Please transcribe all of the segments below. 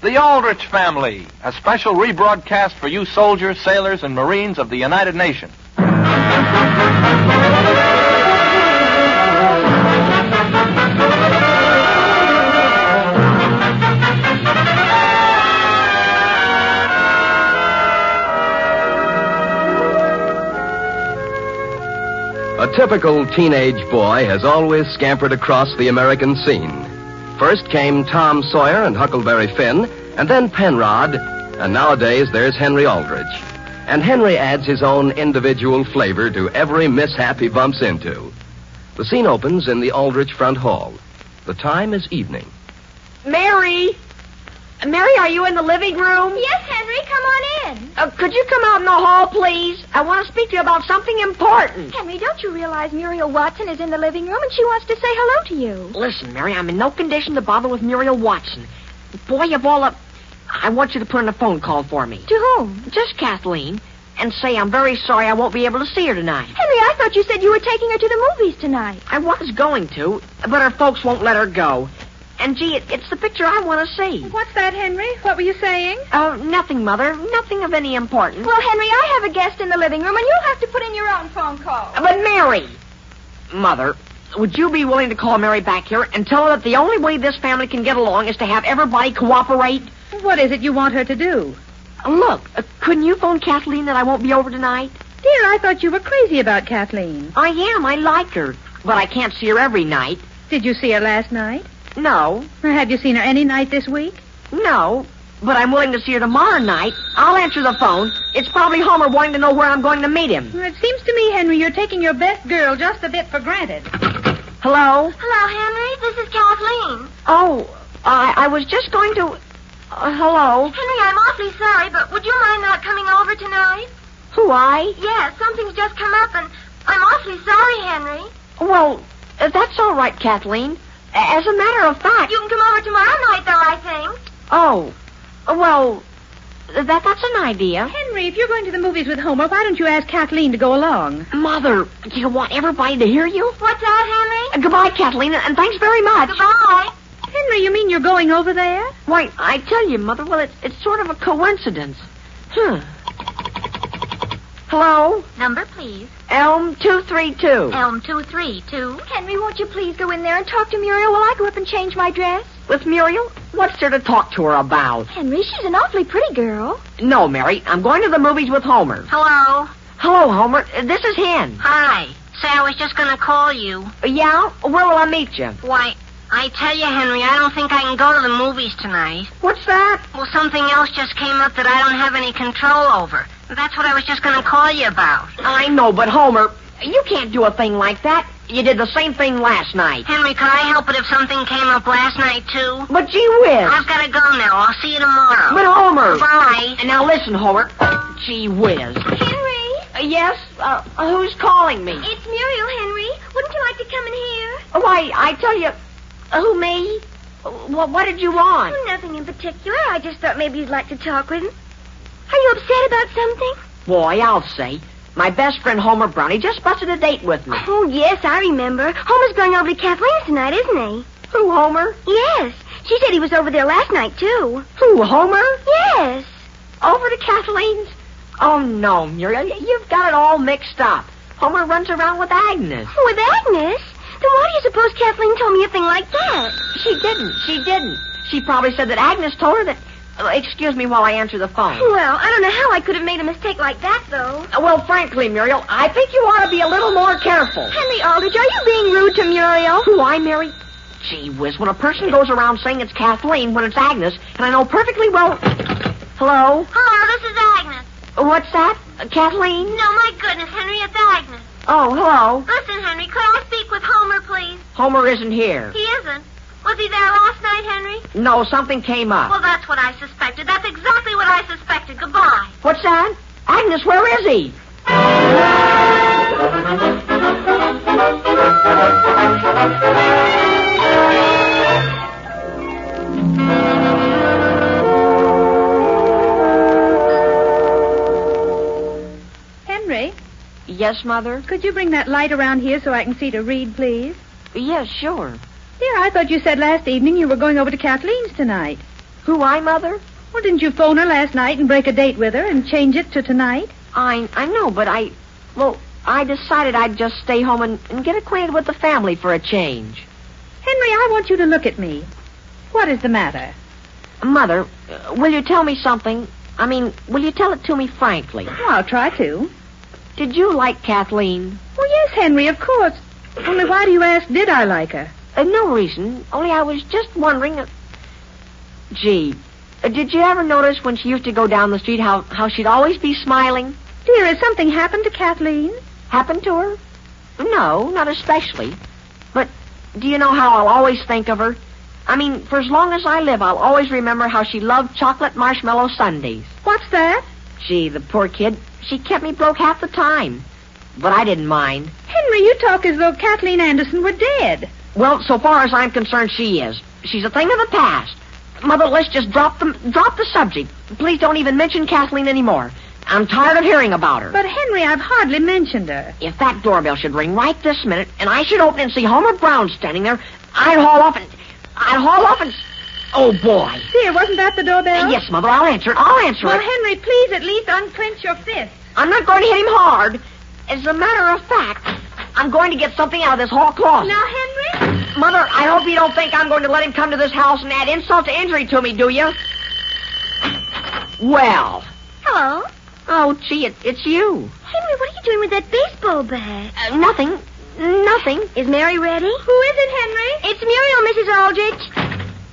The Aldrich Family, a special rebroadcast for you soldiers, sailors, and Marines of the United Nations. A typical teenage boy has always scampered across the American scene. First came Tom Sawyer and Huckleberry Finn, and then Penrod, and nowadays there's Henry Aldrich. And Henry adds his own individual flavor to every mishap he bumps into. The scene opens in the Aldrich front hall. The time is evening. Mary! Mary, are you in the living room? Yes, Henry, come on in. Could you come out in the hall, please? I want to speak to you about something important. Henry, don't you realize Muriel Watson is in the living room and she wants to say hello to you? Listen, Mary, I'm in no condition to bother with Muriel Watson. Boy, of all I want you to put in a phone call for me. To whom? Just Kathleen. And say I'm very sorry I won't be able to see her tonight. Henry, I thought you said you were taking her to the movies tonight. I was going to, but her folks won't let her go. And, gee, it's the picture I want to see. What's that, Henry? What were you saying? Oh, nothing, Mother. Nothing of any importance. Well, Henry, I have a guest in the living room, and you'll have to put in your own phone call. But, Mary! Mother, would you be willing to call Mary back here and tell her that the only way this family can get along is to have everybody cooperate? What is it you want her to do? Look, couldn't you phone Kathleen that I won't be over tonight? Dear, I thought you were crazy about Kathleen. I am. I like her. But I can't see her every night. Did you see her last night? No. Or have you seen her any night this week? No. But I'm willing to see her tomorrow night. I'll answer the phone. It's probably Homer wanting to know where I'm going to meet him. Well, it seems to me, Henry, you're taking your best girl just a bit for granted. Hello? Hello, Henry. This is Kathleen. Oh, I was just going to... hello? Henry, I'm awfully sorry, but would you mind not coming over tonight? Who, I? Yes, something's just come up, and I'm awfully sorry, Henry. Well, that's all right, Kathleen. As a matter of fact... You can come over tomorrow night, though, I think. Oh, well, that's an idea. Henry, if you're going to the movies with Homer, why don't you ask Kathleen to go along? Mother, do you want everybody to hear you? What's that, Henry? Goodbye, Kathleen, and thanks very much. Goodbye. Henry, you mean you're going over there? Why, I tell you, Mother, well, it's sort of a coincidence. Hello? Number, please. Elm 232. Elm 232. Henry, won't you please go in there and talk to Muriel while I go up and change my dress? With Muriel? What's there to talk to her about? Henry, she's an awfully pretty girl. No, Mary, I'm going to the movies with Homer. Hello. Hello, Homer. This is Hen. Hi. Say, I was just going to call you. Yeah? Where will I meet you? Why, I tell you, Henry, I don't think I can go to the movies tonight. What's that? Well, something else just came up that I don't have any control over. That's what I was just going to call you about. I know, but Homer, you can't do a thing like that. You did the same thing last night. Henry, could I help it if something came up last night, too? But gee whiz. I've got to go now. I'll see you tomorrow. But Homer. Bye. And now listen, Homer. Gee whiz. Henry? Yes? Who's calling me? It's Muriel, Henry. Wouldn't you like to come in here? Why, I tell you... Who, me? What did you want? Oh, nothing in particular. I just thought maybe you'd like to talk with him. Are you upset about something? Boy, I'll say. My best friend Homer Brownie just busted a date with me. Oh, yes, I remember. Homer's going over to Kathleen's tonight, isn't he? Who, Homer? Yes. She said he was over there last night, too. Who, Homer? Yes. Over to Kathleen's? Oh, no, Muriel. You've got it all mixed up. Homer runs around with Agnes. With Agnes? Then why do you suppose Kathleen told me a thing like that? She didn't. She probably said that Agnes told her that... excuse me while I answer the phone. Well, I don't know how I could have made a mistake like that, though. Well, frankly, Muriel, I think you ought to be a little more careful. Henry Aldrich, are you being rude to Muriel? Who, I, Mary? Gee whiz, when a person goes around saying it's Kathleen when it's Agnes, and I know perfectly well... Hello? Hello, this is Agnes. What's that? Kathleen? No, my goodness, Henry, it's Agnes. Oh, hello. Listen, Henry, could I speak with Homer, please? Homer isn't here. He isn't. Was he there last night, Henry? No, something came up. Well, that's what I suspected. That's exactly what I suspected. Goodbye. What's that? Agnes, where is he? Henry? Yes, Mother? Could you bring that light around here so I can see to read, please? Yes, sure. Dear, I thought you said last evening you were going over to Kathleen's tonight. Who, I, Mother? Well, didn't you phone her last night and break a date with her and change it to tonight? I know, but I decided I'd just stay home and get acquainted with the family for a change. Henry, I want you to look at me. What is the matter? Mother, will you tell me something? I mean, will you tell it to me frankly? Oh, I'll try to. Did you like Kathleen? Well, yes, Henry, of course. Only why do you ask, did I like her? No reason. Only I was just wondering. Gee, did you ever notice when she used to go down the street how she'd always be smiling? Dear, has something happened to Kathleen? Happened to her? No, not especially. But do you know how I'll always think of her? I mean, for as long as I live, I'll always remember how she loved chocolate marshmallow sundaes. What's that? Gee, the poor kid, she kept me broke half the time. But I didn't mind. Henry, you talk as though Kathleen Anderson were dead. Well, so far as I'm concerned, she is. She's a thing of the past. Mother, let's just drop the subject. Please don't even mention Kathleen anymore. I'm tired of hearing about her. But, Henry, I've hardly mentioned her. If that doorbell should ring right this minute, and I should open and see Homer Brown standing there, I'd haul off and... Oh, boy. Dear, wasn't that the doorbell? Yes, Mother, I'll answer it. Well, Henry, please at least unclench your fist. I'm not going to hit him hard. As a matter of fact, I'm going to get something out of this hall closet. Now, Henry? Mother, I hope you don't think I'm going to let him come to this house and add insult to injury to me, do you? Well. Hello. Oh, gee, it's you. Henry, what are you doing with that baseball bat? Nothing. Is Mary ready? Who is it, Henry? It's Muriel, Mrs. Aldrich.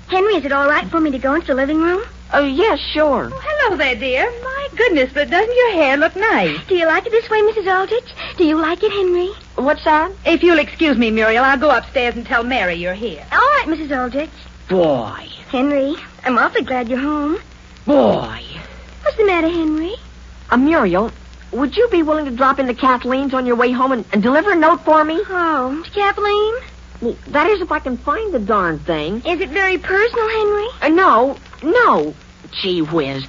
Henry, is it all right for me to go into the living room? Oh, yes, sure. Oh, hello there, dear. My goodness, but doesn't your hair look nice? Do you like it this way, Mrs. Aldrich? Do you like it, Henry? What's that? If you'll excuse me, Muriel, I'll go upstairs and tell Mary you're here. All right, Mrs. Aldrich. Boy. Henry, I'm awfully glad you're home. Boy. What's the matter, Henry? Muriel, would you be willing to drop into Kathleen's on your way home and deliver a note for me? Oh, to Kathleen? Well, that is if I can find the darn thing. Is it very personal, Henry? No. Gee whiz.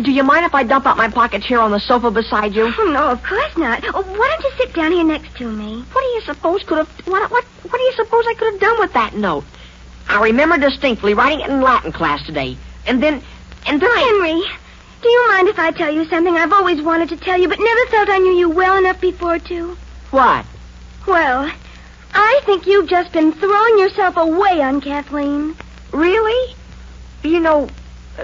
Do you mind if I dump out my pockets here on the sofa beside you? Oh, no, of course not. Oh, why don't you sit down here next to me? What do you suppose what do you suppose I could have done with that note? I remember distinctly writing it in Latin class today. And then Henry, do you mind if I tell you something I've always wanted to tell you but never felt I knew you well enough before to? What? Well, I think you've just been throwing yourself away on Kathleen. Really? You know,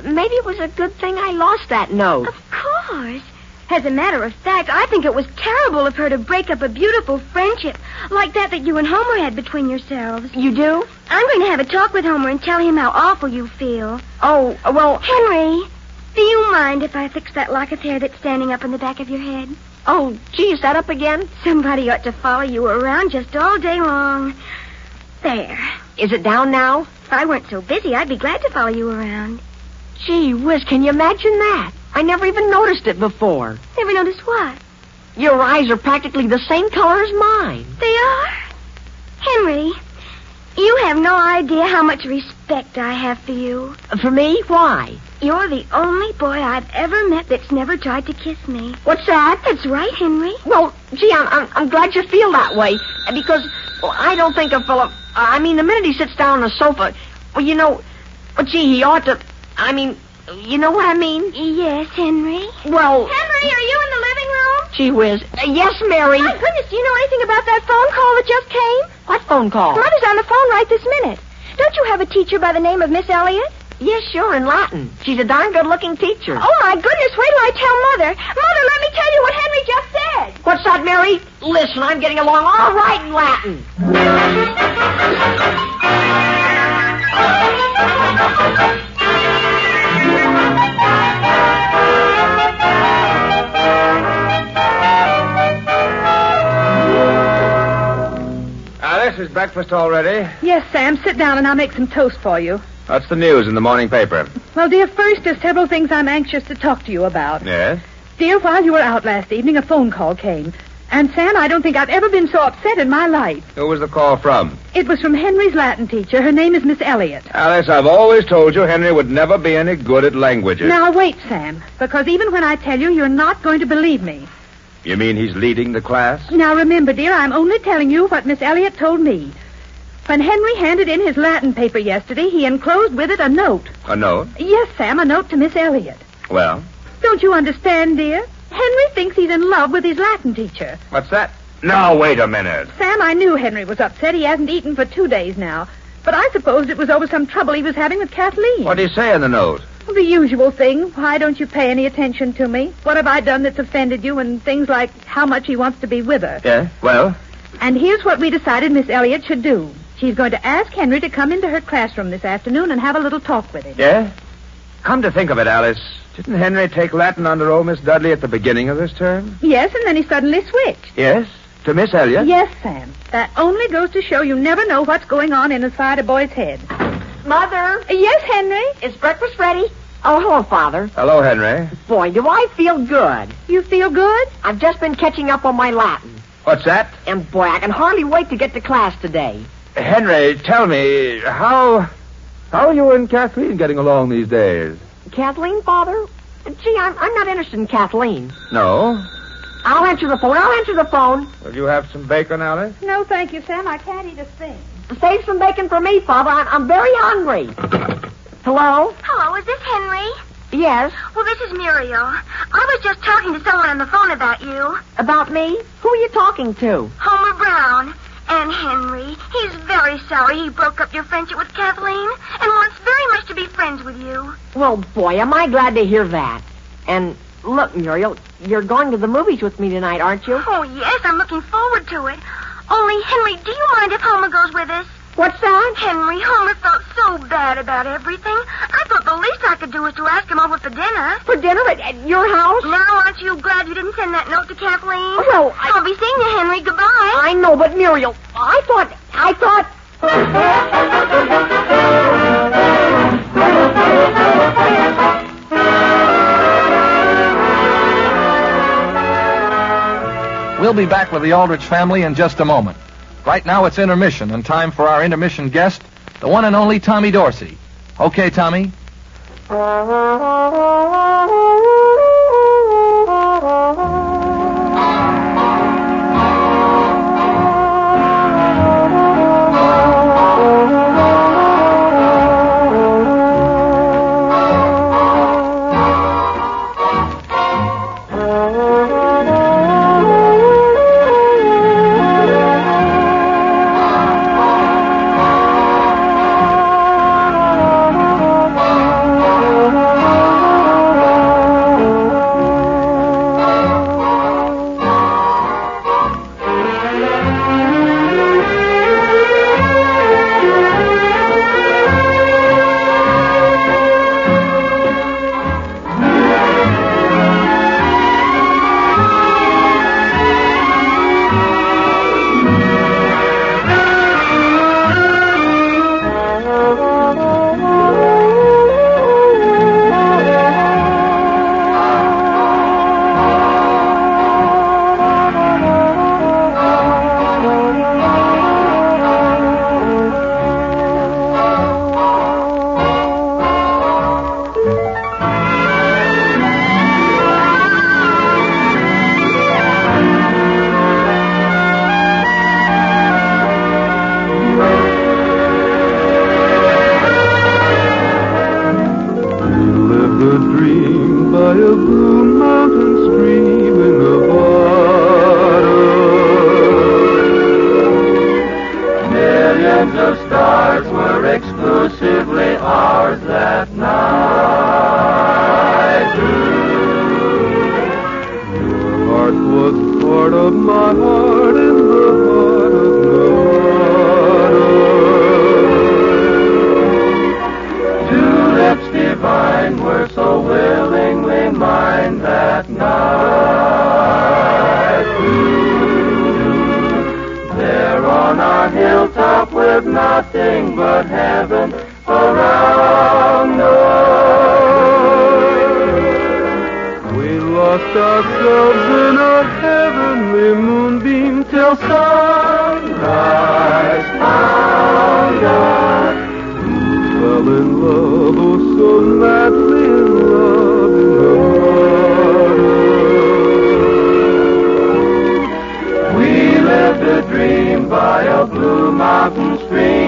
maybe it was a good thing I lost that note. Of course. As a matter of fact, I think it was terrible of her to break up a beautiful friendship like that you and Homer had between yourselves. You do? I'm going to have a talk with Homer and tell him how awful you feel. Oh, well... Henry, do you mind if I fix that lock of hair that's standing up in the back of your head? Oh, gee, is that up again? Somebody ought to follow you around just all day long. There. Is it down now? If I weren't so busy, I'd be glad to follow you around. Gee whiz, can you imagine that? I never even noticed it before. Never noticed what? Your eyes are practically the same color as mine. They are? Henry, you have no idea how much respect I have for you. For me? Why? You're the only boy I've ever met that's never tried to kiss me. What's that? That's right, Henry. Well, gee, I'm glad you feel that way. Because, well, I don't think a fella... the minute he sits down on the sofa... Well, you know... Well, gee, he ought to... you know what I mean? Yes, Henry. Well... Henry, are you in the living room? Gee whiz. Yes, Mary. My goodness, do you know anything about that phone call that just came? What phone call? Mother's on the phone right this minute. Don't you have a teacher by the name of Miss Elliott? Yes, sure, in Latin. She's a darn good-looking teacher. Oh, my goodness, wait till I tell Mother. Mother, let me tell you what Henry just said. What's that, Mary? Listen, I'm getting along all right in Latin. This is breakfast already. Yes, Sam, sit down and I'll make some toast for you. What's the news in the morning paper? Well, dear, first, there's several things I'm anxious to talk to you about. Yes? Dear, while you were out last evening, a phone call came. And, Sam, I don't think I've ever been so upset in my life. Who was the call from? It was from Henry's Latin teacher. Her name is Miss Elliott. Alice, I've always told you Henry would never be any good at languages. Now, wait, Sam, because even when I tell you, you're not going to believe me. You mean he's leading the class? Now, remember, dear, I'm only telling you what Miss Elliott told me. When Henry handed in his Latin paper yesterday, he enclosed with it a note. A note? Yes, Sam, a note to Miss Elliott. Well? Don't you understand, dear? Henry thinks he's in love with his Latin teacher. What's that? Now, wait a minute. Sam, I knew Henry was upset. He hasn't eaten for 2 days now. But I supposed it was over some trouble he was having with Kathleen. What did he say in the note? Well, the usual thing. Why don't you pay any attention to me? What have I done that's offended you? And things like how much he wants to be with her. Yeah? Well? And here's what we decided Miss Elliott should do. She's going to ask Henry to come into her classroom this afternoon and have a little talk with him. Yeah? Come to think of it, Alice, didn't Henry take Latin under old Miss Dudley at the beginning of this term? Yes, and then he suddenly switched. Yes? To Miss Elliott? Yes, Sam. That only goes to show you never know what's going on inside a boy's head. Mother, Yes, Henry? is breakfast ready? Oh, hello, Father. Hello, Henry. Boy, do I feel good. You feel good? I've just been catching up on my Latin. What's that? And, boy, I can hardly wait to get to class today. Henry, tell me, how are you and Kathleen getting along these days? Kathleen, Father? Gee, I'm not interested in Kathleen. No? I'll answer the phone. Will you have some bacon, Alice? No, thank you, Sam. I can't eat a thing. Save some bacon for me, Father. I'm very hungry. Hello? Hello, is this Henry? Yes. Well, this is Muriel. I was just talking to someone on the phone about you. About me? Who are you talking to? Homer Brown. And Henry, he's very sorry he broke up your friendship with Kathleen and wants very much to be friends with you. Well, boy, am I glad to hear that. And look, Muriel, you're going to the movies with me tonight, aren't you? Oh, yes, I'm looking forward to it. Only, Henry, do you mind if Homer goes with us? What's that? Henry, Homer felt so bad about everything. I thought the least I could do was to ask him over for dinner. For dinner at your house? Now, aren't you glad you didn't send that note to Kathleen? Well, I'll be seeing you, Henry. Goodbye. I know, but Muriel, I thought... We'll be back with the Aldrich family in just a moment. Right now it's intermission and time for our intermission guest, the one and only Tommy Dorsey. Okay, Tommy? By a blue mountain stream.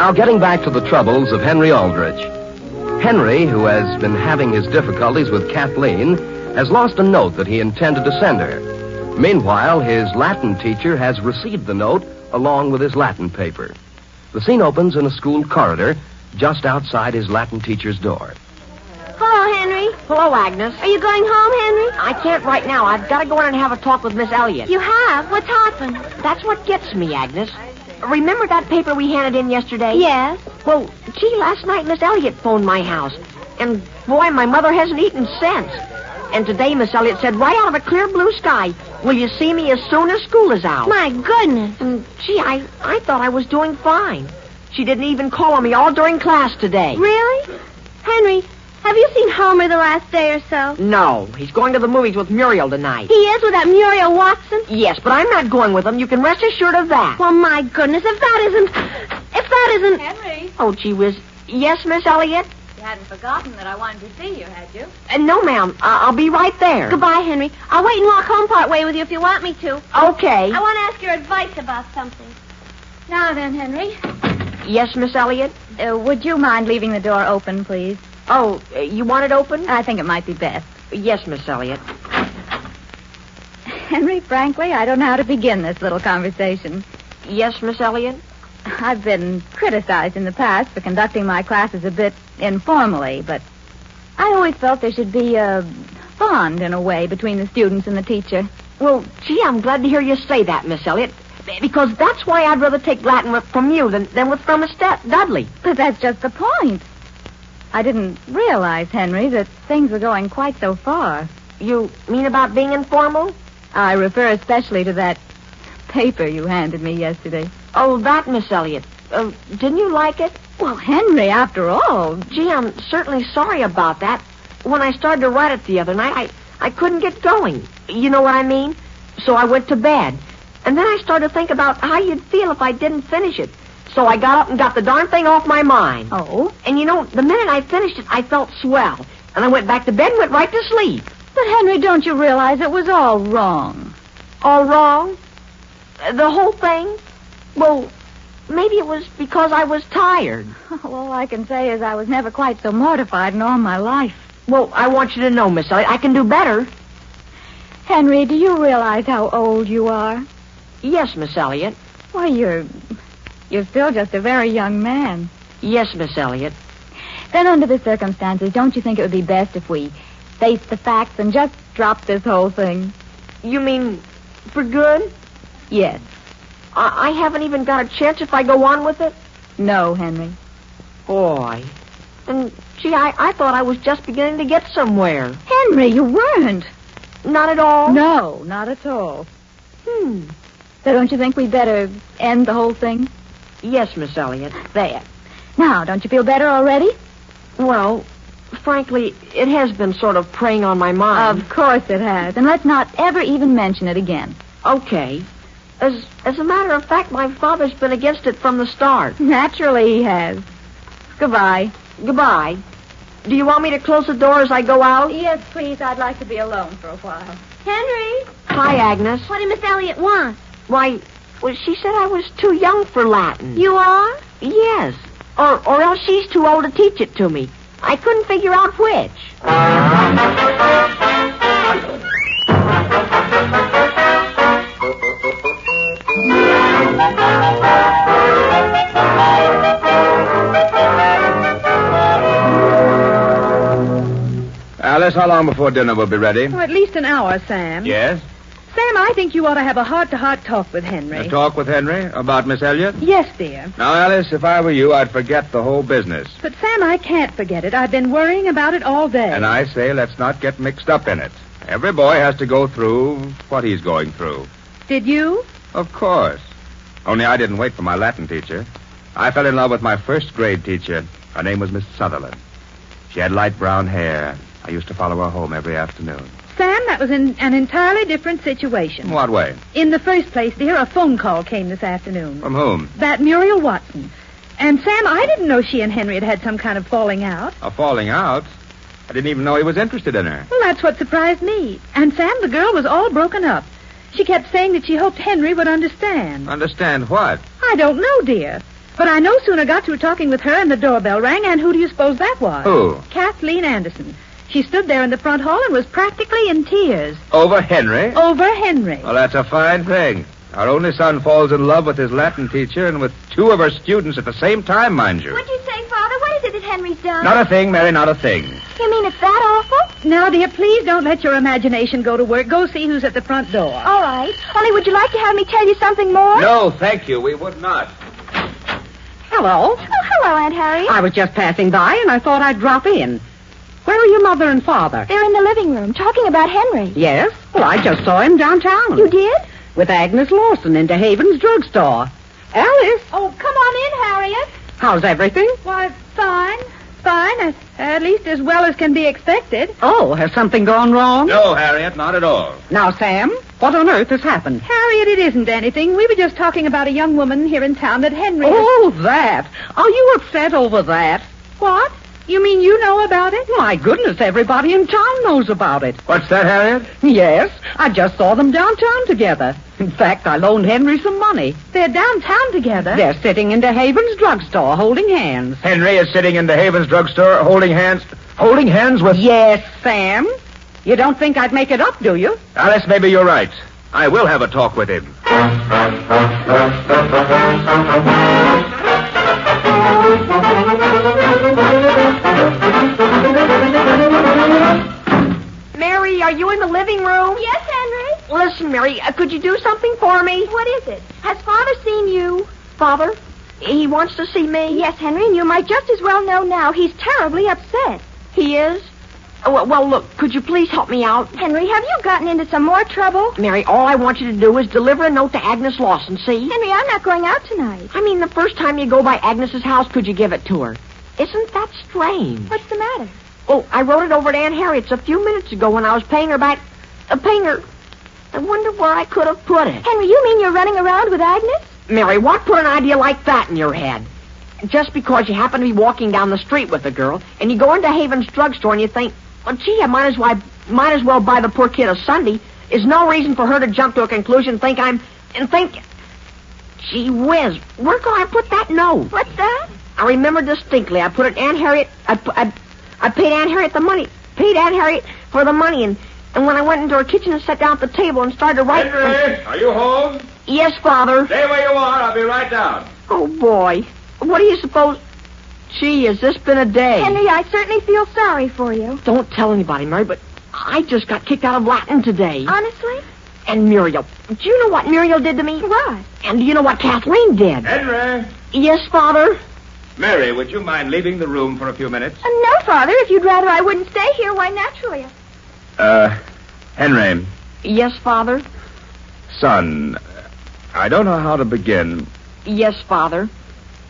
Now, getting back to the troubles of Henry Aldrich. Henry, who has been having his difficulties with Kathleen, has lost a note that he intended to send her. Meanwhile, his Latin teacher has received the note along with his Latin paper. The scene opens in a school corridor just outside his Latin teacher's door. Hello, Henry. Hello, Agnes. Are you going home, Henry? I can't right now. I've got to go in and have a talk with Miss Elliott. You have? What's happened? That's what gets me, Agnes. Remember that paper we handed in yesterday? Yes. Well, gee, last night Miss Elliott phoned my house. And, boy, my mother hasn't eaten since. And today Miss Elliott said, right out of a clear blue sky, will you see me as soon as school is out? My goodness. And, gee, I thought I was doing fine. She didn't even call on me all during class today. Really? Henry, have you seen Homer the last day or so? No, he's going to the movies with Muriel tonight. He is with that Muriel Watson? Yes, but I'm not going with him. You can rest assured of that. Well, my goodness, if that isn't... Henry, Oh, gee whiz. Yes, Miss Elliott? you hadn't forgotten that I wanted to see you, had you? No, ma'am. I'll be right there. Goodbye, Henry. I'll wait and walk home part way with you if you want me to. Okay. I want to ask your advice about something. Now then, Henry, Yes, Miss Elliott? Would you mind leaving the door open, please? Oh, you want it open? I think it might be best. Yes, Miss Elliott. Henry, frankly, I don't know how to begin this little conversation. Yes, Miss Elliott? I've been criticized in the past for conducting my classes a bit informally, but I always felt there should be a bond, in a way, between the students and the teacher. Well, gee, I'm glad to hear you say that, Miss Elliott. Because that's why I'd rather take Latin from you than from Miss Dudley. But that's just the point. I didn't realize, Henry, that things were going quite so far. You mean about being informal? I refer especially to that paper you handed me yesterday. Oh, that, Miss Elliott. Didn't you like it? Well, Henry, after all... Gee, I'm certainly sorry about that. When I started to write it the other night, I couldn't get going. You know what I mean? So I went to bed. And then I started to think about how you'd feel if I didn't finish it. So I got up and got the darn thing off my mind. Oh? And you know, the minute I finished it, I felt swell. And I went back to bed and went right to sleep. But, Henry, don't you realize it was all wrong? All wrong? The whole thing? Well, maybe it was because I was tired. All I can say is I was never quite so mortified in all my life. Well, I want you to know, Miss Elliott, I can do better. Henry, do you realize how old you are? Yes, Miss Elliott. Why, you're still just a very young man. Yes, Miss Elliott. Then under the circumstances, don't you think it would be best if we face the facts and just drop this whole thing? You mean for good? Yes. I haven't even got a chance if I go on with it? No, Henry. Boy. And, gee, I thought I was just beginning to get somewhere. Henry, you weren't. Not at all? No, not at all. So don't you think we'd better end the whole thing? Yes, Miss Elliott. There. Now, don't you feel better already? Well, frankly, it has been sort of preying on my mind. Of course it has. And let's not ever even mention it again. Okay. As a matter of fact, my father's been against it from the start. Naturally he has. Goodbye. Goodbye. Do you want me to close the door as I go out? Yes, please. I'd like to be alone for a while. Henry, Hi, Agnes. what did Miss Elliott want? Why, well, she said I was too young for Latin. You are? Yes. Or else she's too old to teach it to me. I couldn't figure out which. Alice, how long before dinner will be ready? Oh, at least an hour, Sam. Yes? Sam, I think you ought to have a heart-to-heart talk with Henry. A talk with Henry about Miss Elliott? Yes, dear. Now, Alice, if I were you, I'd forget the whole business. But, Sam, I can't forget it. I've been worrying about it all day. And I say let's not get mixed up in it. Every boy has to go through what he's going through. Did you? Of course. Only I didn't wait for my Latin teacher. I fell in love with my first grade teacher. Her name was Miss Sutherland. She had light brown hair. I used to follow her home every afternoon. Sam, that was an entirely different situation. In what way? In the first place, dear, a phone call came this afternoon. From whom? That Muriel Watson. And, Sam, I didn't know she and Henry had some kind of falling out. A falling out? I didn't even know he was interested in her. Well, that's what surprised me. And, Sam, the girl was all broken up. She kept saying that she hoped Henry would understand. Understand what? I don't know, dear. But I no sooner got through talking with her and the doorbell rang, and who do you suppose that was? Who? Kathleen Anderson. She stood there in the front hall and was practically in tears. Over Henry? Over Henry. Well, that's a fine thing. Our only son falls in love with his Latin teacher and with two of her students at the same time, mind you. What'd you say, Father? What is it that Henry's done? Not a thing, Mary, not a thing. You mean it's that awful? Now, dear, please don't let your imagination go to work. Go see who's at the front door. All right. Only would you like to have me tell you something more? No, thank you. We would not. Hello. Oh, hello, Aunt Harriet. I was just passing by, and I thought I'd drop in. Where are your mother and father? They're in the living room talking about Henry. Yes? Well, I just saw him downtown. You did? With Agnes Lawson into Haven's drugstore. Alice, Oh, come on in, Harriet. how's everything? Why, fine. Fine. At least as well as can be expected. Oh, has something gone wrong? No, Harriet, not at all. Now, Sam, what on earth has happened? Harriet, it isn't anything. We were just talking about a young woman here in town that Henry... Oh, that. Are you upset over that? What? You mean you know about it? My goodness, everybody in town knows about it. What's that, Harriet? Yes, I just saw them downtown together. In fact, I loaned Henry some money. They're downtown together. They're sitting in Haven's drugstore holding hands. Henry is sitting in the Haven's drugstore holding hands. Holding hands with... Yes, Sam. You don't think I'd make it up, do you? Alice, maybe you're right. I will have a talk with him. Mary, are you in the living room? Yes, Henry? Listen, Mary, could you do something for me? What is it? Has Father seen you? Father, he wants to see me. Yes, Henry, and you might just as well know now. He's terribly upset. He is? Well, look, could you please help me out? Henry, have you gotten into some more trouble? Mary, all I want you to do is deliver a note to Agnes Lawson, see? Henry, I'm not going out tonight. I mean, the first time you go by Agnes's house, could you give it to her? Isn't that strange? What's the matter? Oh, I wrote it over to Aunt Harriet's a few minutes ago when I was paying her back. Paying her. I wonder where I could have put it. Henry, you mean you're running around with Agnes? Mary, what put an idea like that in your head? Just because you happen to be walking down the street with a girl, and you go into Haven's drugstore and you think, well, gee, I might as well buy the poor kid a Sunday, is no reason for her to jump to a conclusion, think, gee whiz, where can I put that note? What's that? I remember distinctly. I put it Aunt Harriet. I paid Aunt Harriet the money. Paid Aunt Harriet for the money, and when I went into her kitchen and sat down at the table and started to write. Henry, are you home? Yes, Father. Stay where you are. I'll be right down. Oh boy, what do you suppose? Gee, has this been a day? Henry, I certainly feel sorry for you. Don't tell anybody, Mary, but I just got kicked out of Latin today. Honestly? And Muriel. Do you know what Muriel did to me? What? And do you know what Kathleen did? Henry. Yes, Father. Mary, would you mind leaving the room for a few minutes? No, Father. If you'd rather I wouldn't stay here, why, naturally. Henry. Yes, Father. Son, I don't know how to begin. Yes, Father.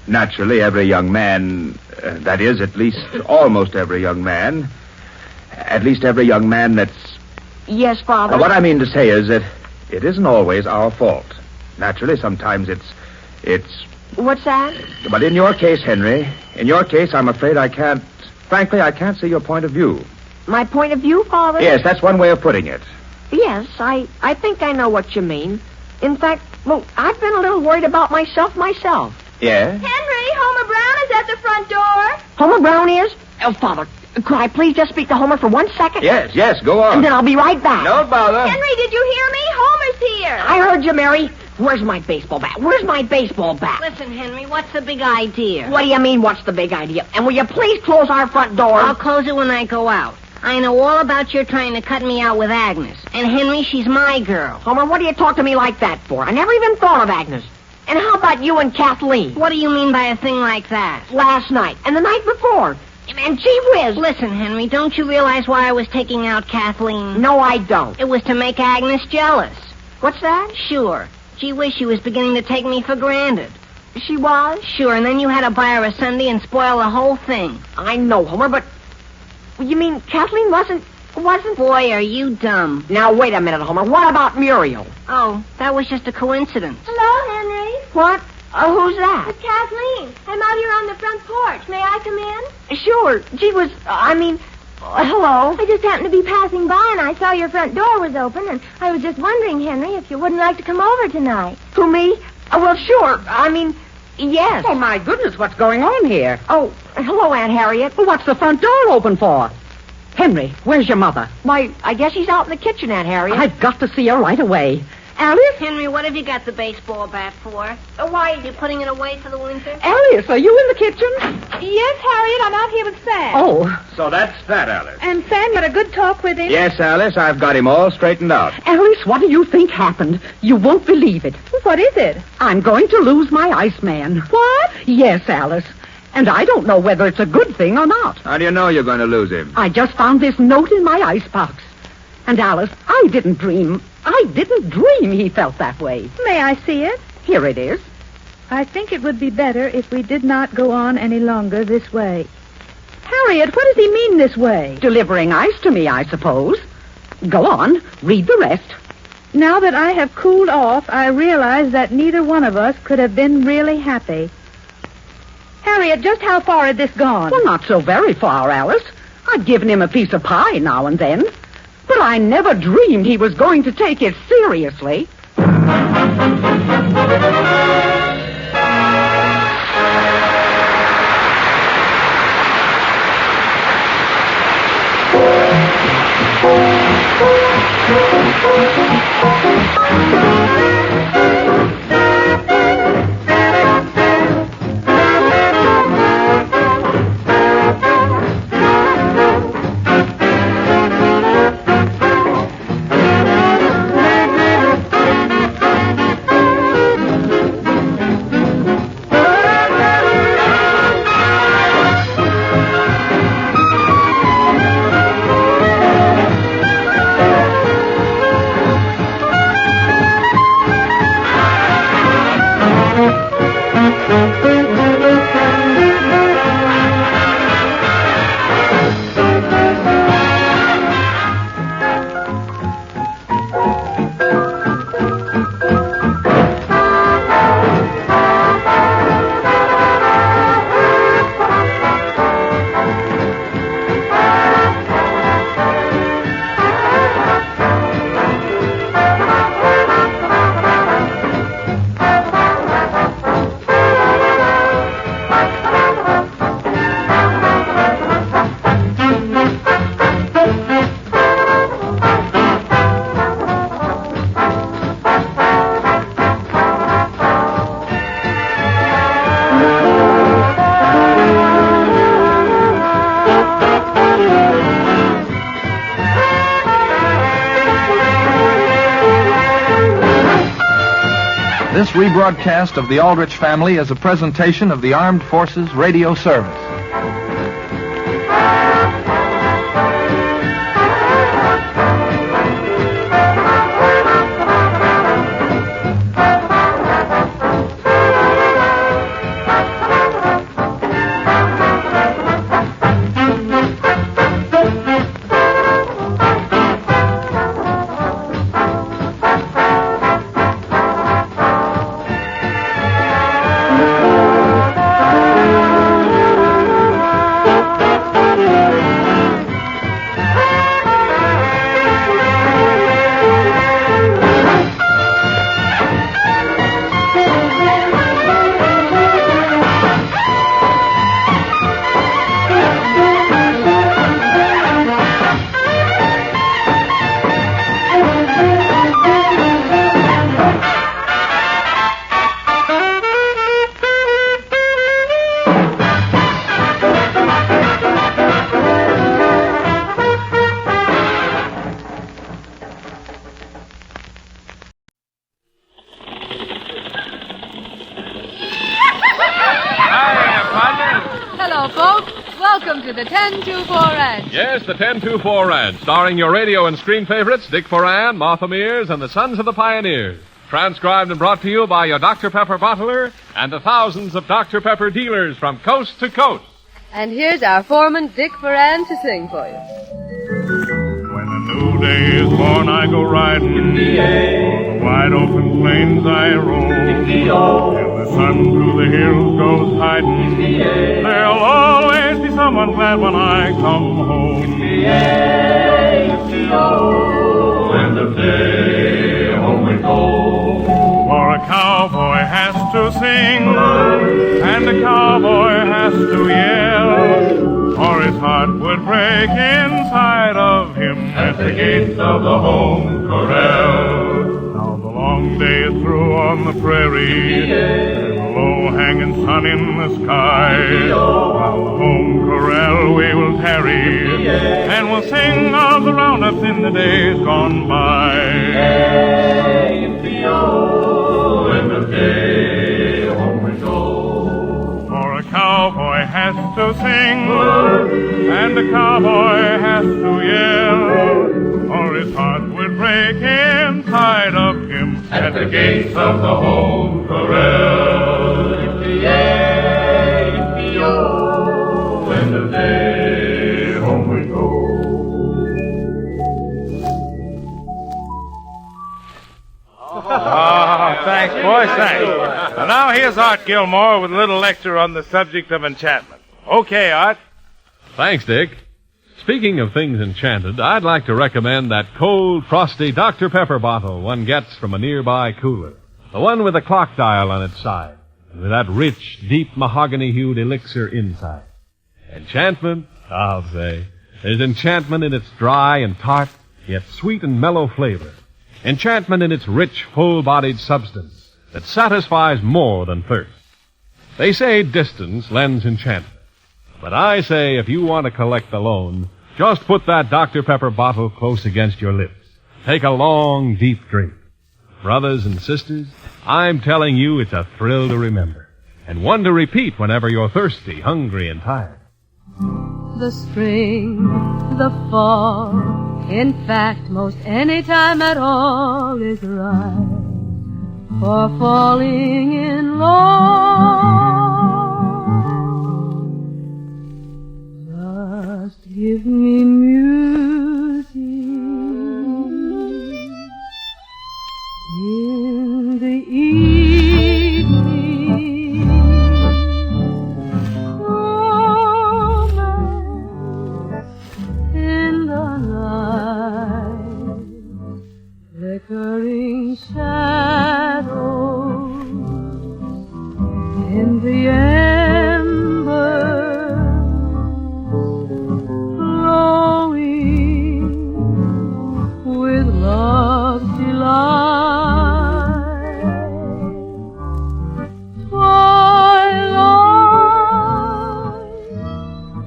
Naturally, every young man, that is, at least almost every young man, at least every young man that's... Yes, Father. What I mean to say is that it isn't always our fault. Naturally, sometimes it's... What's that? But in your case, Henry, in your case, I'm afraid I can't see your point of view. My point of view, Father? Yes, that's one way of putting it. Yes, I think I know what you mean. In fact, well, I've been a little worried about myself. Yes? Henry, Homer Brown is at the front door. Homer Brown is? Oh, Father, could I please just speak to Homer for 1 second? Yes, go on. And then I'll be right back. Don't bother. Henry, did you hear me? Homer's here. I heard you, Mary. Where's my baseball bat? Listen, Henry, what's the big idea? What do you mean, what's the big idea? And will you please close our front door? I'll close it when I go out. I know all about your trying to cut me out with Agnes. And Henry, she's my girl. Homer, what do you talk to me like that for? I never even thought of Agnes. And how about you and Kathleen? What do you mean by a thing like that? Last night and the night before. And gee whiz. Listen, Henry, don't you realize why I was taking out Kathleen? No, I don't. It was to make Agnes jealous. What's that? Sure. Gee whiz, she was beginning to take me for granted. She was? Sure, and then you had to buy her a Sunday and spoil the whole thing. I know, Homer, but... You mean Kathleen wasn't... Boy, are you dumb. Now, wait a minute, Homer. What about Muriel? Oh, that was just a coincidence. Hello, Henry. What? Who's that? It's Kathleen. I'm out here on the front porch. May I come in? Sure. Gee whiz, hello. I just happened to be passing by, and I saw your front door was open, and I was just wondering, Henry, if you wouldn't like to come over tonight. To me? Well, sure. Yes. Oh, my goodness, what's going on here? Oh, hello, Aunt Harriet. Well, what's the front door open for? Henry, where's your mother? Why, I guess she's out in the kitchen, Aunt Harriet. I've got to see her right away. Alice? Henry, what have you got the baseball bat for? Why, are you putting it away for the winter? Alice, are you in the kitchen? Yes, Harriet, I'm out here with Sam. Oh. So that's that, Alice. And Sam, you had a good talk with him? Yes, Alice, I've got him all straightened out. Alice, what do you think happened? You won't believe it. What is it? I'm going to lose my Iceman. What? Yes, Alice. And I don't know whether it's a good thing or not. How do you know you're going to lose him? I just found this note in my icebox. And Alice, I didn't dream he felt that way. May I see it? Here it is. I think it would be better if we did not go on any longer this way. Harriet, what does he mean this way? Delivering ice to me, I suppose. Go on, read the rest. Now that I have cooled off, I realize that neither one of us could have been really happy. Harriet, just how far had this gone? Well, not so very far, Alice. I've given him a piece of pie now and then. But I never dreamed he was going to take it seriously. This rebroadcast of the Aldrich Family is a presentation of the Armed Forces Radio Service. Hello, folks. Welcome to the 10-2-4 Ranch. Yes, the 10-2-4 Ranch, starring your radio and screen favorites, Dick Foran, Martha Mears, and the Sons of the Pioneers. Transcribed and brought to you by your Dr. Pepper bottler and the thousands of Dr. Pepper dealers from coast to coast. And here's our foreman, Dick Foran, to sing for you. When a new day is born, I go riding. On the wide open plains I roll. And the sun through the hills goes hiding. There'll always be someone glad when I come home. End of day, home we go. For a cowboy has to sing, and the cowboy has to yell, or his heart would break inside of him at the gates of the home corral. Now the long day is through on the prairie, and the low-hanging sun in the sky. While the home corral we will tarry, and we'll sing of the roundups in the days gone by. In the day home we go. For a cowboy has to sing, and a cowboy has to yell, or his heart will break inside of him at the gates of the home corral. Yippee-yi-yi-yi-o, in the day home we go. Thanks, boys, thanks. And now here's Art Gilmore with a little lecture on the subject of enchantment. Okay, Art. Thanks, Dick. Speaking of things enchanted, I'd like to recommend that cold, frosty Dr. Pepper bottle one gets from a nearby cooler. The one with a clock dial on its side, and with that rich, deep mahogany-hued elixir inside. Enchantment? I'll say. There's enchantment in its dry and tart, yet sweet and mellow flavor. Enchantment in its rich, full-bodied substance that satisfies more than thirst. They say distance lends enchantment. But I say if you want to collect alone, just put that Dr. Pepper bottle close against your lips. Take a long, deep drink. Brothers and sisters, I'm telling you it's a thrill to remember, and one to repeat whenever you're thirsty, hungry, and tired. The spring, the fall, in fact, most any time at all is right for falling in love. Just give me music in the evening, romance in the night, flickering shadows in the embers, glowing with love's delight. Twilight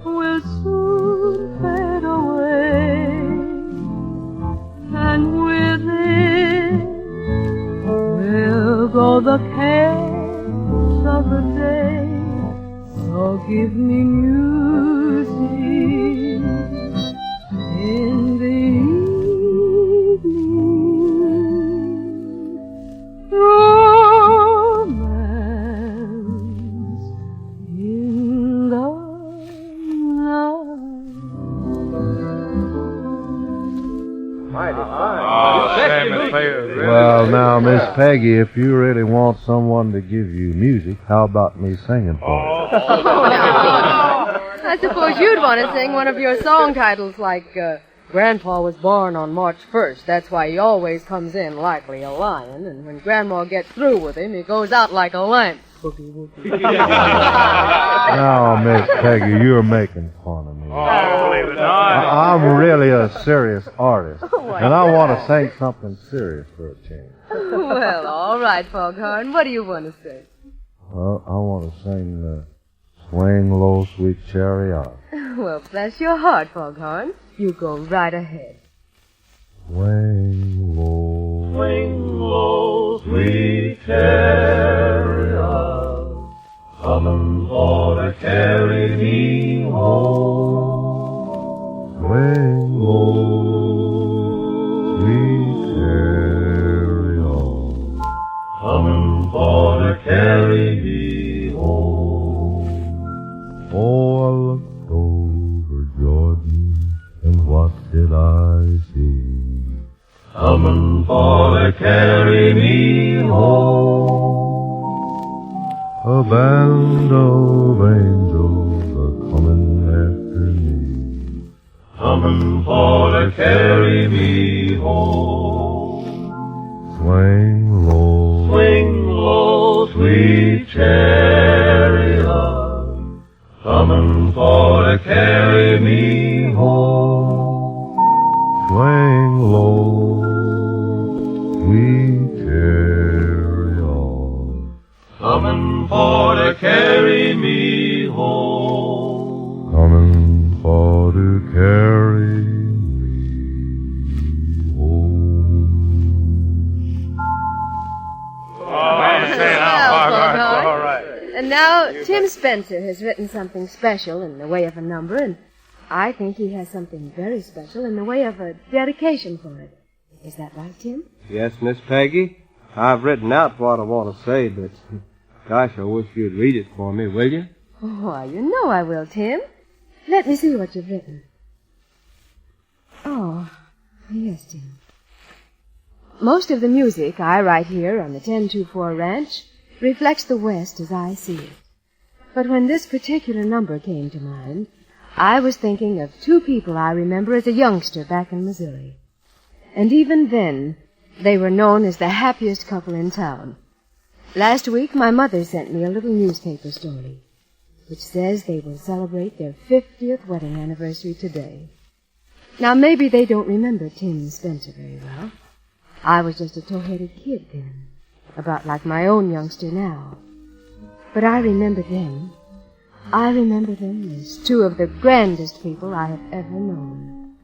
will soon fade away, and with it will go the cares of the day. So give me music in the evening, romance in the Well, now, Miss Peggy, if you really want someone to give you music, how about me singing for you? I suppose you'd want to sing one of your song titles like, Grandpa was born on March 1st. That's why he always comes in likely a lion, and when Grandma gets through with him, he goes out like a lamp. Now, Miss Peggy, you're making fun of me. Believe it or not. I'm really a serious artist, and I want to sing something serious for a change. Well, all right, Foghorn. What do you want to say? Well, I want to sing Swing Low, Sweet Chariot. Well, bless your heart, Foghorn. You go right ahead. Swing low, sweet chariot, coming for to carry me home. Swing low, sweet chariot, coming for to carry me home. Oh, I looked over Jordan, and what did I see? Coming for to carry me home. A band of angels are coming after me. Coming for to carry me home. Swing low, sweet sweet chariot, coming for to carry me home. Swing low, sweet chariot, coming for to carry me home. Coming for to carry me All right. And now Tim Spencer has written something special in the way of a number, and I think he has something very special in the way of a dedication for it. Is that right, Tim? Yes, Miss Peggy. I've written out what I want to say, but gosh, I wish you'd read it for me, will you? Oh, why, you know I will, Tim. Let me see what you've written. Oh, yes, Tim. Most of the music I write here on the 1024 Ranch reflects the West as I see it. But when this particular number came to mind, I was thinking of two people I remember as a youngster back in Missouri. And even then, they were known as the happiest couple in town. Last week, my mother sent me a little newspaper story, which says they will celebrate their 50th wedding anniversary today. Now, maybe they don't remember Tim Spencer very well. I was just a tow-headed kid then, about like my own youngster now. But I remember them. I remember them as two of the grandest people I have ever known.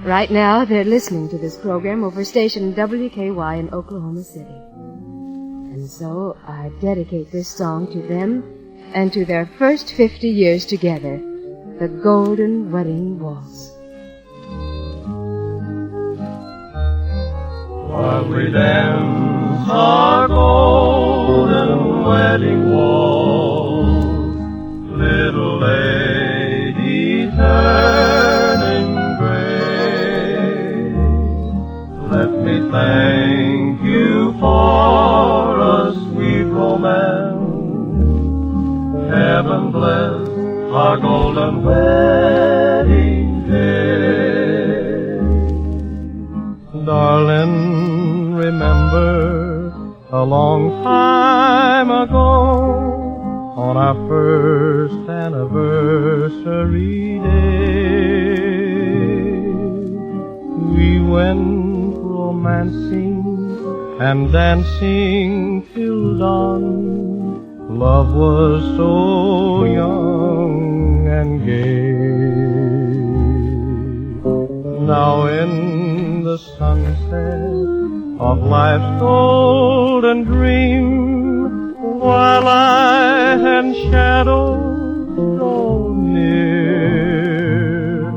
Right now, they're listening to this program over station WKY in Oklahoma City. And so I dedicate this song to them and to their first 50 years together, the Golden Wedding Waltz. While we dance our golden wedding waltz, little lady turning gray, let me thank you for a sweet romance. Heaven bless our golden wedding day. Darling, remember a long time ago on our first anniversary day, we went romancing and dancing till dawn. Love was so young and gay. Now in the sunset of life's golden dream, while light and shadow draw near,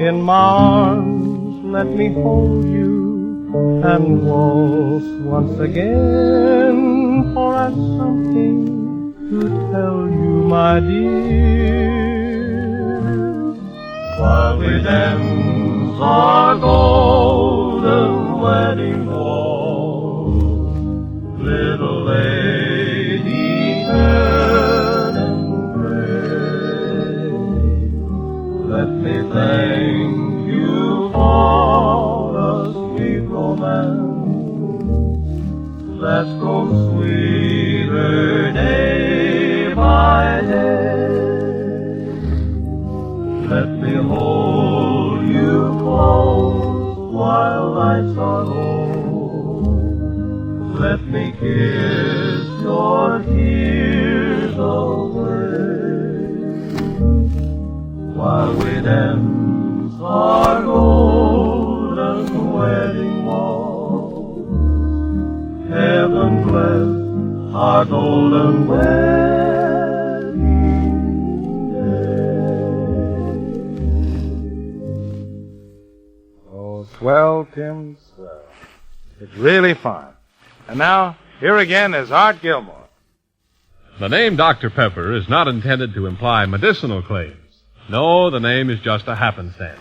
in my arms let me hold you and waltz once again, for I've something to tell you, my dear. While we dance our golden wedding waltz, little lady turning gray, let me thank you for a sweet romance that's grown sweeter day by day. Let me hold you close while lights are low. Let me kiss your tears away, while we dance our golden wedding waltz. Heaven bless our golden wedding day. Oh, swell, Tim, swell. It's really fun. And now, here again is Art Gilmore. The name Dr. Pepper is not intended to imply medicinal claims. No, the name is just a happenstance.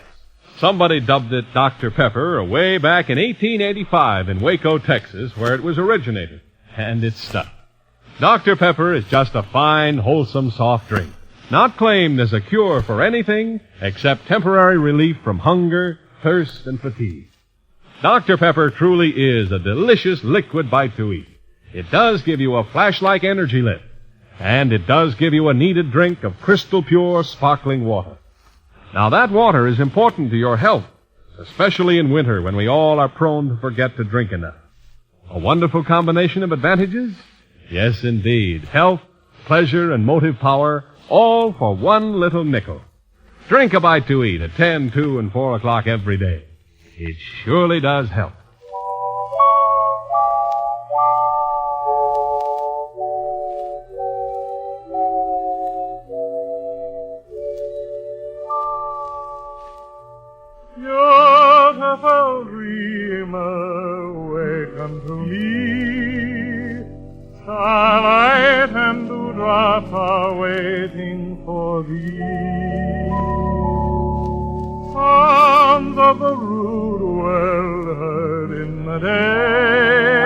Somebody dubbed it Dr. Pepper way back in 1885 in Waco, Texas, where it was originated. And it stuck. Dr. Pepper is just a fine, wholesome, soft drink, not claimed as a cure for anything except temporary relief from hunger, thirst, and fatigue. Dr. Pepper truly is a delicious liquid bite to eat. It does give you a flash-like energy lift, And it does give you a needed drink of crystal pure, sparkling water. Now, that water is important to your health, especially in winter when we all are prone to forget to drink enough. A wonderful combination of advantages? Yes, indeed. Health, pleasure, and motive power, all for one little nickel. Drink a bite to eat at 10, 2, and 4 o'clock every day. It surely does help. Beautiful dreamer, waken to me. Starlight and dewdrops are waiting for thee. Sounds of the rude world heard in the day,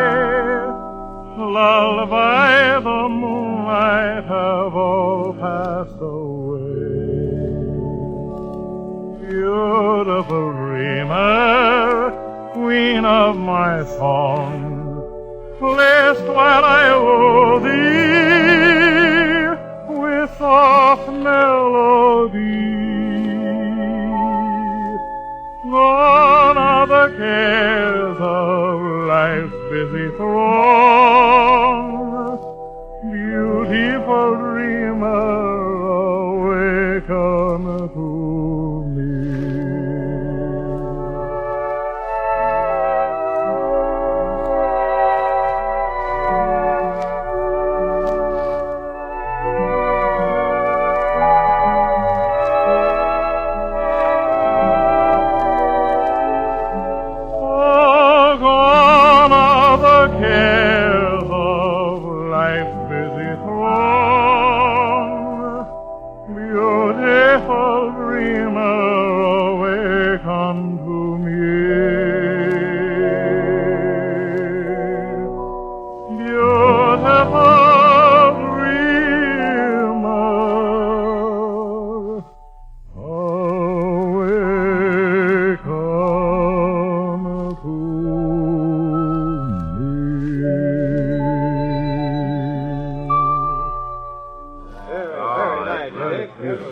lulled by the moonlight, have all passed away. Beautiful dreamer, queen of my song, placed while I woo thee with soft melody. Gone are the cares of life's busy throng. Beautiful dreamer, awaken to me.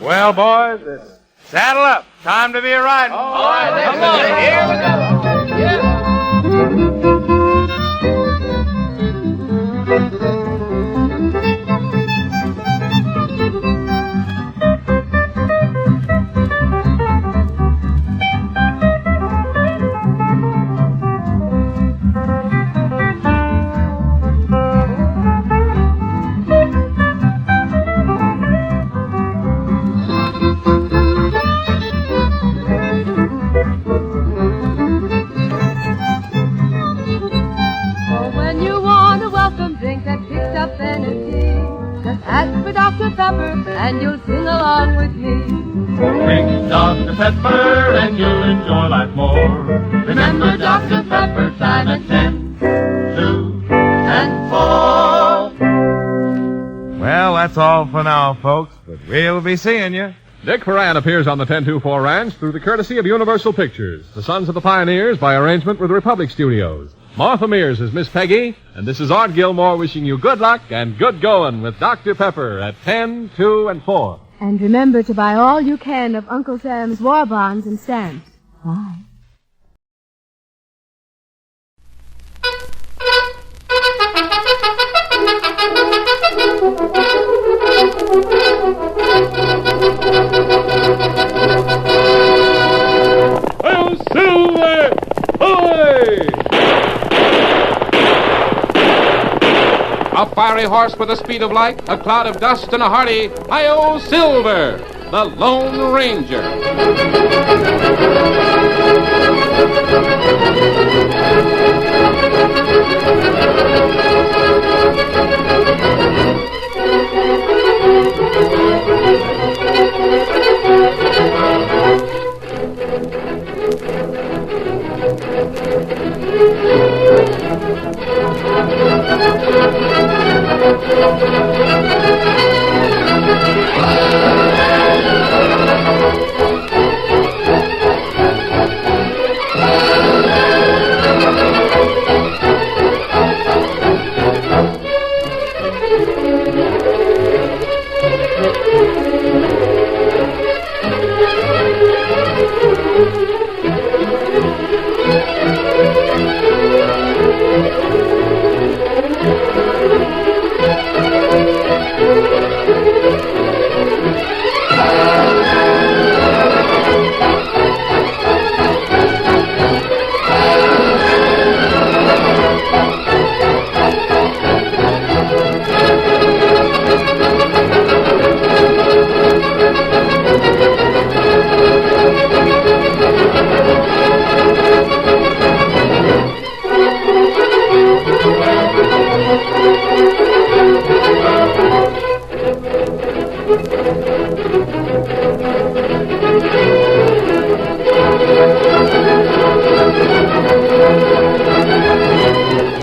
Well, boys, saddle up. Time to be riding. All right, come on. Here we go. And you'll sing along with me. Drink Dr. Pepper and you'll enjoy life more. Remember Dr. Pepper, time at 10, 2, and 4. Well, that's all for now, folks, but we'll be seeing you. Dick Foran appears on the 1024 Ranch through the courtesy of Universal Pictures. The Sons of the Pioneers by arrangement with Republic Studios. Martha Mears is Miss Peggy, and this is Art Gilmore wishing you good luck and good going with Dr. Pepper at 10, 2, and 4. And remember to buy all you can of Uncle Sam's war bonds and stamps. Bye. Oh, Silver! Ahoy! A fiery horse with the speed of light, a cloud of dust, and a hearty Hi-Yo Silver, the Lone Ranger.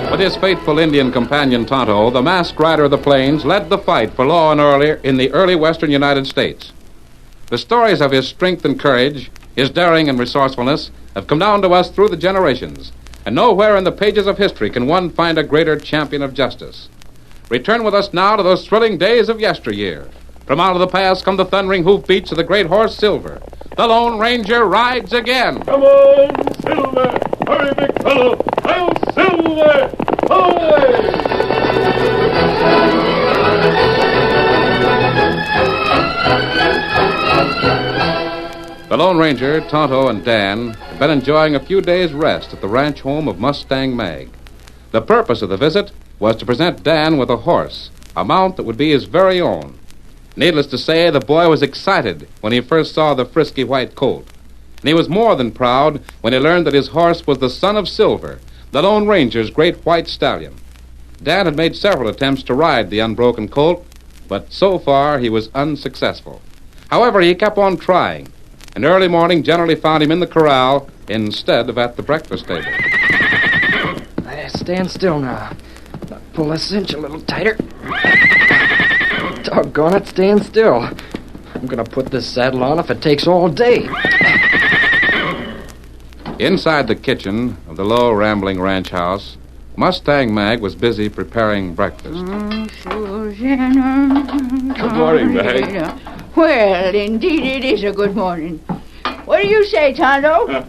With his faithful Indian companion Tonto, the masked rider of the plains led the fight for law and order in the early western United States. The stories of his strength and courage, his daring and resourcefulness, have come down to us through the generations, and nowhere in the pages of history can one find a greater champion of justice. Return with us now to those thrilling days of yesteryear. From out of the past come the thundering hoofbeats of the great horse Silver. The Lone Ranger rides again. Come on, Silver! Hurry, big fellow! I'll Silver! Away! The Lone Ranger, Tonto, and Dan had been enjoying a few days' rest at the ranch home of Mustang Mag. The purpose of the visit was to present Dan with a horse, a mount that would be his very own. Needless to say, the boy was excited when he first saw the frisky white colt. And he was more than proud when he learned that his horse was the son of Silver, the Lone Ranger's great white stallion. Dan had made several attempts to ride the unbroken colt, but so far he was unsuccessful. However, he kept on trying, and early morning generally found him in the corral instead of at the breakfast table. Stand still now. Pull the cinch a little tighter. Doggone it, stand still. I'm gonna put this saddle on if it takes all day. Inside the kitchen of the low, rambling ranch house, Mustang Mag was busy preparing breakfast. Good morning, Mag. Well, indeed it is a good morning. What do you say, Tonto?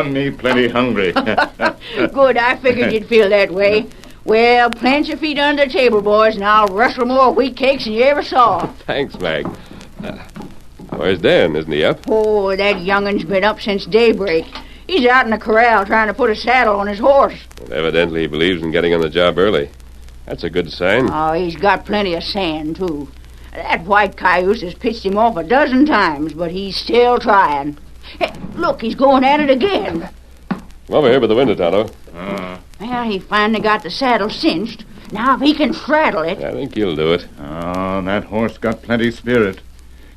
Me plenty hungry. Good, I figured you'd feel that way. Well, plant your feet under the table, boys, and I'll rustle more wheat cakes than you ever saw. Thanks, Mag. Where's Dan? Isn't he up? Oh, that youngin's been up since daybreak. He's out in the corral trying to put a saddle on his horse. Well, evidently he believes in getting on the job early. That's a good sign. Oh, he's got plenty of sand, too. That white cayuse has pitched him off a dozen times, but he's still trying. Hey, look, he's going at it again. Come over here by the window, Tonto. Well, he finally got the saddle cinched. Now, if he can straddle it... I think he'll do it. Oh, that horse got plenty spirit.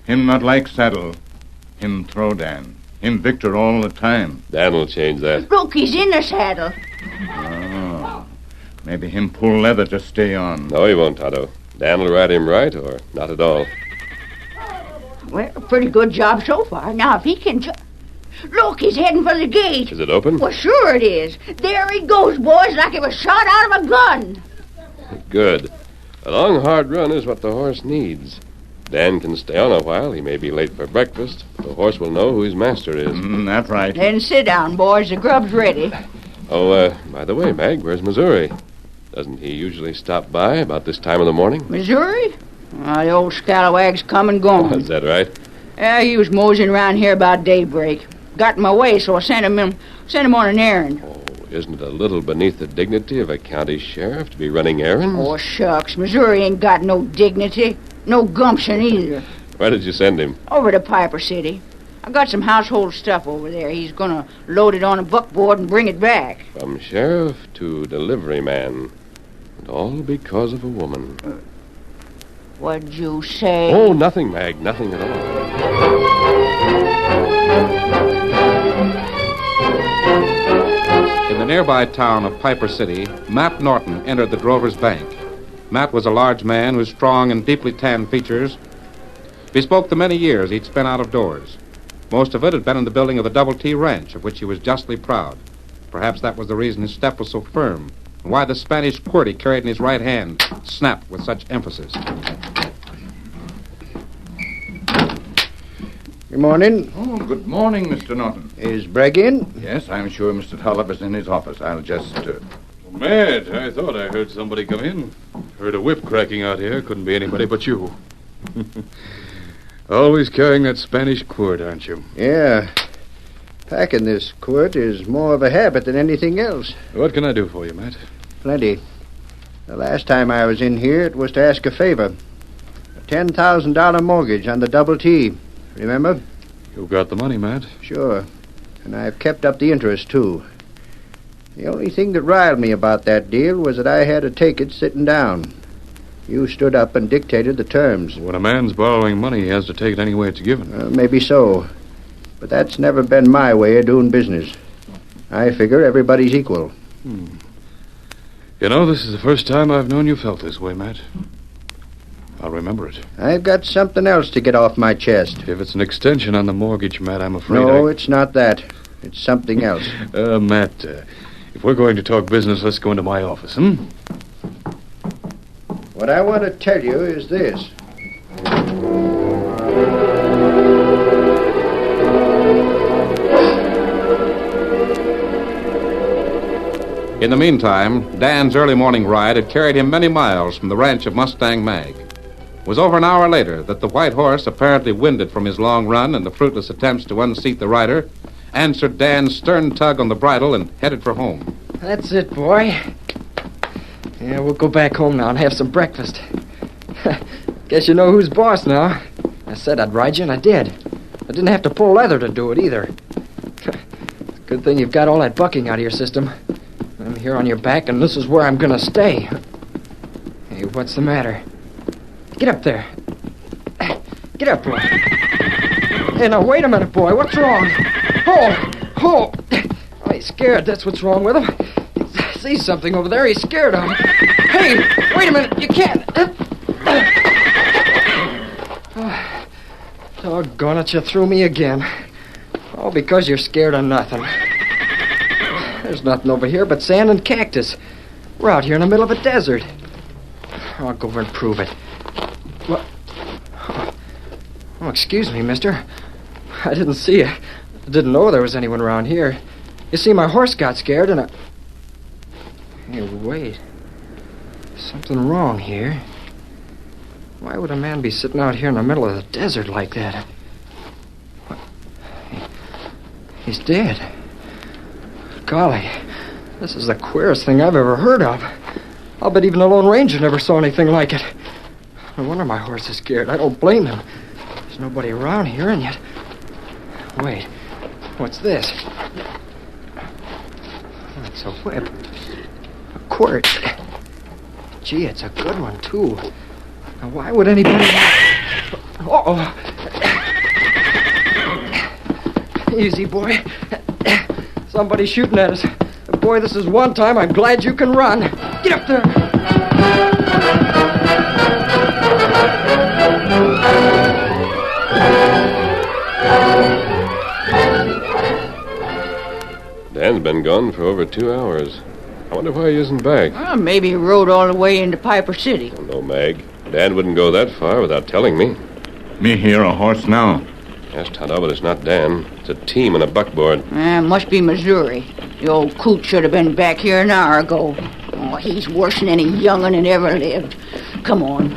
Him not like saddle. Him throw Dan. Him victor all the time. Dan will change that. Look, he's in the saddle. Oh, maybe him pull leather to stay on. No, he won't, Tonto. Dan will ride him right or not at all. Well, pretty good job so far. Now, if he can... Look, he's heading for the gate. Is it open? Well, sure it is. There he goes, boys, like he was shot out of a gun. Good. A long, hard run is what the horse needs. Dan can stay on a while. He may be late for breakfast. The horse will know who his master is. That's right. Then sit down, boys. The grub's ready. Oh, by the way, Mag, where's Missouri? Doesn't he usually stop by about this time of the morning? Missouri? The old scalawag's come and gone. Is that right? Yeah, he was moseying around here about daybreak. Got in my way, so I sent him on an errand. Isn't it a little beneath the dignity of a county sheriff to be running errands? Oh, shucks. Missouri ain't got no dignity. No gumption either. Where did you send him? Over to Piper City. I got some household stuff over there. He's gonna load it on a buckboard and bring it back. From sheriff to delivery man. And all because of a woman. What'd you say? Oh, nothing, Mag. Nothing at all. In the nearby town of Piper City, Matt Norton entered the drover's bank. Matt was a large man whose strong and deeply tanned features bespoke the many years he'd spent out of doors. Most of it had been in the building of the Double T Ranch, of which he was justly proud. Perhaps that was the reason his step was so firm, and why the Spanish quirt he carried in his right hand snapped with such emphasis. Good morning. Oh, good morning, Mr. Norton. Is Bragg in? Yes, I'm sure Mr. Tulloch is in his office. I'll just... Matt, I thought I heard somebody come in. Heard a whip cracking out here. Couldn't be anybody but you. Always carrying that Spanish quirt, aren't you? Yeah. Packing this quirt is more of a habit than anything else. What can I do for you, Matt? Plenty. The last time I was in here, it was to ask a favor. A $10,000 mortgage on the Double T. Remember? You've got the money, Matt. Sure. And I've kept up the interest, too. The only thing that riled me about that deal was that I had to take it sitting down. You stood up and dictated the terms. When a man's borrowing money, he has to take it any way it's given. Maybe so. But that's never been my way of doing business. I figure everybody's equal. You know, this is the first time I've known you felt this way, Matt. I'll remember it. I've got something else to get off my chest. If it's an extension on the mortgage, Matt, I'm afraid No, it's not that. It's something else. Matt, if we're going to talk business, let's go into my office, What I want to tell you is this. In the meantime, Dan's early morning ride had carried him many miles from the ranch of Mustang Mag. It was over an hour later that the white horse, apparently winded from his long run and the fruitless attempts to unseat the rider, answered Dan's stern tug on the bridle and headed for home. That's it, boy. Yeah, we'll go back home now and have some breakfast. Guess you know who's boss now. I said I'd ride you, and I did. I didn't have to pull leather to do it, either. Good thing you've got all that bucking out of your system. I'm here on your back, and this is where I'm gonna stay. Hey, what's the matter? Get up there. Get up, boy. Hey, now, wait a minute, boy. What's wrong? Oh, he's scared. That's what's wrong with him. He sees something over there. He's scared of him. Hey, wait a minute. You can't. Doggone it, you threw me again. All because you're scared of nothing. There's nothing over here but sand and cactus. We're out here in the middle of a desert. I'll go over and prove it. What? Oh, excuse me, mister. I didn't see you. I didn't know there was anyone around here. You see, my horse got scared and I... Hey, wait. Something wrong here. Why would a man be sitting out here in the middle of the desert like that? What? He's dead. Golly, this is the queerest thing I've ever heard of. I'll bet even the Lone Ranger never saw anything like it. No wonder my horse is scared. I don't blame him. There's nobody around here, and yet... Wait, what's this? Oh, it's a whip. A quirt. Gee, it's a good one, too. Now, why would anybody... Uh-oh. Easy, boy. Somebody's shooting at us. Boy, this is one time I'm glad you can run. Get up there. Dan's been gone for over 2 hours. I wonder why he isn't back. Well, maybe he rode all the way into Piper City. Oh, no, Mag. Dan wouldn't go that far without telling me. Me hear a horse now. Yes, Tonto, but it's not Dan. It's a team and a buckboard. Must be Missouri. The old coot should have been back here an hour ago. Oh, he's worse than any young'un that ever lived. Come on.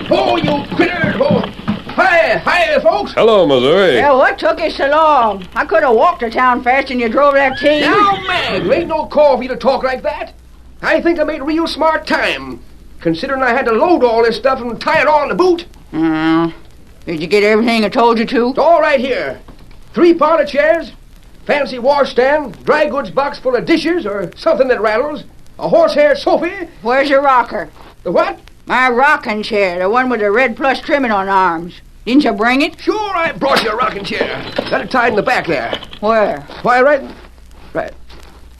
Oh, you critter! Oh. Hi, folks! Hello, Missouri. Yeah, what took you so long? I could have walked to town fast and you drove that team. Now, man, there ain't no call for you to talk like that. I think I made real smart time, considering I had to load all this stuff and tie it all in the boot. Did you get everything I told you to? It's all right here. 3 parlor chairs, fancy washstand, dry goods box full of dishes or something that rattles, a horsehair sofa. Where's your rocker? The what? My rocking chair, the one with the red plush trimming on the arms. Didn't you bring it? Sure, I brought you a rocking chair. Got it tied in the back there. Where? Why, right.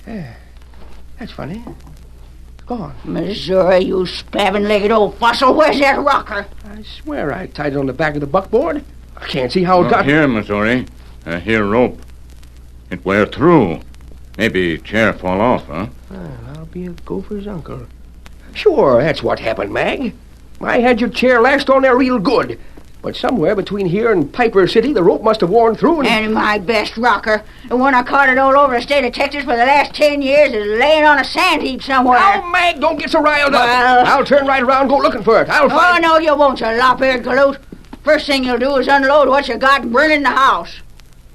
Yeah, that's funny. Gone. Missouri, you spavined-legged old fossil. Where's that rocker? I swear I tied it on the back of the buckboard. I can't see how it got... Here, Missouri. Here, rope. It wear through. Maybe chair fall off, huh? I'll be a gopher's uncle. Sure, that's what happened, Mag. I had your chair lashed on there real good. But somewhere between here and Piper City, the rope must have worn through and my best rocker, the one I carted all over the state of Texas for the last 10 years, is laying on a sand heap somewhere. Oh, Mag, don't get so riled up. I'll turn right around and go looking for it. I'll find... Oh, no, you won't, you lop-eared galoot. First thing you'll do is unload what you got and bring it in the house.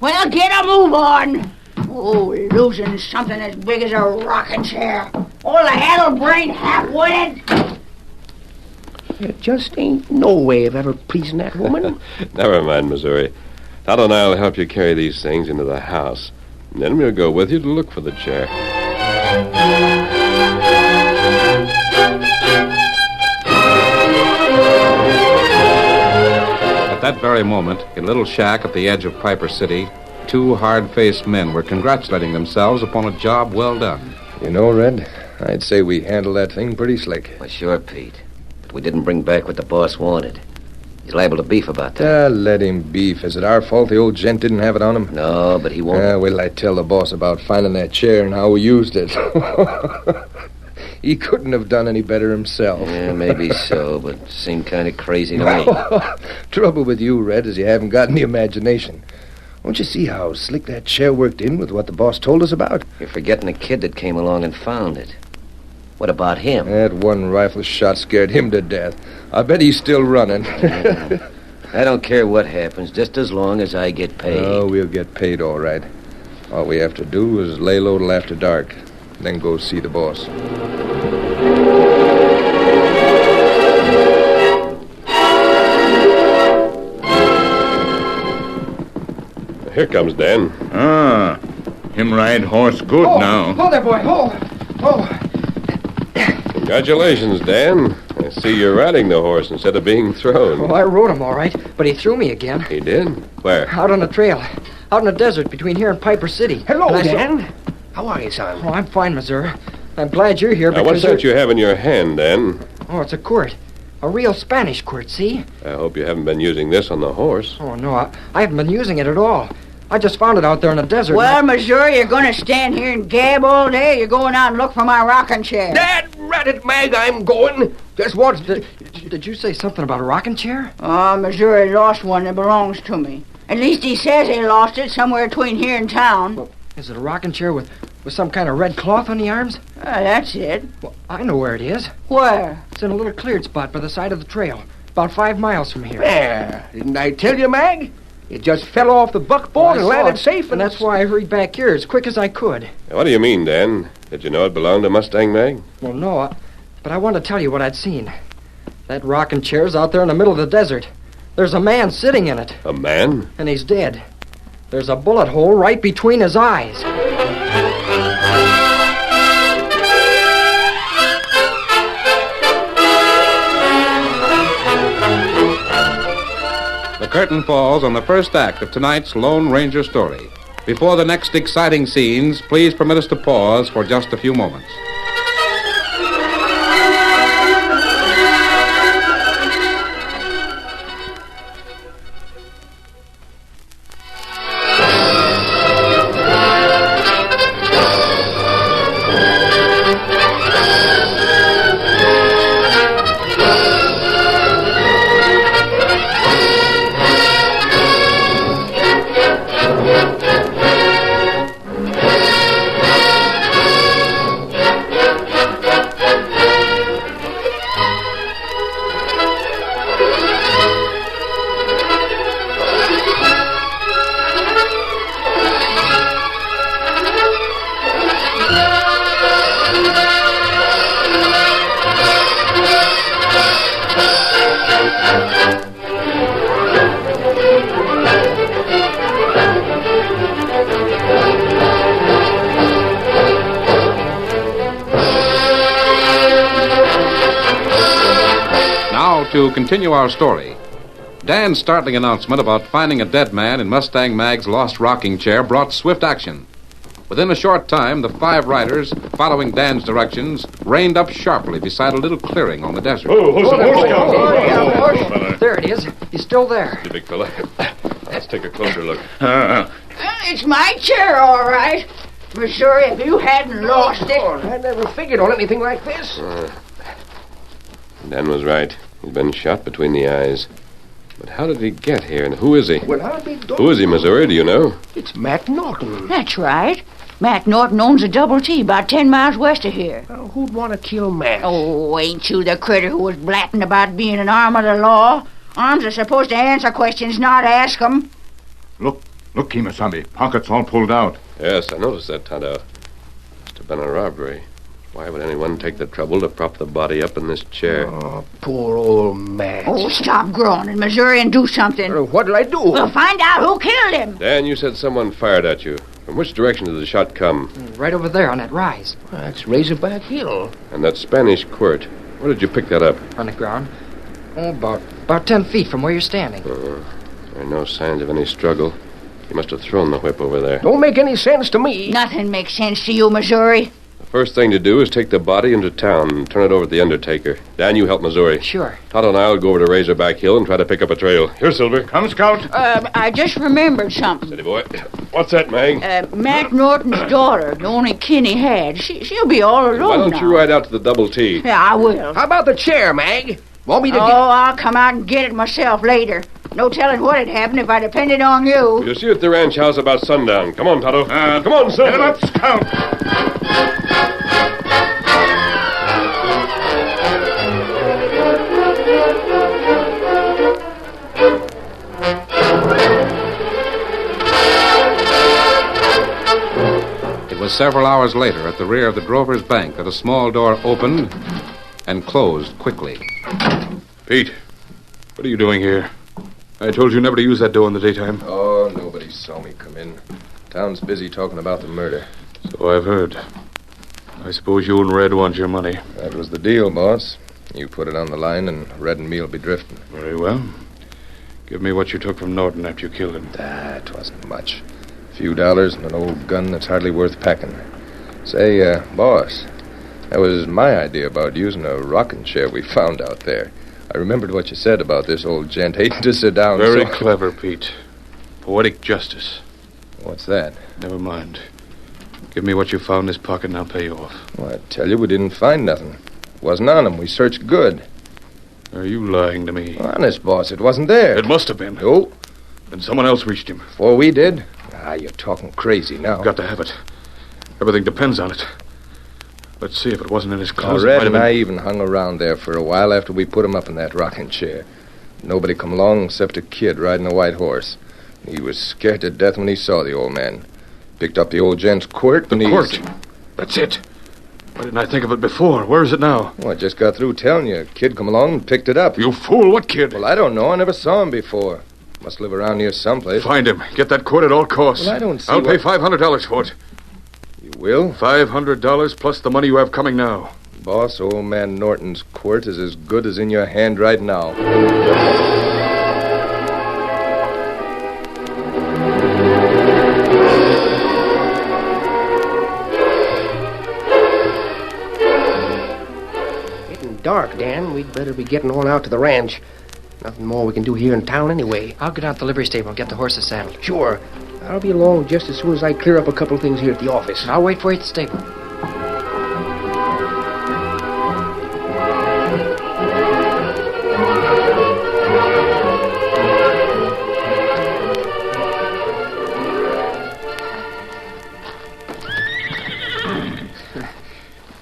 Well, get a move on. Oh, losing something as big as a rocking chair. All the haddle-brained half-witted... There just ain't no way of ever pleasing that woman. Never mind, Missouri. Tonto and I'll help you carry these things into the house. And then we'll go with you to look for the chair. At that very moment, in a little shack at the edge of Piper City, two hard-faced men were congratulating themselves upon a job well done. You know, Red, I'd say we handled that thing pretty slick. Well, sure, Pete. But we didn't bring back what the boss wanted. He's liable to beef about that. Let him beef. Is it our fault the old gent didn't have it on him? No, but he won't. Wait till I tell the boss about finding that chair and how we used it. He couldn't have done any better himself. Yeah, maybe so, but seemed kind of crazy to me. Trouble with you, Red, is you haven't got any imagination. Don't you see how slick that chair worked in with what the boss told us about? You're forgetting the kid that came along and found it. What about him? That one rifle shot scared him to death. I bet he's still running. I don't care what happens, just as long as I get paid. Oh, we'll get paid all right. All we have to do is lay low till after dark, then go see the boss. Here comes Dan. Him ride horse good now. Hold there, boy, hold. Congratulations, Dan. I see you're riding the horse instead of being thrown. Oh, I rode him all right, but he threw me again. He did? Where? Out on the trail. Out in the desert between here and Piper City. Hello, And I saw- Dan. How are you, son? Oh, I'm fine, Missouri. I'm glad you're here Now, because... what's that you have in your hand, Dan? Oh, it's a quirt. A real Spanish quirt, see? I hope you haven't been using this on the horse. Oh, no, I haven't been using it at all. I just found it out there in the desert. Well, Missouri, you're going to stand here and gab all day? You're going out and look for my rocking chair. Dad, rat it, Mag, I'm going. Just what? Did you say something about a rocking chair? Oh, Missouri lost one that belongs to me. At least he says he lost it somewhere between here and town. Well, is it a rocking chair with some kind of red cloth on the arms? That's it. Well, I know where it is. Where? It's in a little cleared spot by the side of the trail, about 5 miles from here. There. Didn't I tell you, Mag? It just fell off the buckboard and landed safe. And that's why I hurried back here as quick as I could. Now, what do you mean, Dan? Did you know it belonged to Mustang Mag? Well, no, but I want to tell you what I'd seen. That rocking chair's out there in the middle of the desert. There's a man sitting in it. A man? And he's dead. There's a bullet hole right between his eyes. The curtain falls on the first act of tonight's Lone Ranger story. Before the next exciting scenes, please permit us to pause for just a few moments. To continue our story, Dan's startling announcement about finding a dead man in Mustang Mag's lost rocking chair brought swift action. Within a short time, the 5 riders, following Dan's directions, reined up sharply beside a little clearing on the desert. There it is. He's still there. You big fella. Let's take a closer look. It's my chair, all right. Missouri, if you hadn't lost it... I never figured on anything like this. Dan was right. He's been shot between the eyes. But how did he get here, and who is he? Well, I'll be darned. Who is he, Missouri? Do you know? It's Matt Norton. That's right. Matt Norton owns a double T about 10 miles west of here. Who'd want to kill Matt? Oh, ain't you the critter who was blatting about being an arm of the law? Arms are supposed to answer questions, not ask them. Look, Kimasabi. Pockets all pulled out. Yes, I noticed that, Tonto. Must have been a robbery. Why would anyone take the trouble to prop the body up in this chair? Oh, poor old Matt. Oh, stop groaning, Missouri, and do something. What'll I do? We'll find out who killed him. Dan, you said someone fired at you From which direction did the shot come? Right over there on that rise. Well, that's Razorback Hill. And that Spanish quirt, where did you pick that up? On the ground. Oh, about 10 feet from where you're standing. There are no signs of any struggle. He must have thrown the whip over there. Don't make any sense to me. Nothing makes sense to you, Missouri. The first thing to do is take the body into town and turn it over to the undertaker. Dan, you help Missouri. Sure. Tonto and I'll go over to Razorback Hill and try to pick up a trail. Here, Silver. Come, Scout. I just remembered something. Steady, boy. What's that, Mag? Mac Norton's daughter, the only kin he had, she'll be all alone Why don't now. you ride out to the Double T? Yeah, I will. How about the chair, Mag? Want me to I'll come out and get it myself later. No telling what'd happen if I depended on you. You'll see you at the ranch house about sundown. Come on, Tonto. Come on, Silver. Get him up, Scout. It was several hours later at the rear of the Drover's Bank that a small door opened and closed quickly. Pete, what are you doing here? I told you never to use that door in the daytime. Oh, nobody saw me come in. Town's busy talking about the murder. So I've heard. I suppose you and Red want your money. That was the deal, boss. You put it on the line, and Red and me'll be drifting. Very well. Give me what you took from Norton after you killed him. That wasn't much. A few dollars and an old gun that's hardly worth packing. Say, boss, that was my idea about using a rocking chair we found out there. I remembered what you said about this old gent hating to sit down. Very clever, Pete. Poetic justice. What's that? Never mind. Give me what you found in his pocket and I'll pay you off. Well, I tell you, we didn't find nothing. It wasn't on him. We searched good. Are you lying to me? Honest, boss, it wasn't there. It must have been. No. Then someone else reached him. Before we did? You're talking crazy now. I've got to have it. Everything depends on it. Let's see if it wasn't in his closet. Red and I even hung around there for a while after we put him up in that rocking chair. Nobody come along except a kid riding a white horse. He was scared to death when he saw the old man. Picked up the old gent's quirt. The quirt? That's it. Why didn't I think of it before? Where is it now? Well, I just got through telling you. A kid come along and picked it up. You fool. What kid? Well, I don't know. I never saw him before. Must live around here someplace. Find him. Get that quirt at all costs. Well, I don't see I'll pay $500 for it. You will? $500 plus the money you have coming now. Boss, old man Norton's quirt is as good as in your hand right now. Getting dark, Dan. We'd better be getting on out to the ranch. Nothing more we can do here in town anyway. I'll go down to the livery stable and get the horses saddled. Sure. I'll be along just as soon as I clear up a couple of things here at the office. I'll wait for you at the stable.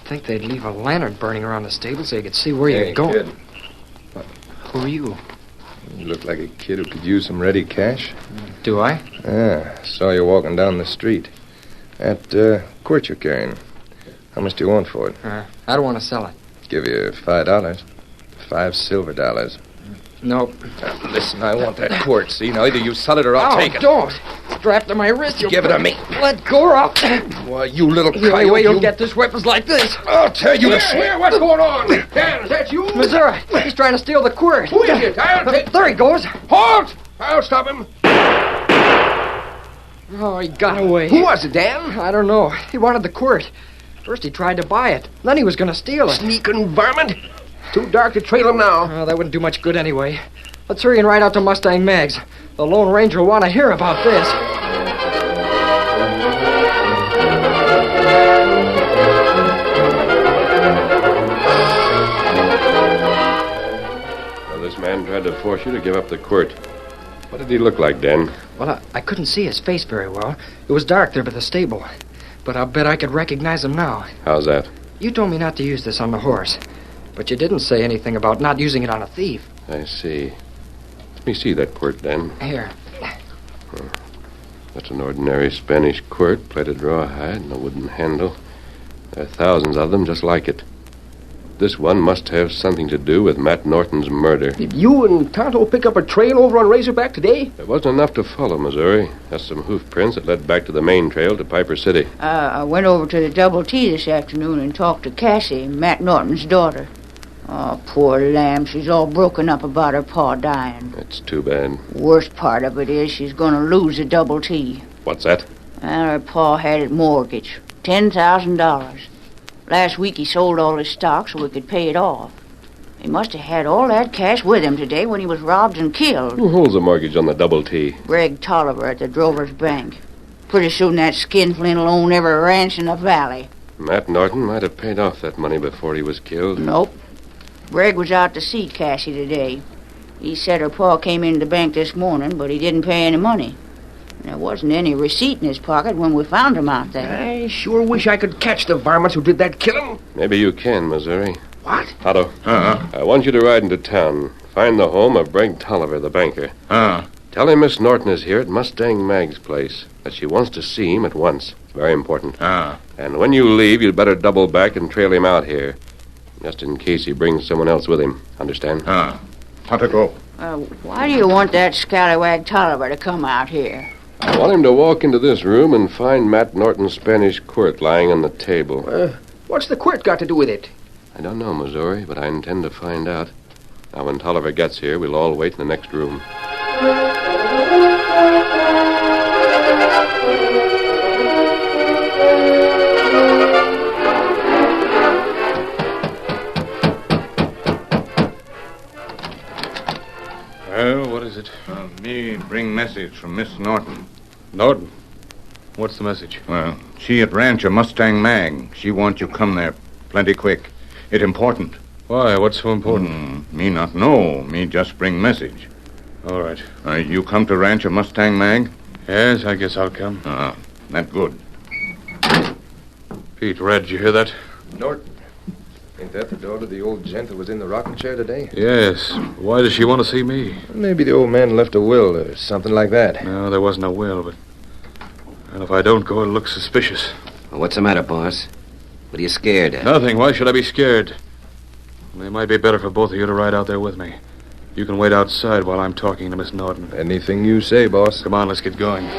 I think they'd leave a lantern burning around the stable so you could see where you're going. Kid. Who are you? You look like a kid who could use some ready cash. Do I? Yeah, saw you walking down the street. That quirt you're carrying. How much do you want for it? I don't want to sell it. Give you $5. 5 silver dollars. Nope. Listen, I want that quirt. See, now either you sell it or I'll take it. Don't. Strapped to my wrist. Give it to me. Let go or I'll... Why, you little The only way you'll get this weapon's like this. I'll tell you to Here, what's going on? Dan, is that you? Missouri, he's trying to steal the quirt. Who is it? I'll take... There he goes. Halt! I'll stop him. Oh, he got away. Who was it, Dan? I don't know. He wanted the quirt. First he tried to buy it. Then he was going to steal it. Sneaking varmint. Too dark to trail him now. Oh, that wouldn't do much good anyway. Let's hurry and ride out to Mustang Mag's. The Lone Ranger will want to hear about this. Well, this man tried to force you to give up the quirt. What did he look like, Dan? Well, I couldn't see his face very well. It was dark there by the stable. But I'll bet I could recognize him now. How's that? You told me not to use this on the horse. But you didn't say anything about not using it on a thief. I see. Let me see that quirt, Dan. Here. That's an ordinary Spanish quirt, plated rawhide and a wooden handle. There are thousands of them just like it. This one must have something to do with Matt Norton's murder. Did you and Tonto pick up a trail over on Razorback today? There wasn't enough to follow, Missouri. Just some hoof prints that led back to the main trail to Piper City. I went over to the Double T this afternoon and talked to Cassie, Matt Norton's daughter. Oh, poor lamb. She's all broken up about her pa dying. That's too bad. Worst part of it is she's going to lose the Double T. What's that? Well, her pa had it mortgaged. $10,000. Last week he sold all his stock so we could pay it off. He must have had all that cash with him today when he was robbed and killed. Who holds the mortgage on the Double T? Greg Tolliver at the Drover's Bank. Pretty soon that skinflint will own every ranch in the valley. Matt Norton might have paid off that money before he was killed. Nope. Greg was out to see Cassie today. He said her pa came into the bank this morning, but he didn't pay any money. There wasn't any receipt in his pocket when we found him out there. I sure wish I could catch the varmints who did that killing. Maybe you can, Missouri. What? Otto. I want you to ride into town. Find the home of Greg Tolliver, the banker. Tell him Miss Norton is here at Mustang Mag's place, that she wants to see him at once. It's very important. And when you leave, you'd better double back and trail him out here, just in case he brings someone else with him. Understand? How to go? Why do you want that scallywag Tolliver to come out here? I want him to walk into this room and find Matt Norton's Spanish quirt lying on the table. What's the quirt got to do with it? I don't know, Missouri, but I intend to find out. Now, when Tolliver gets here, we'll all wait in the next room. Well, what is it? Me bring message from Miss Norton. Norton? What's the message? Well, she at Rancher Mustang Mag. She want you come there plenty quick. It important. Why? What's so important? Me not know. Me just bring message. All right. You come to Rancher Mustang Mag? Yes, I guess I'll come. That good. Pete, Red, did you hear that? Norton. Ain't that the daughter of the old gent that was in the rocking chair today? Yes. Why does she want to see me? Maybe the old man left a will or something like that. No, there wasn't a will, but... And if I don't go, it'll look suspicious. Well, what's the matter, boss? What are you scared of? Nothing. Why should I be scared? It might be better for both of you to ride out there with me. You can wait outside while I'm talking to Miss Norton. Anything you say, boss. Come on, let's get going.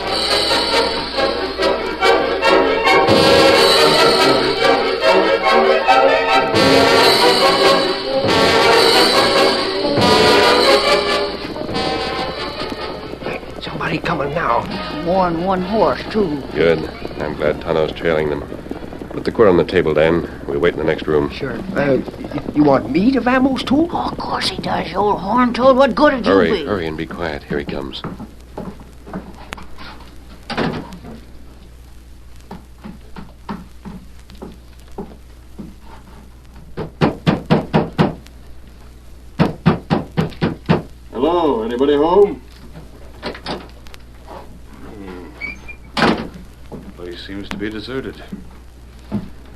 Somebody coming now. More than one horse, too. Good. I'm glad Tonto's trailing them. Put the quirt on the table, Dan. We'll wait in the next room. Sure. You want me to vamoose, too? Oh, of course he does, you old horn toad. What good would you be? Hurry and be quiet. Here he comes. Hello, anybody home? Place seems to be deserted.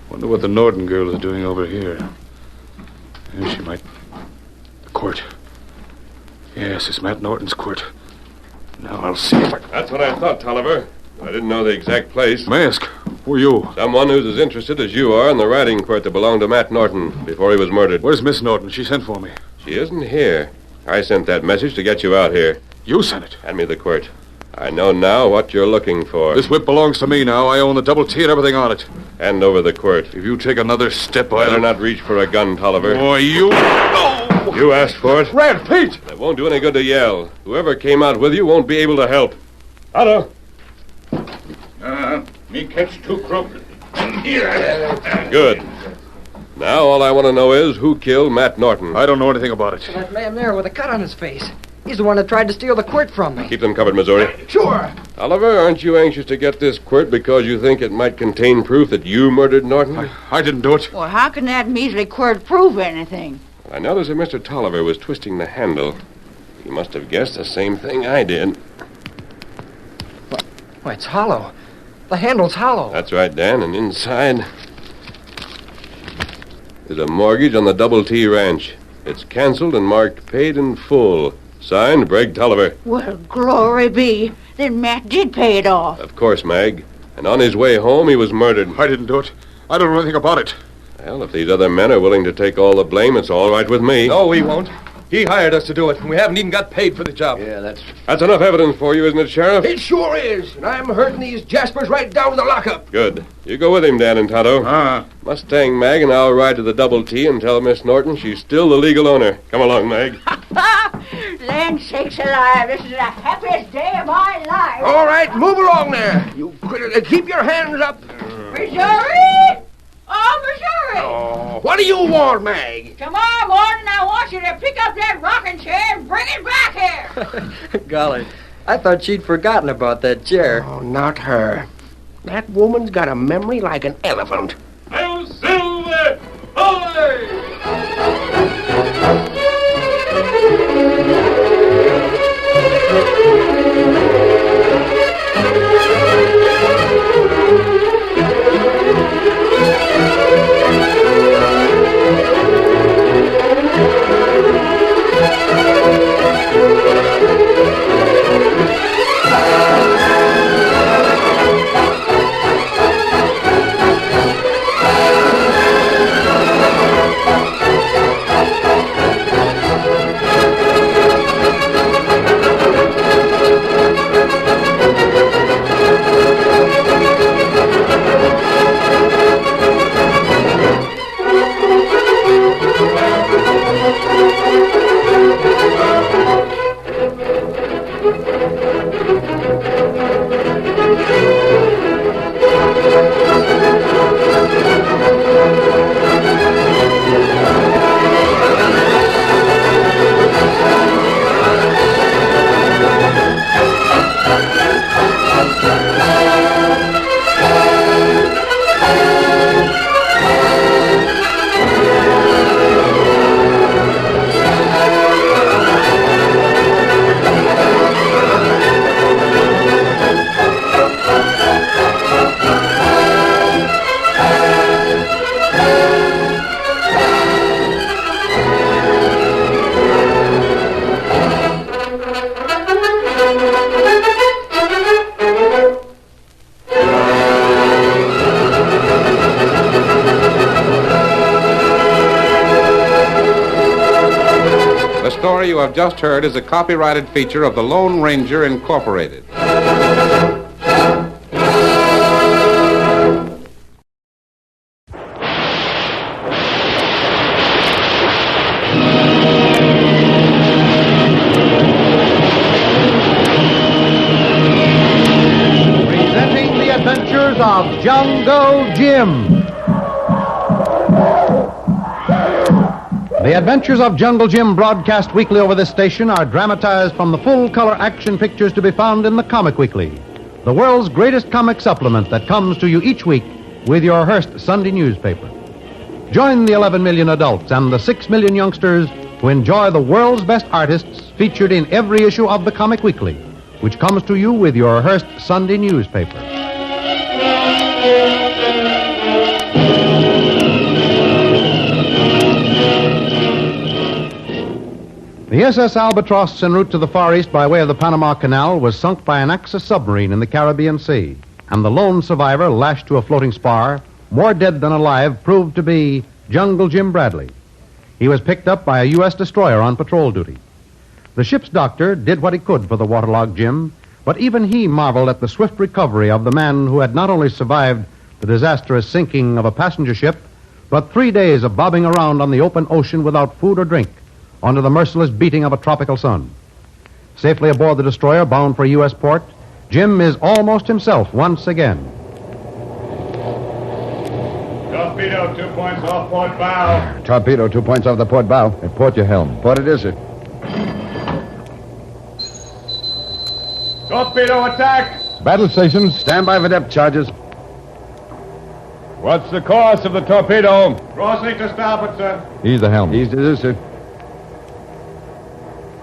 Wonder what the Norton girl is doing over here. Yeah, she might... The quirt. Yes, it's Matt Norton's quirt. Now I'll see if I... That's what I thought, Tolliver. I didn't know the exact place. Mask, who are you? Someone who's as interested as you are in the riding quirt that belonged to Matt Norton before he was murdered. Where's Miss Norton? She sent for me. She isn't here. I sent that message to get you out here. You sent it? Hand me the quirt. I know now what you're looking for. This whip belongs to me now. I own the Double T and everything on it. Hand over the quirt. If you take another step, Better not reach for a gun, Tolliver. Boy, you... Oh! You asked for it. Red, Pete! It won't do any good to yell. Whoever came out with you won't be able to help. Otto! Me catch two crook. Good. Now all I want to know is who killed Matt Norton. I don't know anything about it. That man there with a cut on his face. He's the one that tried to steal the quirt from me. Keep them covered, Missouri. Sure. Oliver, aren't you anxious to get this quirt because you think it might contain proof that you murdered Norton? I didn't do it. Well, how can that measly quirt prove anything? I noticed that Mr. Tolliver was twisting the handle. He must have guessed the same thing I did. Why, it's hollow. The handle's hollow. That's right, Dan, and inside... there's a mortgage on the Double T Ranch. It's canceled and marked paid in full. Signed, Greg Tolliver. Well, glory be. Then Matt did pay it off. Of course, Mag. And on his way home, he was murdered. I didn't do it. I don't know anything about it. Well, if these other men are willing to take all the blame, it's all right with me. No, we won't. He hired us to do it, and we haven't even got paid for the job. Yeah, That's enough evidence for you, isn't it, Sheriff? It sure is. And I'm herding these Jaspers right down to the lockup. Good. You go with him, Dan and Tonto. Mustang Mag and I'll ride to the Double T and tell Miss Norton she's still the legal owner. Come along, Mag. Land sakes alive, this is the happiest day of my life. All right, move along there. You critter, keep your hands up. Missouri? Oh, Missouri! Oh, what do you want, Mag? Tomorrow morning I want you to pick up that rocking chair and bring it back here. Golly, I thought she'd forgotten about that chair. Oh, not her. That woman's got a memory like an elephant. Hail Silver! The story you have just heard is a copyrighted feature of the Lone Ranger Incorporated. Presenting the adventures of Jungle Jim. The Adventures of Jungle Jim, broadcast weekly over this station, are dramatized from the full-color action pictures to be found in the Comic Weekly, the world's greatest comic supplement that comes to you each week with your Hearst Sunday newspaper. Join the 11 million adults and the 6 million youngsters who enjoy the world's best artists featured in every issue of the Comic Weekly, which comes to you with your Hearst Sunday newspaper. The SS Albatross, en route to the Far East by way of the Panama Canal, was sunk by an Axis submarine in the Caribbean Sea, and the lone survivor, lashed to a floating spar, more dead than alive, proved to be Jungle Jim Bradley. He was picked up by a U.S. destroyer on patrol duty. The ship's doctor did what he could for the waterlogged Jim, but even he marveled at the swift recovery of the man who had not only survived the disastrous sinking of a passenger ship, but 3 days of bobbing around on the open ocean without food or drink, under the merciless beating of a tropical sun. Safely aboard the destroyer bound for a U.S. port, Jim is almost himself once again. Torpedo, 2 points off port bow. Torpedo, 2 points off the port bow. And port your helm. Port it is, sir. Torpedo attack. Battle stations, stand by for depth charges. What's the course of the torpedo? Crossing to starboard, sir. Ease the helm. Ease it is, sir.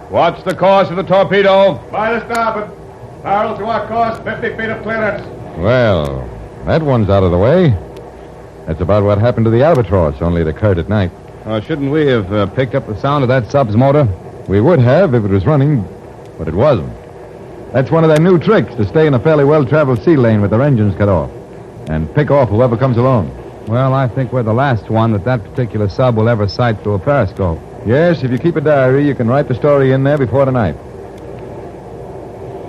What's the course of the torpedo? By the starboard. Barrel to our course, 50 feet of clearance. Well, that one's out of the way. That's about what happened to the Albatross, only it occurred at night. Shouldn't we have picked up the sound of that sub's motor? We would have if it was running, but it wasn't. That's one of their new tricks, to stay in a fairly well-traveled sea lane with their engines cut off and pick off whoever comes along. Well, I think we're the last one that particular sub will ever sight through a periscope. Yes, if you keep a diary, you can write the story in there before tonight.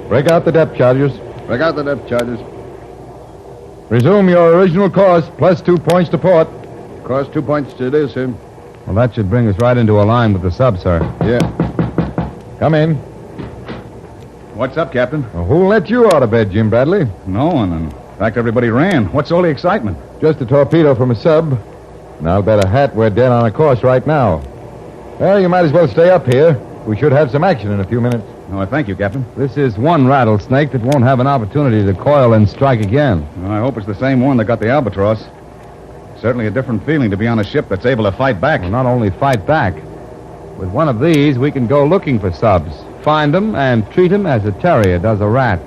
Break out the depth charges. Break out the depth charges. Resume your original course, plus 2 points to port. Course 2 points it is, sir. Well, that should bring us right into a line with the sub, sir. Yeah. Come in. What's up, Captain? Well, who let you out of bed, Jim Bradley? No one. In fact, everybody ran. What's all the excitement? Just a torpedo from a sub. And I'll bet a hat we're dead on a course right now. Well, you might as well stay up here. We should have some action in a few minutes. Oh, thank you, Captain. This is one rattlesnake that won't have an opportunity to coil and strike again. Well, I hope it's the same one that got the albatross. Certainly a different feeling to be on a ship that's able to fight back. Well, not only fight back. With one of these, we can go looking for subs, find them, and treat them as a terrier does a rat.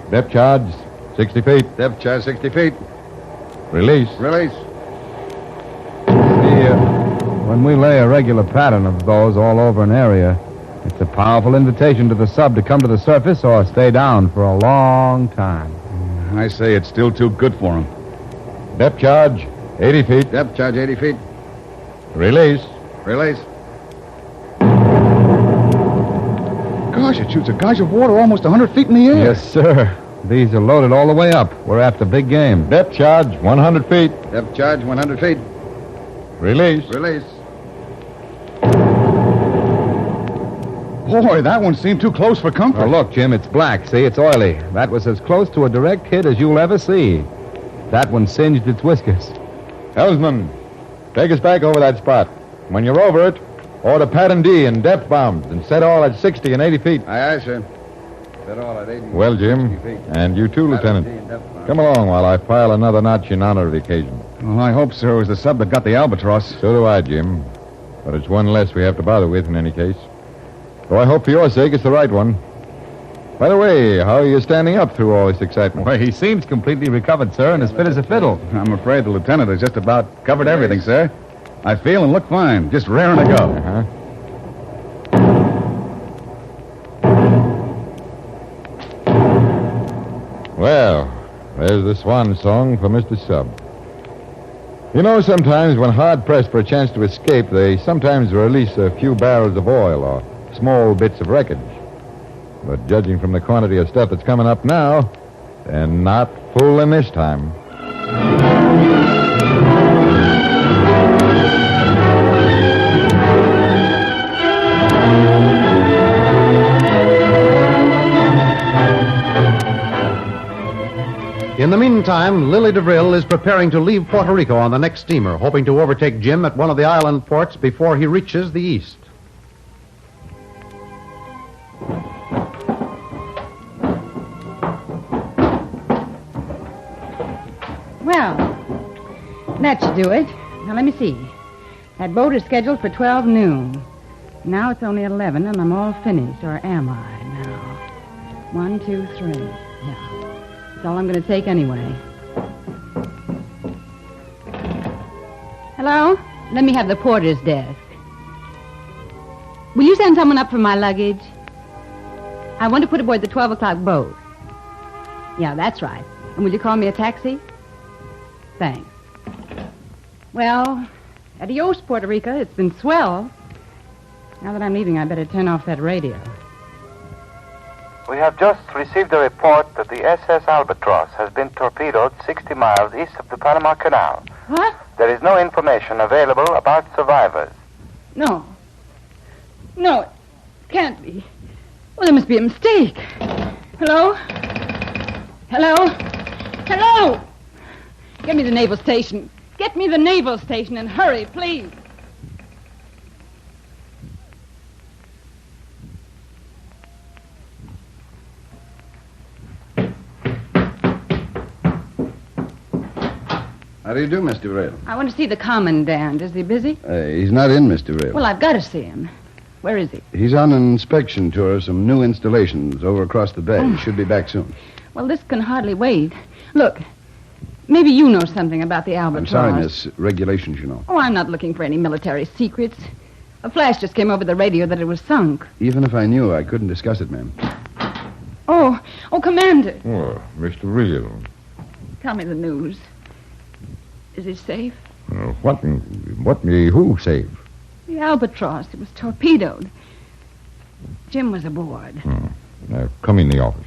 Depth charge, 60 feet. Depth charge, 60 feet. Release. Release. When we lay a regular pattern of those all over an area, it's a powerful invitation to the sub to come to the surface or stay down for a long time. I say it's still too good for him. Depth charge, 80 feet. Depth charge, 80 feet. Release. Release. Gosh, it shoots a gush of water almost 100 feet in the air. Yes, sir. These are loaded all the way up. We're after big game. Depth charge, 100 feet. Depth charge, 100 feet. Release. Release. Boy, that one seemed too close for comfort. Oh, look, Jim, it's black. See, it's oily. That was as close to a direct hit as you'll ever see. That one singed its whiskers. Helmsman, take us back over that spot. When you're over it, order pattern D and depth bombs and set all at 60 and 80 feet. Aye, aye, sir. Set all at 80 Well, Jim, and you too, Lieutenant. Come along while I pile another notch in honor of the occasion. Well, I hope, sir, it was the sub that got the albatross. So do I, Jim. But it's one less we have to bother with in any case. Though I hope for your sake it's the right one. By the way, how are you standing up through all this excitement? Well, he seems completely recovered, sir, and as fit as a fiddle. I'm afraid the lieutenant has just about covered everything, sir. I feel and look fine, just raring to go. Uh-huh. Well, there's the swan song for Mr. Sub. You know, sometimes when hard-pressed for a chance to escape, they sometimes release a few barrels of oil or small bits of wreckage. But judging from the quantity of stuff that's coming up now, they're not fooling this time. In the meantime, Lily DeVril is preparing to leave Puerto Rico on the next steamer, hoping to overtake Jim at one of the island ports before he reaches the east. Well, that should do it. Now, let me see. That boat is scheduled for 12 noon. Now it's only 11, and I'm all finished. Or am I now? 1, 2, 3. Yeah. That's all I'm going to take anyway. Hello? Let me have the porter's desk. Will you send someone up for my luggage? I want to put aboard the 12 o'clock boat. Yeah, that's right. And will you call me a taxi? Thanks. Well, adios, Puerto Rico. It's been swell. Now that I'm leaving, I better turn off that radio. We have just received a report that the SS Albatross has been torpedoed 60 miles east of the Panama Canal. What? There is no information available about survivors. No. No, it can't be. Well, there must be a mistake. Hello? Hello? Hello? Get me the naval station. Get me the naval station and hurry, please. How do you do, Mr. Rail? I want to see the commandant. Is he busy? He's not in, Mr. Rail. Well, I've got to see him. Where is he? He's on an inspection tour of some new installations over across the bay. He should be back soon. Well, this can hardly wait. Look, maybe you know something about the Albatross. I'm sorry, miss. Regulations, you know. Oh, I'm not looking for any military secrets. A flash just came over the radio that it was sunk. Even if I knew, I couldn't discuss it, ma'am. Oh, Commander. Oh, Mr. Real. Tell me the news. Is he safe? Who saved? The Albatross. It was torpedoed. Jim was aboard. Come in the office.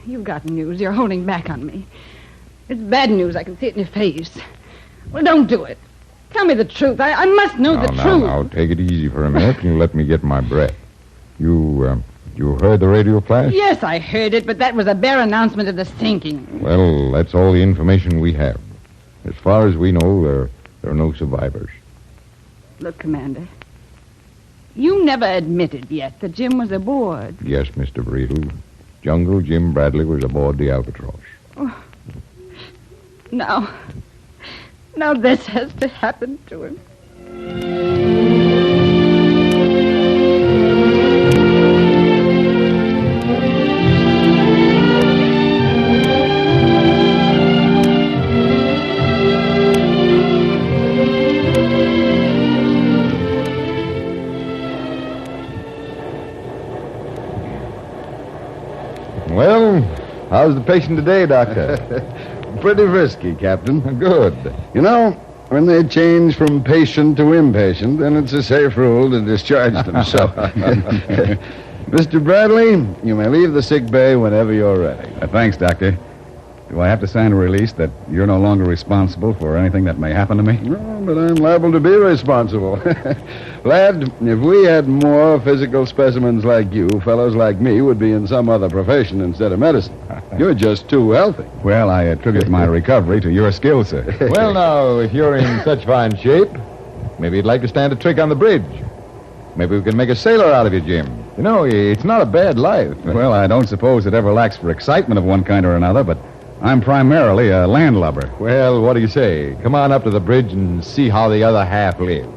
You've got news. You're holding back on me. It's bad news. I can see it in your face. Well, don't do it. Tell me the truth. I must know the truth. Now, take it easy for a minute and let me get my breath. You heard the radio flash? Yes, I heard it, but that was a bare announcement of the sinking. Well, that's all the information we have. As far as we know, there are no survivors. Look, Commander, you never admitted yet that Jim was aboard. Yes, Mr. Breedle. Jungle Jim Bradley was aboard the Albatross. Oh. Now this has to happen to him. Well, how's the patient today, Doctor? Pretty risky, Captain. Good. You know, when they change from patient to impatient, then it's a safe rule to discharge them. So, Mr. Bradley, you may leave the sick bay whenever you're ready. Thanks, Doctor. Do I have to sign a release that you're no longer responsible for anything that may happen to me? No, but I'm liable to be responsible. Lad, if we had more physical specimens like you, fellows like me would be in some other profession instead of medicine. You're just too healthy. Well, I attribute my recovery to your skill, sir. Well, now, if you're in such fine shape, maybe you'd like to stand a trick on the bridge. Maybe we can make a sailor out of you, Jim. You know, it's not a bad life. Well, I don't suppose it ever lacks for excitement of one kind or another, but I'm primarily a landlubber. Well, what do you say? Come on up to the bridge and see how the other half lives.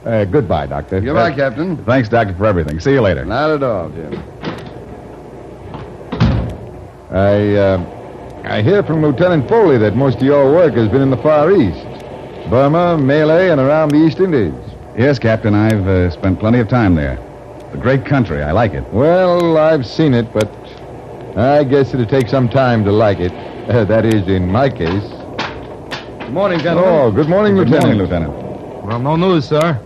Goodbye, Doctor. Goodbye, Captain. Thanks, Doctor, for everything. See you later. Not at all, Jim. I hear from Lieutenant Foley that most of your work has been in the Far East. Burma, Malay, and around the East Indies. Yes, Captain, I've spent plenty of time there. It's a great country. I like it. Well, I've seen it, but I guess it'd take some time to like it. That is, in my case. Good morning, gentlemen. Oh, good morning, Lieutenant. Good morning, Lieutenant. Well, no news, sir.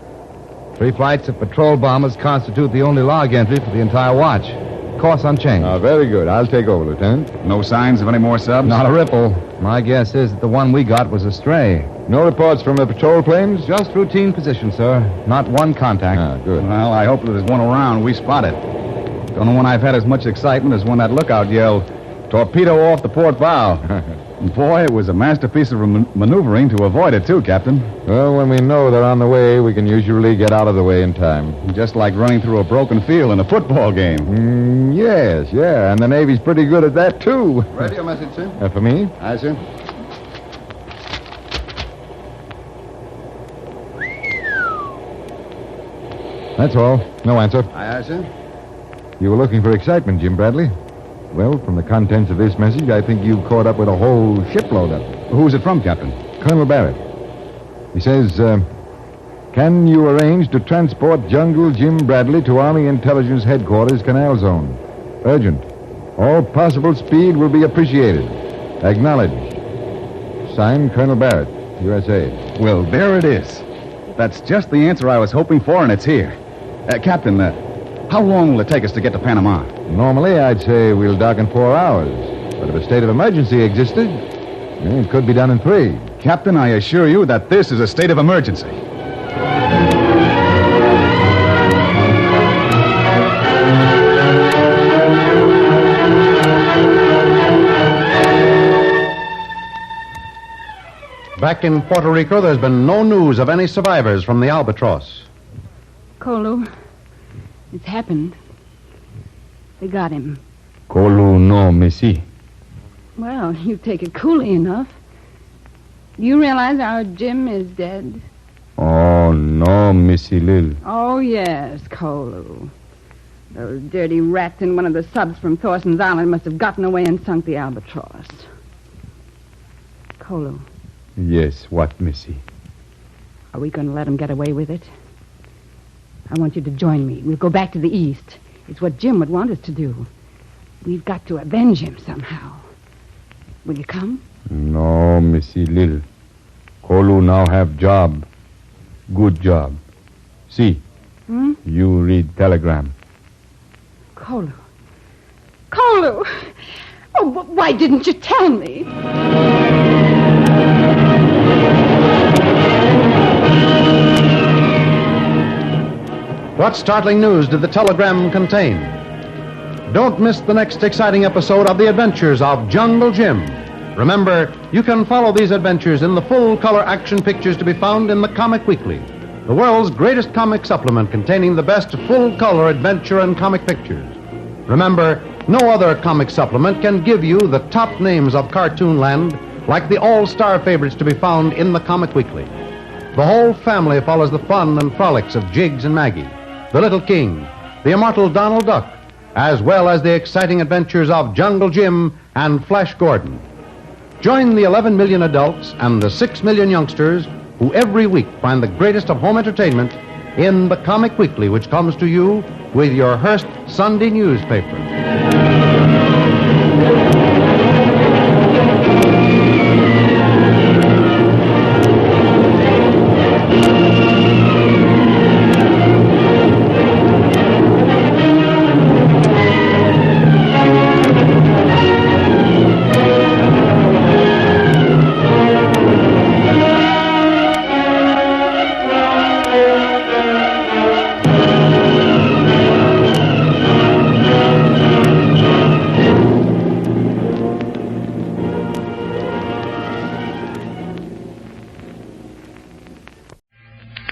3 flights of patrol bombers constitute the only log entry for the entire watch. Course unchanged. Very good. I'll take over, Lieutenant. No signs of any more subs? Not a ripple. My guess is that the one we got was a stray. No reports from the patrol planes? Just routine position, sir. Not one contact. Good. Well, I hope that there's one around. We spot it. Don't know when I've had as much excitement as when that lookout yelled, "Torpedo off the port bow." Boy, it was a masterpiece of maneuvering to avoid it, too, Captain. Well, when we know they're on the way, we can usually get out of the way in time. Just like running through a broken field in a football game. Yes, and the Navy's pretty good at that, too. Radio message, sir. For me? Aye, sir. That's all. No answer. Aye, sir. You were looking for excitement, Jim Bradley. Well, from the contents of this message, I think you've caught up with a whole shipload of it. Who's it from, Captain? Colonel Barrett. He says, can you arrange to transport Jungle Jim Bradley to Army Intelligence Headquarters, Canal Zone? Urgent. All possible speed will be appreciated. Acknowledged. Signed, Colonel Barrett, USA. Well, there it is. That's just the answer I was hoping for, and it's here. Captain, how long will it take us to get to Panama? Normally, I'd say we'll dock in 4 hours. But if a state of emergency existed, it could be done in 3. Captain, I assure you that this is a state of emergency. Back in Puerto Rico, there's been no news of any survivors from the Albatross. Kolu, it's happened. They got him. Kolu no, Missy. Well, you take it coolly enough. Do you realize our Jim is dead? Oh, no, Missy Lil. Oh, yes, Kolu. Those dirty rats in one of the subs from Thorson's Island must have gotten away and sunk the Albatross. Kolu. Yes, what, Missy? Are we going to let him get away with it? I want you to join me. We'll go back to the east. It's what Jim would want us to do. We've got to avenge him somehow. Will you come? No, Missy Lil. Kolu now have job. Good job. See. You read telegram. Kolu. Kolu! Oh, why didn't you tell me? What startling news did the telegram contain? Don't miss the next exciting episode of The Adventures of Jungle Jim. Remember, you can follow these adventures in the full-color action pictures to be found in the Comic Weekly, the world's greatest comic supplement containing the best full-color adventure and comic pictures. Remember, no other comic supplement can give you the top names of cartoon land like the all-star favorites to be found in the Comic Weekly. The whole family follows the fun and frolics of Jiggs and Maggie, the Little King, the immortal Donald Duck, as well as the exciting adventures of Jungle Jim and Flash Gordon. Join the 11 million adults and the 6 million youngsters who every week find the greatest of home entertainment in the Comic Weekly, which comes to you with your Hearst Sunday newspaper.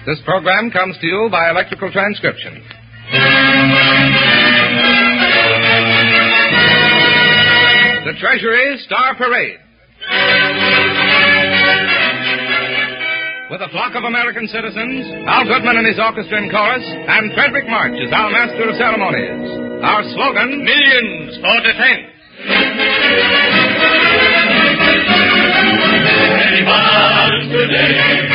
This program comes to you by electrical transcription. The Treasury Star Parade. With a flock of American citizens, Al Goodman and his orchestra and chorus, and Frederick March is our master of ceremonies. Our slogan, Millions for Defense. Any bonds today?